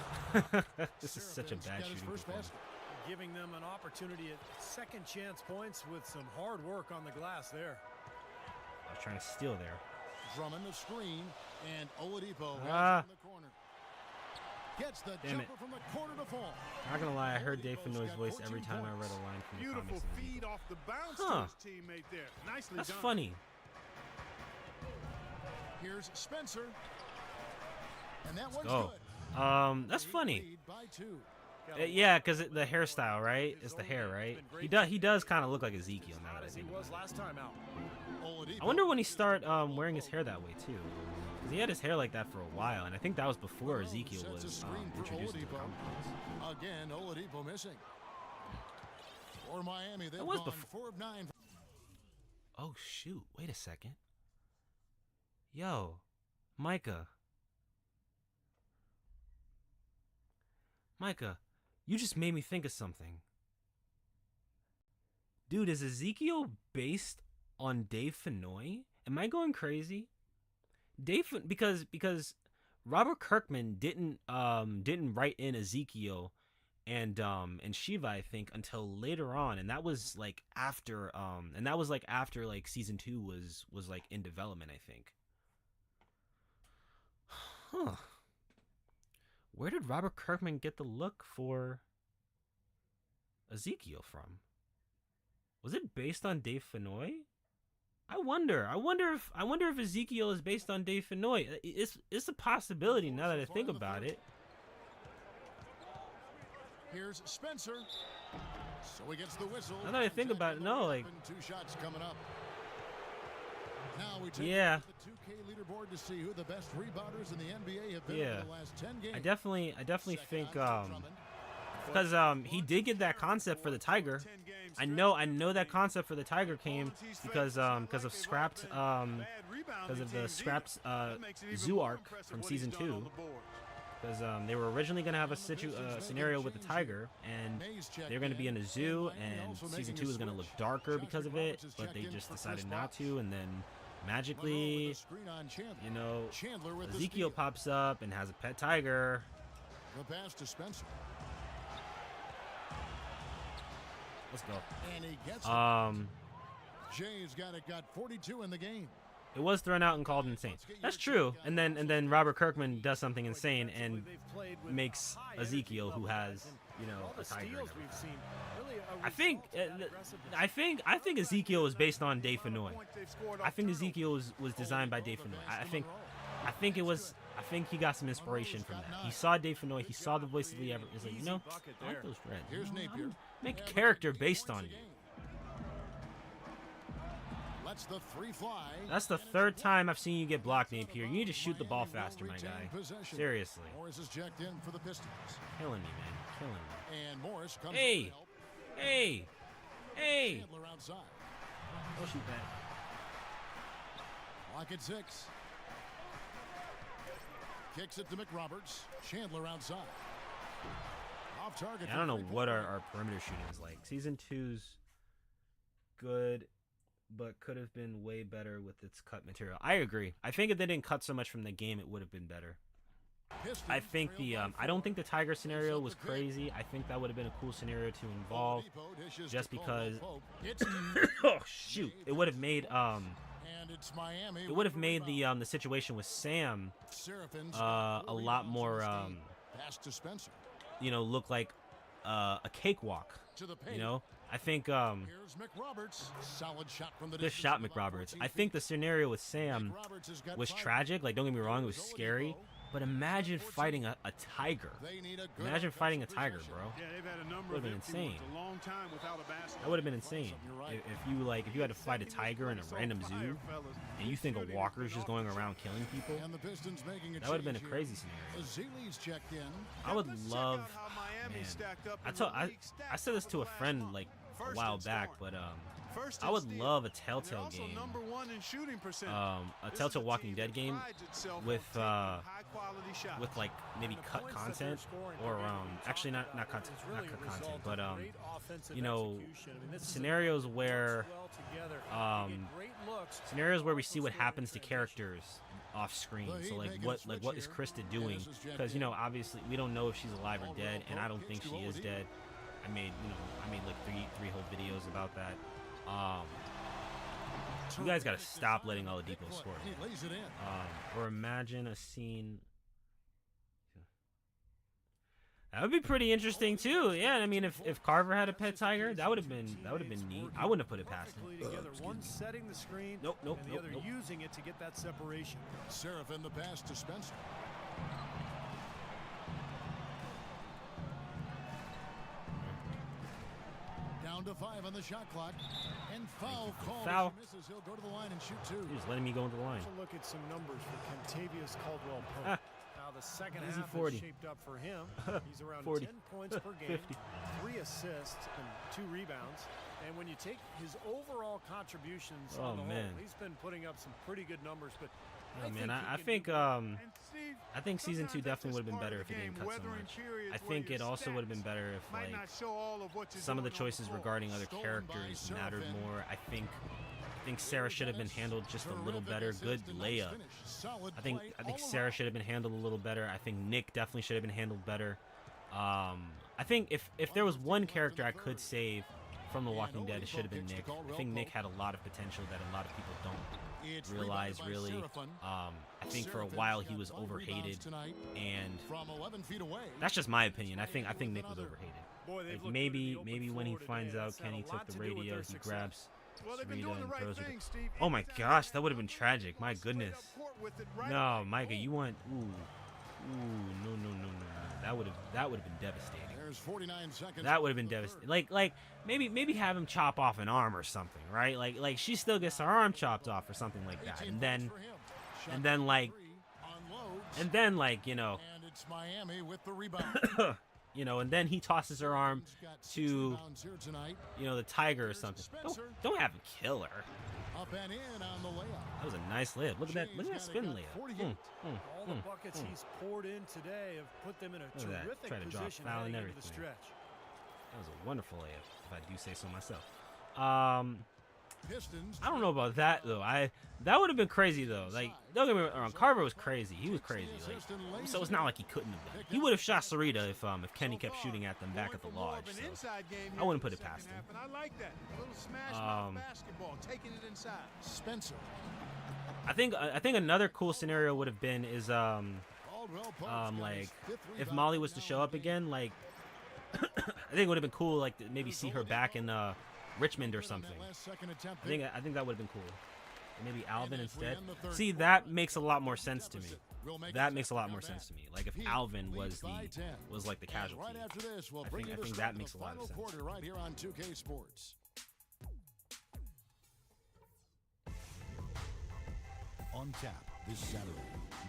S1: This is such a
S2: Seraphin's
S1: bad
S2: got his
S1: shooting
S2: first
S1: performance.
S2: basket.
S3: Giving them an opportunity at second chance points with some hard work on the glass there.
S1: I was trying to steal there.
S2: Drummond the screen, and Oladipo has
S1: Ah.
S2: it in the corner. Gets the
S1: Damn
S2: jumper
S1: it.
S2: from the corner to fall.
S1: Not gonna lie, I heard Dave
S2: Oladipo's
S1: Fenoy's
S2: got
S1: voice
S2: 14
S1: every time I read
S2: points.
S1: a line from the
S4: Beautiful
S1: comics.
S4: feed off the bounce
S1: Huh.
S4: to his teammate there. Nicely
S1: That's
S4: done.
S1: funny.
S2: Here's Spencer. And that one's
S1: go.
S2: good.
S1: That's
S2: They
S1: funny.
S2: lead by 2.
S1: Yeah, because the hairstyle, right? It's the hair, right? He does kind of look like Ezekiel now that I
S3: As he
S1: think
S3: was
S1: about it.
S3: last time out.
S2: Oladipo.
S1: I wonder when he start wearing his hair that way too. Because he had his hair like that for a while, and I think that was before Ezekiel
S2: Sets a
S1: was
S2: screen for
S1: introduced to the
S2: Oladipo.
S1: comic books.
S2: Again, Oladipo missing. For Miami, they've
S1: That was
S2: gone
S1: befo-
S2: 4 of 9.
S1: Oh shoot! Wait a second. Yo, Micah. Micah, you just made me think of something. Dude, is Ezekiel based on Dave Fenoy? Am I going crazy? Because Robert Kirkman didn't write in Ezekiel and Shiva, I think, until later on, and that was like after like season 2 was like in development, I think. Huh. Where did Robert Kirkman get the look for Ezekiel from? Was it based on Dave Fenoy? I wonder if Ezekiel is based on Dave Fenoy. It's a possibility now that I think about it.
S2: Here's Spencer. So he gets the whistle.
S1: Now that I think about it, no, like,
S2: 2 shots coming up. Now we take
S1: yeah.
S2: a look at the 2K leaderboard to see who the best rebounders in the NBA have been
S1: Yeah.
S2: over the last 10 games.
S1: I definitely
S2: Second
S1: think
S2: on to Drummond.
S1: because he did get that concept for the Tiger. I know that concept for the Tiger came because of the scrapped zoo arc from season 2. Because they were originally going to have a scenario with the Tiger, and they're going to be in a zoo, and season 2 is going to look darker because of it, but they just decided not to, and then magically, you know, Ezekiel pops up and has a pet tiger.
S2: The pass to Spencer.
S1: Let's go.
S2: And he gets Jay's got 42 in the game.
S1: It was thrown out and called insane. That's true. And then Robert Kirkman does something insane and makes Ezekiel, who has, you know, a tiger. and everything. I think Ezekiel was based on Dave Fenoy. I think Ezekiel was designed by Dave Fenoy. I think he got some inspiration from that. He saw Dave Fenoy. He saw the voice of Lee Everett. He's like, you know, I like those Reds.
S2: Here's Napier.
S1: Make a character based on you.
S2: Lets the 3 fly.
S1: That's the 3rd time I've seen you get blocked, Napier. You need to shoot the ball faster, my guy. Seriously.
S2: Morris is checked in for the Pistons.
S1: Killing me, man. Killing me.
S2: And Morris comes
S1: Hey!
S2: in to help.
S1: Hey!
S2: Chandler outside.
S1: Don't shoot that.
S2: Clock at 6. Kicks it to McRoberts. Chandler outside. Off target.
S1: Yeah, I don't know what our perimeter shooting is like. Season 2's good, but could have been way better with its cut material. I agree. I think if they didn't cut so much from the game, it would have been better. I think I don't think the Tiger scenario was crazy. I think that would have been a cool scenario to involve, just because. Oh shoot! It would have made the situation with Sam a lot more
S2: Pass to Spencer.
S1: you know, look like a cakewalk. You know, I think
S2: Here's McRoberts. Solid shot from the
S1: good
S2: distance
S1: shot,
S2: of about
S1: McRoberts.
S2: 14
S1: I think the
S2: feet.
S1: scenario with Sam
S2: McRoberts has got
S1: was
S2: 5
S1: tragic. Like, don't get me wrong, it was
S2: Oladipo.
S1: scary. But imagine fighting a tiger.
S2: They need a good
S1: Imagine fighting a
S2: offensive
S1: tiger,
S2: possession.
S1: bro.
S4: Yeah, they've had a number
S1: Would've
S4: of
S1: been
S4: empty
S1: insane.
S4: ones, a long time without a basket.
S1: That would have been insane. If you had to fight a tiger in a random zoo, and you think a walker's just going around killing people,
S2: And the Pistons making a
S1: that would have been a
S2: change
S1: crazy
S2: here.
S1: scenario.
S2: Azili's checked in.
S1: I would
S4: Let's check
S1: love,
S4: out how Miami
S1: man.
S4: stacked up
S1: I
S4: in
S1: told
S4: the
S1: I
S4: league stats
S1: said this
S4: over
S1: to a
S4: the last
S1: friend
S4: month.
S1: like a
S4: First
S1: while
S4: in
S1: back,
S4: scoring.
S1: but
S4: First
S1: I
S4: in
S1: would
S4: steals,
S1: love a
S4: and they're
S1: Telltale
S4: also
S1: game.
S4: number 1 in shooting percentage.
S1: A
S4: This is
S1: Telltale
S4: a
S1: Walking
S4: team
S1: Dead
S4: that
S1: game
S4: prides itself on
S1: with
S4: taking high-quality shots.
S1: with like maybe
S3: And the
S1: cut
S3: points that
S1: content
S3: they're scoring
S1: or
S3: per game, we
S1: actually
S3: talked
S1: not
S3: about it,
S1: content,
S3: is really
S1: not cut
S3: a result
S1: content,
S3: of
S1: but
S3: great offensive
S1: you know,
S3: execution. I mean, this is a
S1: scenarios
S3: team that
S1: where
S3: works well together. They get great looks,
S1: scenarios where we see what
S3: also score in
S1: happens to
S3: transition.
S1: characters off screen.
S2: The
S1: So
S2: Heat
S1: like
S2: making a
S1: what
S2: switch
S1: is
S2: here,
S1: Krista
S2: and
S1: doing?
S2: this is Jet
S1: Because you know
S2: Day.
S1: obviously we don't know if she's alive or
S2: Caldwell
S1: dead, and I
S2: Pope
S1: don't think
S2: pitch
S1: she
S2: to
S1: is
S2: Oladipo.
S1: dead. I made like three whole videos about that. You guys gotta stop letting Oladipo score.
S2: He lays it in.
S1: Or imagine a scene. That would be pretty interesting too. Yeah, I mean, if Carver had a pet tiger, that would have been neat. I wouldn't have put it past him.
S3: Perfectly together, one setting the screen,
S1: Nope,
S3: and the other
S1: nope.
S3: using it to get that separation.
S2: Seraphin the pass to Spencer. Down to 5 on the shot clock. And foul call.
S1: Foul.
S2: As he misses, he'll go to the line and shoot 2.
S1: He was letting me go into the line.
S3: Let's look at some numbers for Kentavious Caldwell Pope.
S1: Ah.
S3: How the second
S1: Easy
S3: half
S1: 40.
S3: is shaped up for him. He's around
S1: 40.
S3: 10 points per game,
S1: 50.
S3: 3 assists, and 2 rebounds. And when you take his overall contributions
S1: Oh,
S3: on the
S1: man.
S3: whole, he's been putting up some pretty good numbers. But
S1: Yeah, man,
S3: he
S1: I
S3: can
S1: think
S3: do better.
S4: And Steve,
S1: I think season 2
S4: sometimes that's
S1: definitely would have
S4: just
S1: been
S4: part
S1: better
S4: of
S1: if it
S4: the
S1: didn't
S4: game,
S1: cut so
S4: weathering
S1: much.
S4: periods
S1: I
S4: where
S1: think
S4: your
S1: it also would have been
S4: stats
S1: better if
S4: might
S1: like
S4: not show all of what you're
S1: some of the
S4: doing on
S1: choices
S4: floor.
S1: regarding other
S2: Stolen
S1: characters
S2: by
S1: mattered
S2: Seraphin.
S1: more. I think Sarah should have been handled just a little better. Good layup. I think Sarah should have been handled a little better. I think Nick definitely should have been handled better. I think if there was one character I could save from The Walking Dead, it should have been Nick. I think Nick had a lot of potential that a lot of people don't realize really. I think for a while he was overhated, and
S2: From 11 feet away.
S1: that's just my opinion. I think Nick was overhated.
S3: Boy, they've
S1: Like
S3: looked
S1: maybe
S3: good in the open
S1: when he
S3: floor
S1: finds
S3: today.
S1: out
S3: That's had
S1: Kenny
S3: a
S1: took
S3: lot
S1: the
S3: to do with
S1: radio,
S3: their
S1: he
S3: success.
S1: grabs
S4: Well, they've been
S1: Sarita
S4: doing the
S1: and
S4: right
S1: throws
S4: thing,
S1: it.
S4: Steve.
S1: Oh my
S4: Inside
S1: gosh, that
S4: out,
S1: would have been tragic. My
S4: going straight
S1: goodness.
S4: up court with it right
S1: No,
S4: away.
S1: Micah, you want no. That would have been devastating.
S2: There's 49 seconds.
S1: That would have been devastating. Like maybe have him chop off an arm or something, right? Like she still gets her arm chopped off or something like that,
S2: 18
S1: and
S2: points
S1: then
S2: for him.
S1: and then like
S2: Unloads,
S1: like you know
S2: and it's Miami with the rebound.
S1: and then he tosses her arm
S2: He's got 6
S1: to
S2: rebounds here tonight.
S1: the tiger or something. Don't have him kill her.
S2: Up and in on the layup.
S1: That was a nice layup. Look at that spin layup.
S2: 48.
S3: All the buckets he's poured in today have put them in a
S1: Look at that.
S3: terrific
S1: Try to drop
S3: position
S1: foul and
S3: heading into the
S1: everything.
S3: stretch.
S1: That was a wonderful layup, if I do say so myself.
S2: Pistons.
S1: I don't know about that though. That would have been crazy though. Like don't get me wrong, Carver was crazy. He was crazy. Like so it's not like he couldn't have done. He would have shot Sarita if Kenny kept shooting at them back at the
S4: Going for more
S1: lodge.
S4: of an
S1: So
S4: inside game
S1: I
S4: here
S1: wouldn't
S4: in
S1: put
S4: the
S1: it past
S4: second
S1: him.
S4: half, and I like that. A little smash mouth basketball, taking it inside.
S2: Spencer.
S1: I think another cool scenario would have been is
S2: Caldwell Pope's got
S1: like
S2: his 5th
S1: if
S2: rebound
S1: Molly was to
S2: now
S1: show
S2: in
S1: up
S2: the game.
S1: again, like I think it would have been cool like to maybe see her back in Richmond or something. I think that would have been cool. Or maybe Alvin instead. See, that makes a lot more sense to me. That makes a lot more sense to me. Like if Alvin was like the casualty.
S2: Right after this, we'll
S1: I
S2: bring
S1: think
S2: you the
S1: that
S2: start of
S1: makes
S2: the
S1: a lot of
S2: final
S1: sense.
S2: quarter right here on 2K Sports.
S8: On tap this Saturday,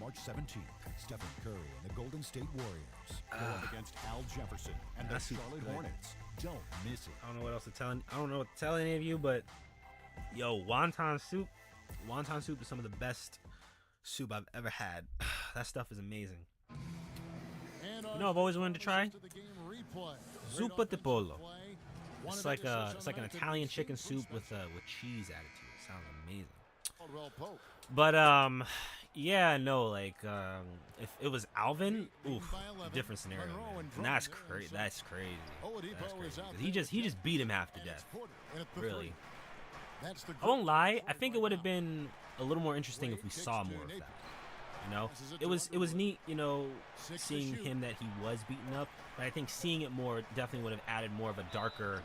S8: March 17th, Stephen Curry and the Golden State Warriors go up against Al Jefferson and the
S1: That's
S8: Charlotte
S1: good.
S8: Hornets. Don't miss it.
S1: I don't know what else to tell. I don't know what to tell any of you, but yo, wonton soup. Wonton soup is some of the best soup I've ever had. That stuff is amazing.
S2: And
S1: know I've always wanted to try?
S2: to the game replay.
S1: Zuppa di pollo.
S2: Play.
S1: It's like an Italian chicken soup with cheese added to it. Sounds amazing.
S2: Caldwell Pope.
S1: But yeah, no, like if it was Alvin, oof, different scenario. Man. And that's crazy. That's crazy. That's crazy. 'Cause he just beat him half to death. Really.
S2: That's the
S1: I won't lie. I think it would have been a little more interesting if we saw more of that. You know, it was neat. You know, seeing him that he was beaten up. But I think seeing it more definitely would have added more of a darker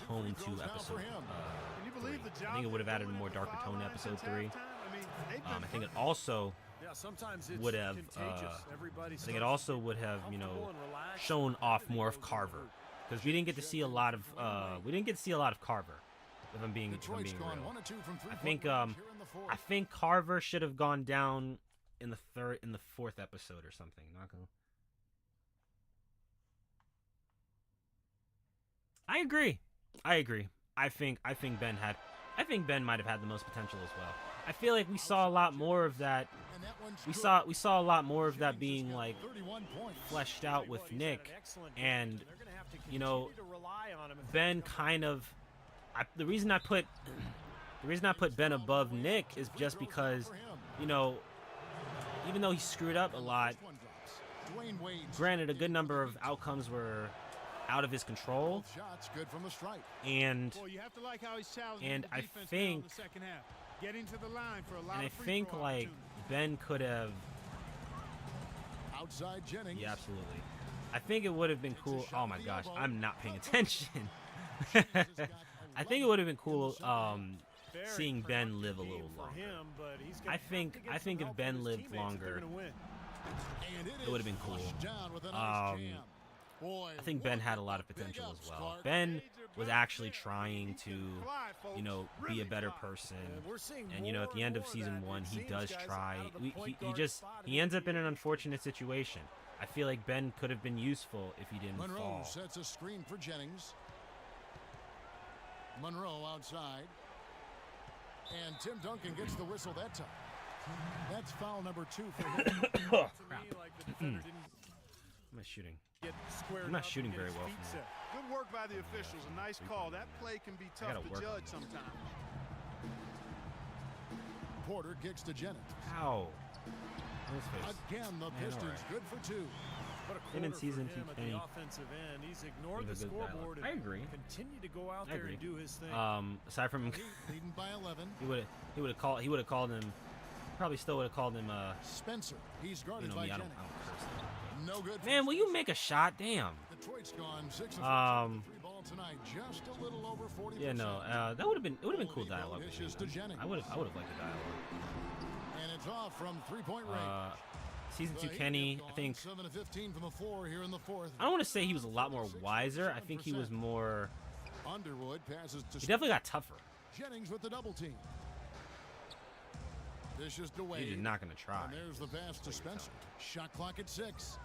S1: tone to episode. I think it would have added a more darker tone to episode 3. I think it also would have. I think it also would have, shown off more of Carver, because we didn't get to see a lot of Carver. If I'm being real, I think Carver should have gone down in the 4th episode or something. Not gonna. I agree. I think Ben might have had the most potential as well. I feel like we saw a lot more of that. We saw a lot more of that being like fleshed out with Nick, and you know, Ben kind of. The reason I put Ben above Nick is just because, you know, even though he screwed up a lot, granted a good number of outcomes were out of his control, and I think like Ben could have.
S2: Outside Jennings.
S1: Yeah, absolutely. I think it would have been cool. Oh my gosh, I'm not paying attention. I think it would have been cool seeing Ben live a little longer. I think if Ben lived longer, it would have been cool. I think Ben had a lot of potential as well. Ben was actually trying to, you know, be a better person. And, you know, at the end of season 1, he does try. He ends up in an unfortunate situation. I feel like Ben could have been useful if he didn't
S2: Monroe
S1: fall.
S2: sets a screen for Jennings. Monroe outside. And Tim Duncan gets the whistle that time. That's foul number 2 for him.
S1: Oh, crap. Am I shooting? I'm not shooting very well from here.
S4: Good work by the officials. A nice call. That play can be tough to judge sometimes.
S2: Porter kicks to Jennings.
S1: Ow.
S2: Again, the Pistons good for 2.
S1: Him in season 2
S3: at the offensive end. He's ignored the scoreboard.
S1: I agree.
S3: Continue to go out there and do his thing.
S1: Aside from
S2: leading by 11.
S1: he would have called him. Probably still would have called him.
S2: Spencer. He's guarded by
S1: I
S2: Jennings.
S1: don't
S2: No good.
S1: Man, will you make a shot? Damn.
S2: Detroit's gone 6 of 4 3 ball tonight. Just a little over 40%.
S1: Yeah, no. That would have been cool dialogue. I would have liked the dialogue.
S2: And it's off from 3-point range.
S1: Season 2 Kenny, I think.
S2: 7 of 15 from the floor here in the 4th.
S1: I don't want to say he was a lot more wiser. I think he was more.
S2: Underwood passes to.
S1: He definitely got tougher.
S2: Jennings with the double team. Dishes to Wade.
S1: He's just not going to try.
S2: And there's the pass to Spencer. Shot clock at 6.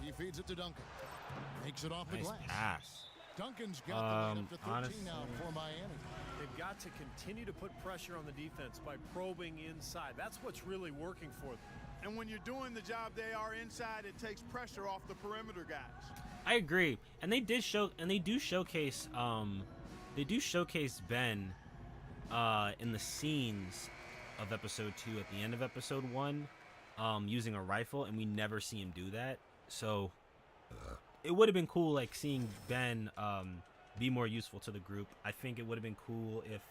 S2: He feeds it to Duncan. Makes it off the glass.
S1: Pass.
S2: Duncan's got the lead up to 13
S1: honestly,
S2: now for Miami.
S3: They've got to continue to put pressure on the defense by probing inside. That's what's really working for them.
S4: And when you're doing the job they are inside, it takes pressure off the perimeter guys.
S1: I agree, and they do showcase Ben in the scenes of episode 2 at the end of episode 1 using a rifle, and we never see him do that. So it would have been cool, like seeing Ben be more useful to the group. I think it would have been cool if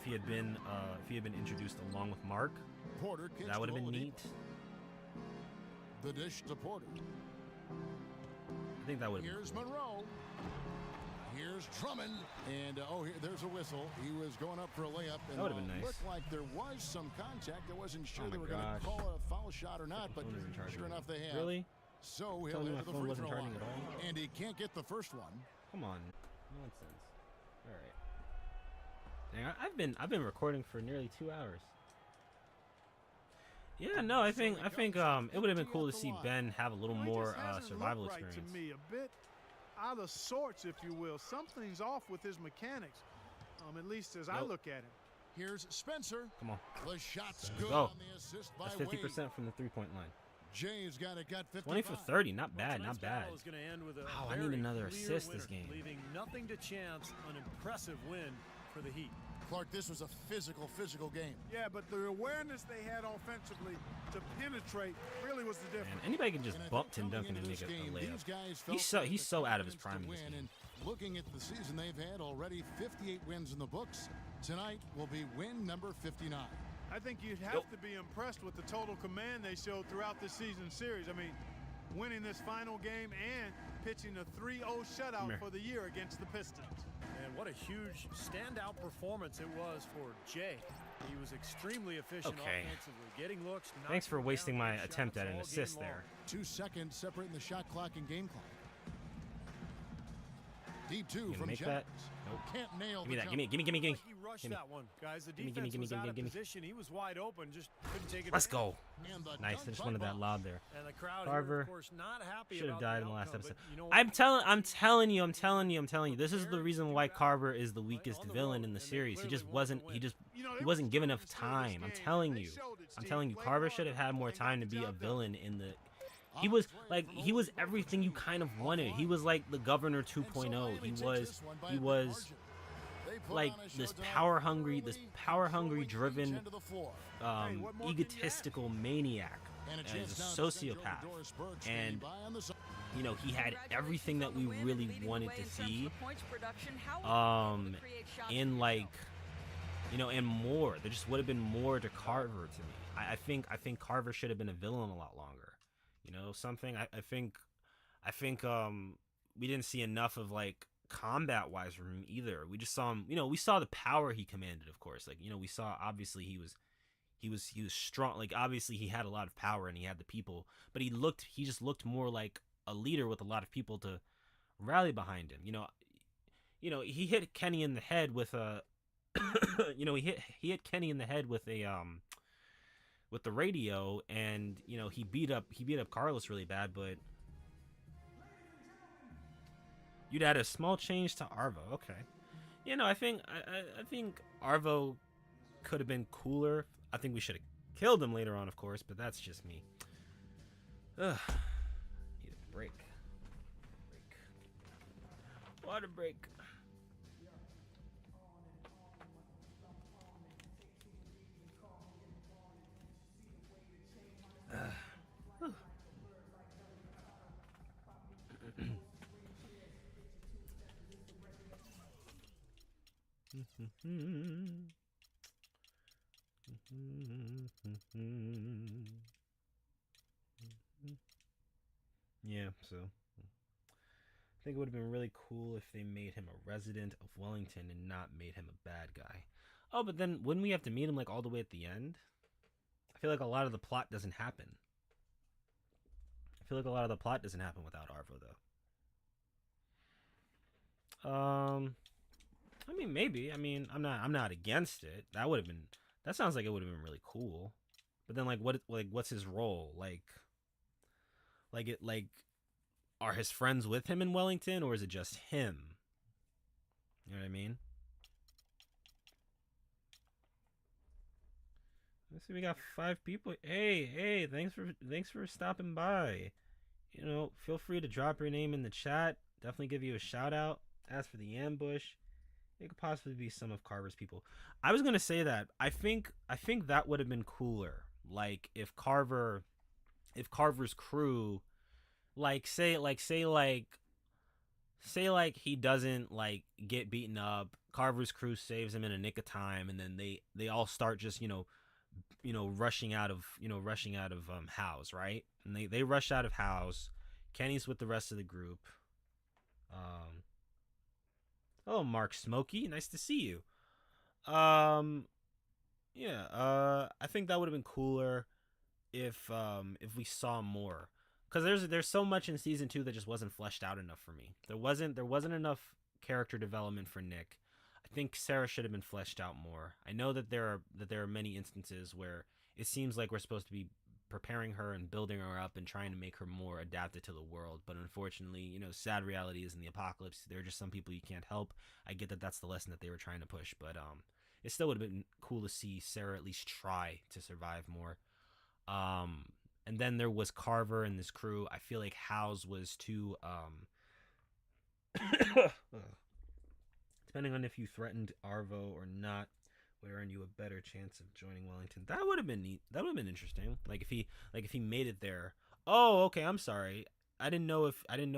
S1: he had been introduced along with Mark.
S2: Porter
S1: that would have been neat.
S2: The dish to Porter.
S1: I think that would have been
S2: Here's
S1: cool.
S2: Monroe. Here's Drummond. And, there's a whistle. He was going up for a layup. And
S1: that would have been nice.
S2: Looked like there was some contact. I wasn't sure they were going to
S1: gosh.
S2: call a foul shot or not, but sure enough they have.
S1: Really?
S2: So he'll
S1: Telling me
S2: head
S1: my
S2: to the
S1: phone
S2: free
S1: wasn't
S2: throw
S1: charging
S2: line.
S1: at all?
S2: And he can't get the first one.
S1: Come on. Nonsense. All right. Dang, I've been recording for nearly 2 hours. Yeah, no, I think it would have been cool to see Ben have a little more survival experience.
S4: To me, a bit out of sorts, if you will. Something's off with his mechanics, at least as I look at him.
S2: Here's Spencer.
S1: Come on.
S2: The shot's good
S1: Go.
S2: on the assist by
S1: That's
S2: Wade.
S1: 50% from the 3-point line.
S2: Jay's got 55.
S1: 20 for 30, not bad, not bad.
S3: Wow,
S1: I need another assist this game.
S3: Leaving nothing to chance, an impressive win for the Heat.
S2: Clark, this was a physical game.
S4: Yeah, but the awareness they had offensively to penetrate really was the difference.
S1: Man, anybody can just bump Tim Duncan and make a layup. He's so out of his prime in this game.
S2: And looking at the season they've had already, 58 wins in the books. Tonight will be win number 59.
S4: I think you'd have to be impressed with the total command they showed throughout the season series. I mean, winning this final game and pitching a 3-0 shutout for the year against the Pistons.
S3: And what a huge standout performance it was for Jay. He was extremely efficient offensively, getting looks.
S1: Thanks for wasting my attempt at an assist there.
S2: 2 seconds separating the shot clock and game clock. Deep 2 from
S1: make
S2: Jennings.
S1: that? Nope.
S2: Can't nail
S1: Give me
S2: the
S1: that.
S2: jumper.
S1: Give me.
S3: Like he rushed that one, guys. The defense was out of position. He was wide open, just couldn't take it.
S1: Let's go.
S2: And the
S1: Nice. I
S2: dunk
S1: just
S2: by
S1: wanted that
S2: Bob.
S1: lob there.
S3: And the crowd
S1: Carver
S3: here, of course, not happy
S1: should have
S3: about
S1: died
S3: the
S1: in the last
S3: outcome,
S1: episode.
S3: but you know what?
S1: I'm telling you. This is the reason why Carver is the weakest villain in the series. He just wasn't. He wasn't given enough time. I'm telling you. Carver should have had more time to be a villain in the. He was everything you kind of wanted. He was like the Governor 2.0. He was like this power hungry driven, egotistical maniac, and a sociopath. And you know, he had everything that we really wanted to see. And like, you know, and more. There just would have been more to Carver to me. I think Carver should have been a villain a lot longer. You know, something I think we didn't see enough of like combat wise from him either. We just saw him, you know, we saw the power he commanded, of course. Like, you know, we saw obviously he was strong. Like, obviously he had a lot of power and he had the people, but he just looked more like a leader with a lot of people to rally behind him. You know, he hit Kenny in the head with a you know, he hit Kenny in the head with a with the radio, and you know, he beat up Carlos really bad, but you'd add a small change to Arvo. Okay. You know, I think Arvo could have been cooler. I think we should have killed him later on, of course, but that's just me. Ugh. Need a break. Water break. Yeah, so I think it would have been really cool if they made him a resident of Wellington and not made him a bad guy. Oh, but then wouldn't we have to meet him like all the way at the end? I feel like a lot of the plot doesn't happen. Without Arvo, though. I mean, maybe. I mean, I'm not against it. That sounds like it would have been really cool. But then, what's his role? Are his friends with him in Wellington, or is it just him? You know what I mean? Let's see, we got 5 people. Hey, thanks for stopping by. You know, feel free to drop your name in the chat. Definitely give you a shout out. As for the ambush, it could possibly be some of Carver's people. I was gonna say that. I think that would have been cooler. Like if Carver's crew, say he doesn't like get beaten up. Carver's crew saves him in a nick of time, and then they all start just rushing out of House, right? And they rush out of House. Kenny's with the rest of the group. Hello, Mark Smokey. Nice to see you. Yeah. I think that would have been cooler if we saw more, because there's so much in season 2 that just wasn't fleshed out enough for me. There wasn't enough character development for Nick. I think Sarah should have been fleshed out more. I know that there are many instances where it seems like we're supposed to be preparing her and building her up and trying to make her more adapted to the world, but unfortunately, sad reality is in the apocalypse, there are just some people you can't help. I get that that's the lesson that they were trying to push, but it still would have been cool to see Sarah at least try to survive more. And then there was Carver and this crew. I feel like House was too depending on if you threatened Arvo or not, would earn you a better chance of joining Wellington. That would have been neat. That would have been interesting. Like if he made it there. Oh, okay, I'm sorry. I didn't know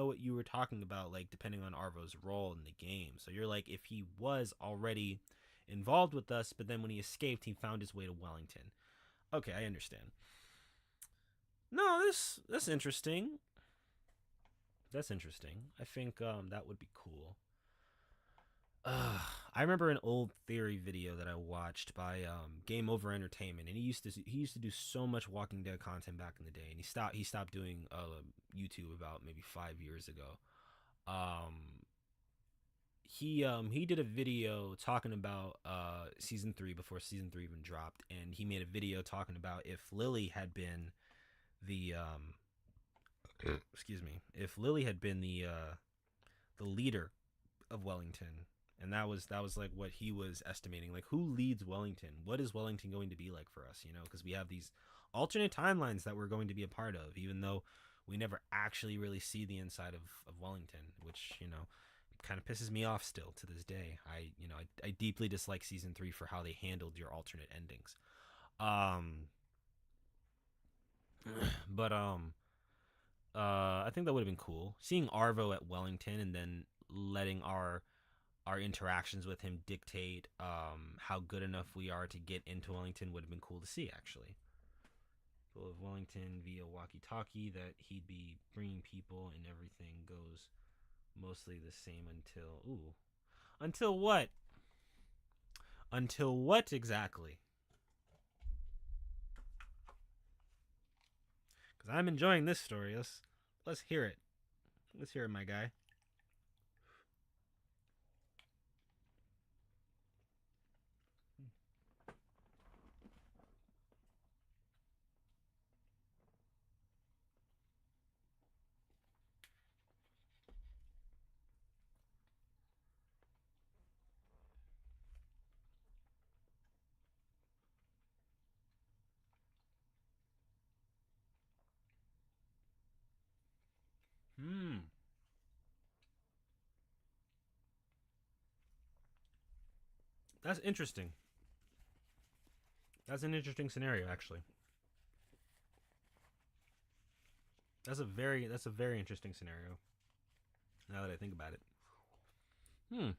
S1: what you were talking about, like depending on Arvo's role in the game. So you're like, if he was already involved with us, but then when he escaped, he found his way to Wellington. Okay, I understand. No, that's interesting. That's interesting. I think that would be cool. I remember an old theory video that I watched by Game Over Entertainment, and he used to do so much Walking Dead content back in the day, and he stopped doing YouTube about maybe 5 years ago. he did a video talking about season 3 before season 3 even dropped, and he made a video talking about if Lily had been the excuse me, if Lily had been the leader of Wellington, and that was like what he was estimating, like who leads Wellington, what is Wellington going to be like for us, you know, because we have these alternate timelines that we're going to be a part of, even though we never actually really see the inside of Wellington, which, you know, kind of pisses me off still to this day. I deeply dislike season 3 for how they handled your alternate endings. But I think that would have been cool, seeing Arvo at Wellington and then letting our interactions with him dictate how good enough we are to get into Wellington would have been cool to see, actually. Full of Wellington via walkie-talkie, that he'd be bringing people and everything goes mostly the same until what? Until what exactly? Because I'm enjoying this story. Let's hear it. Let's hear it, my guy. That's interesting. That's an interesting scenario, actually. That's a very interesting scenario. Now that I think about it. Hmm.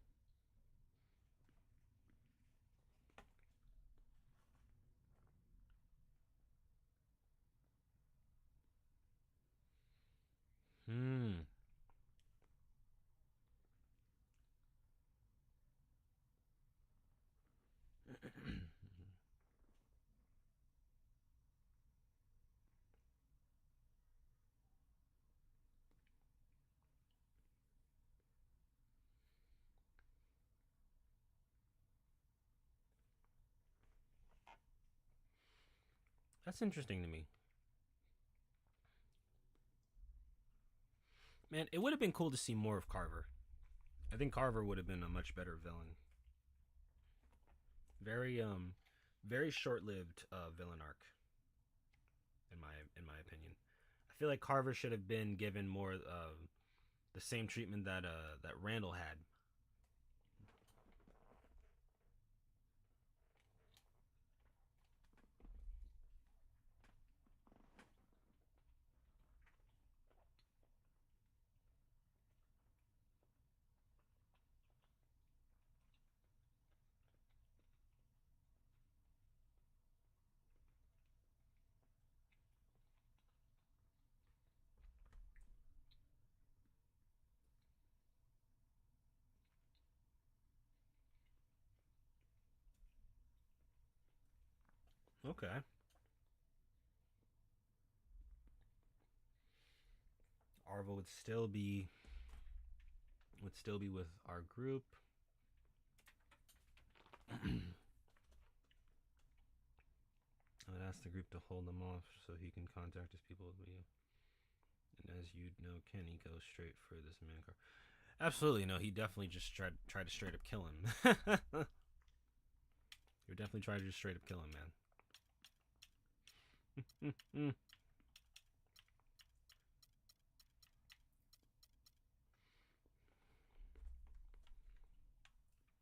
S1: That's interesting to me. Man, it would have been cool to see more of Carver. I think Carver would have been a much better villain. Very short-lived villain arc, in my opinion. I feel like Carver should have been given more the same treatment that Randall had. Okay. Arvo would still be with our group. I would ask the group to hold them off so he can contact his people with you. And as you know, Kenny goes straight for this man car. Absolutely, no. He definitely just tried to straight up kill him. He would definitely try to just straight up kill him, man.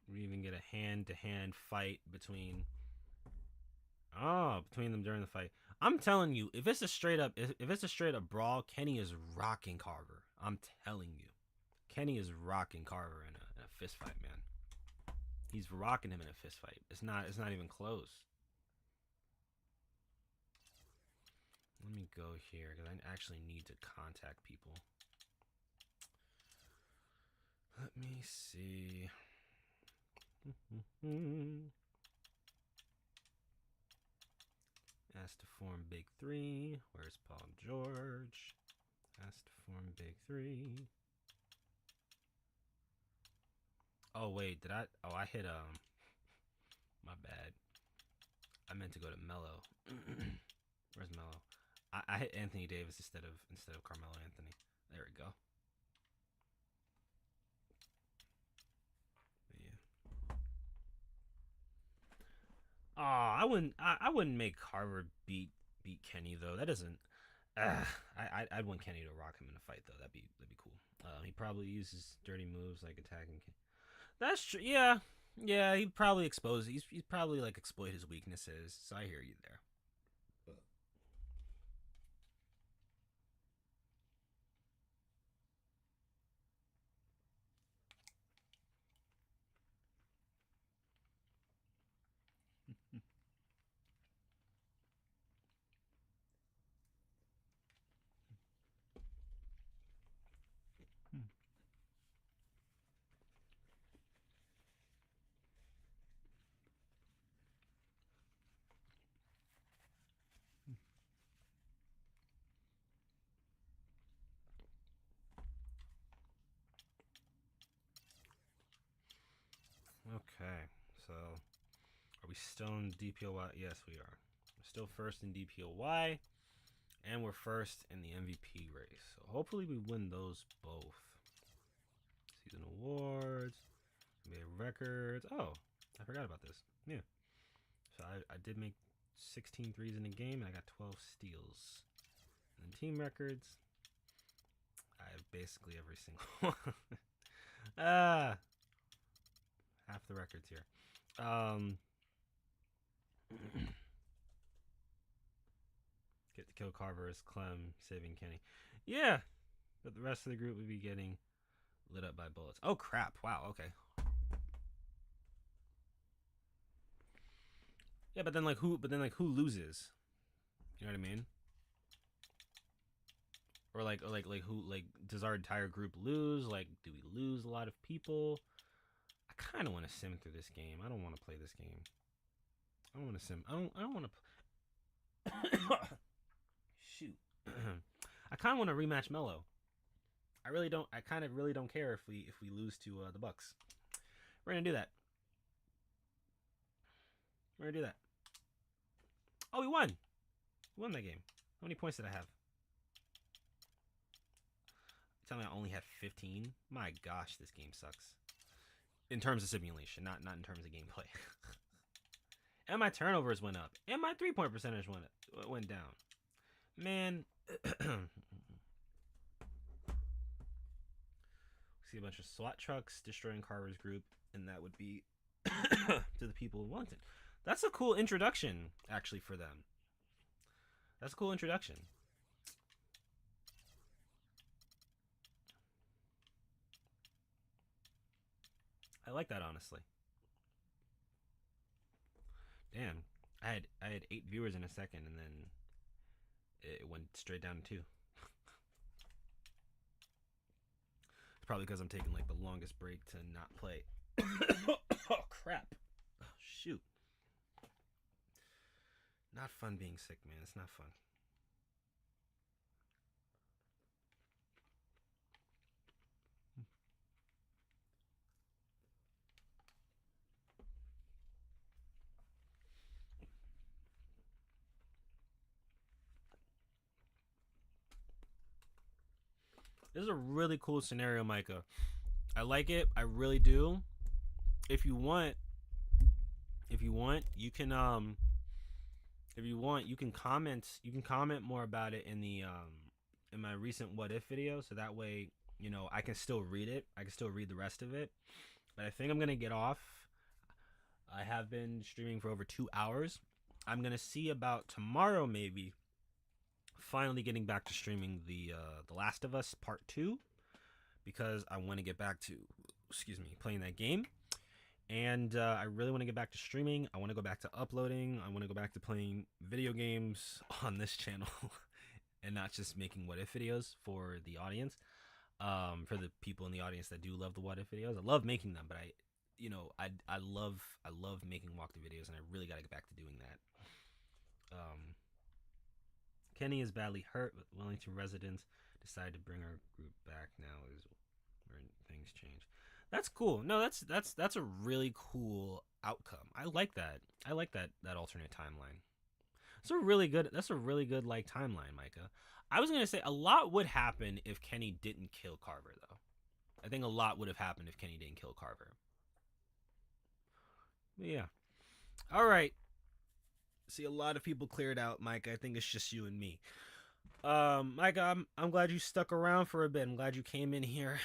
S1: We even get a hand-to-hand fight between them during the fight. I'm telling you, if it's a straight up brawl, Kenny is rocking Carver. I'm telling you, Kenny is rocking Carver in a fist fight, man. He's rocking him in a fist fight. It's not even close. Let me go here because I actually need to contact people. Let me see. Asked to form Big 3. Where's Paul George? Asked to form Big 3. Oh wait, did I? Oh, I hit my bad. I meant to go to Melo. Where's Melo? I hit Anthony Davis instead of Carmelo Anthony. There we go. Yeah. Oh, I wouldn't make Harvard beat Kenny though. That doesn't. I'd want Kenny to rock him in a fight though. That'd be cool. He probably uses dirty moves like attacking. That's true. Yeah, yeah. He probably expose. He's probably like exploit his weaknesses. So I hear you there. Okay, so are we still in DPOY? Yes, we are. We're still first in DPOY, and we're first in the MVP race. So hopefully we win those both. Season awards, made records. Oh, I forgot about this. Yeah. So I did make 16 threes in a game, and I got 12 steals. And then team records, I have basically every single one. Half the records here. Get to kill Carver as Clem, saving Kenny. Yeah, but the rest of the group would be getting lit up by bullets. Oh crap! Wow. Okay. Yeah, but then who loses? You know what I mean? Or who does our entire group lose? Like, do we lose a lot of people? I kind of want to sim through this game. I don't want to play this game. I don't want to sim. I don't want to. Shoot. I kind of want to rematch Melo. I really don't. I kind of really don't care if we lose to the Bucks. We're gonna do that. We're gonna do that. Oh, we won. We won that game. How many points did I have? Tell me I only had 15. My gosh, this game sucks. In terms of simulation, not in terms of gameplay. And my turnovers went up, and my 3-point percentage went down. Man. See a bunch of SWAT trucks destroying Carver's group, and that would be to the people who want it. That's a cool introduction, actually, for them. That's a cool introduction. I like that, honestly. Damn, I had 8 viewers in a second, and then it went straight down to 2. It's probably because I'm taking like the longest break to not play. Oh crap! Oh, shoot. Not fun being sick, man. It's not fun. This is a really cool scenario, Micah. I like it. I really do. If you want, you can you can comment more about it in the in my recent what if video, so that way, you know, I can still read it. I can still read the rest of it. But I think I'm going to get off. I have been streaming for over 2 hours. I'm going to see about tomorrow maybe finally getting back to streaming the Last of Us Part 2, because I want to get back to, playing that game. And I really want to get back to streaming. I want to go back to uploading. I want to go back to playing video games on this channel and not just making what if videos for the audience, for the people in the audience that do love the what if videos. I love making them, but I love making walkthrough videos, and I really got to get back to doing that. Kenny is badly hurt, but Wellington residents decided to bring our group back now is where things change. That's cool. No, that's a really cool outcome. I like that. I like that alternate timeline. That's a really good like timeline, Micah. I was gonna say a lot would happen if Kenny didn't kill Carver, though. I think a lot would have happened if Kenny didn't kill Carver. But yeah. All right. See, a lot of people cleared out, Mike. I think it's just you and me. Mike, I'm glad you stuck around for a bit. I'm glad you came in here,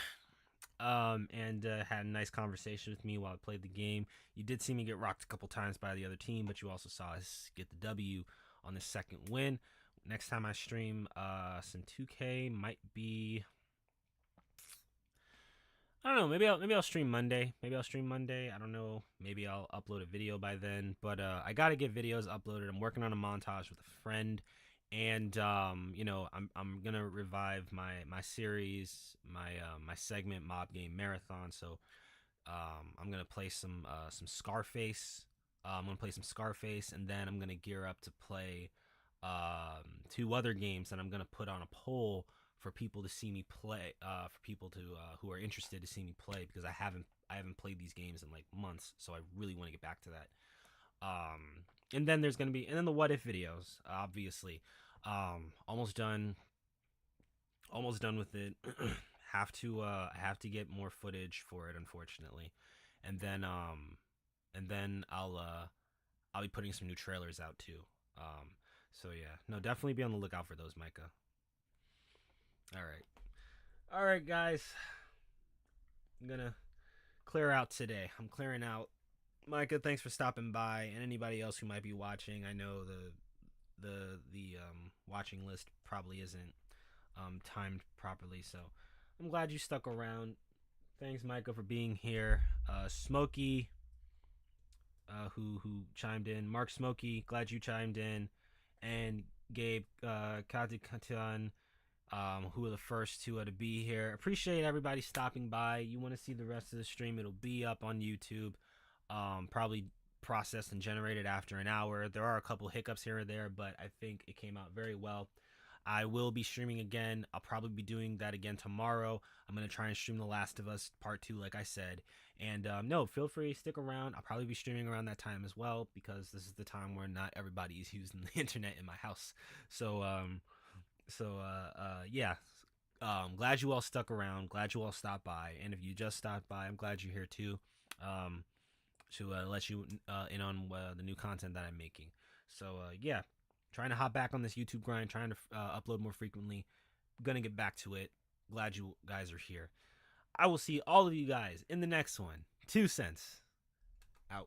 S1: and had a nice conversation with me while I played the game. You did see me get rocked a couple times by the other team, but you also saw us get the W on the second win. Next time I stream some 2K might be, I don't know, maybe I'll stream Monday. Maybe I'll stream Monday. I don't know. Maybe I'll upload a video by then. But I gotta get videos uploaded. I'm working on a montage with a friend, and I'm gonna revive my series, my segment Mob Game Marathon. So I'm gonna play some Scarface. I'm gonna play some Scarface, and then I'm gonna gear up to play 2 other games that I'm gonna put on a poll for people to see me play, for people to who are interested to see me play, because I haven't played these games in like months, so I really want to get back to that. And then there's gonna be, and then the what if videos, obviously. Almost done with it. have to get more footage for it, unfortunately, and then I'll be putting some new trailers out too. So yeah, no, definitely be on the lookout for those, Micah. All right, guys. I'm gonna clear out today. I'm clearing out. Micah, thanks for stopping by, and anybody else who might be watching. I know the watching list probably isn't timed properly, so I'm glad you stuck around. Thanks, Micah, for being here. Smokey, who chimed in. Mark Smokey, glad you chimed in, and Gabe Katikatian, who are the first 2 to be here. Appreciate everybody stopping by. You want to see the rest of the stream, it'll be up on YouTube. Probably processed and generated after an hour. There are a couple hiccups here or there, but I think it came out very well. I will be streaming again. I'll probably be doing that again tomorrow. I'm going to try and stream The Last of Us Part 2, like I said. And no, feel free to stick around. I'll probably be streaming around that time as well, because this is the time where not everybody is using the internet in my house. So yeah. Glad you all stuck around. Glad you all stopped by. And if you just stopped by, I'm glad you're here too. To let you in on the new content that I'm making. So yeah, trying to hop back on this YouTube grind, trying to upload more frequently. Gonna get back to it. Glad you guys are here. I will see all of you guys in the next one. 2 cents out.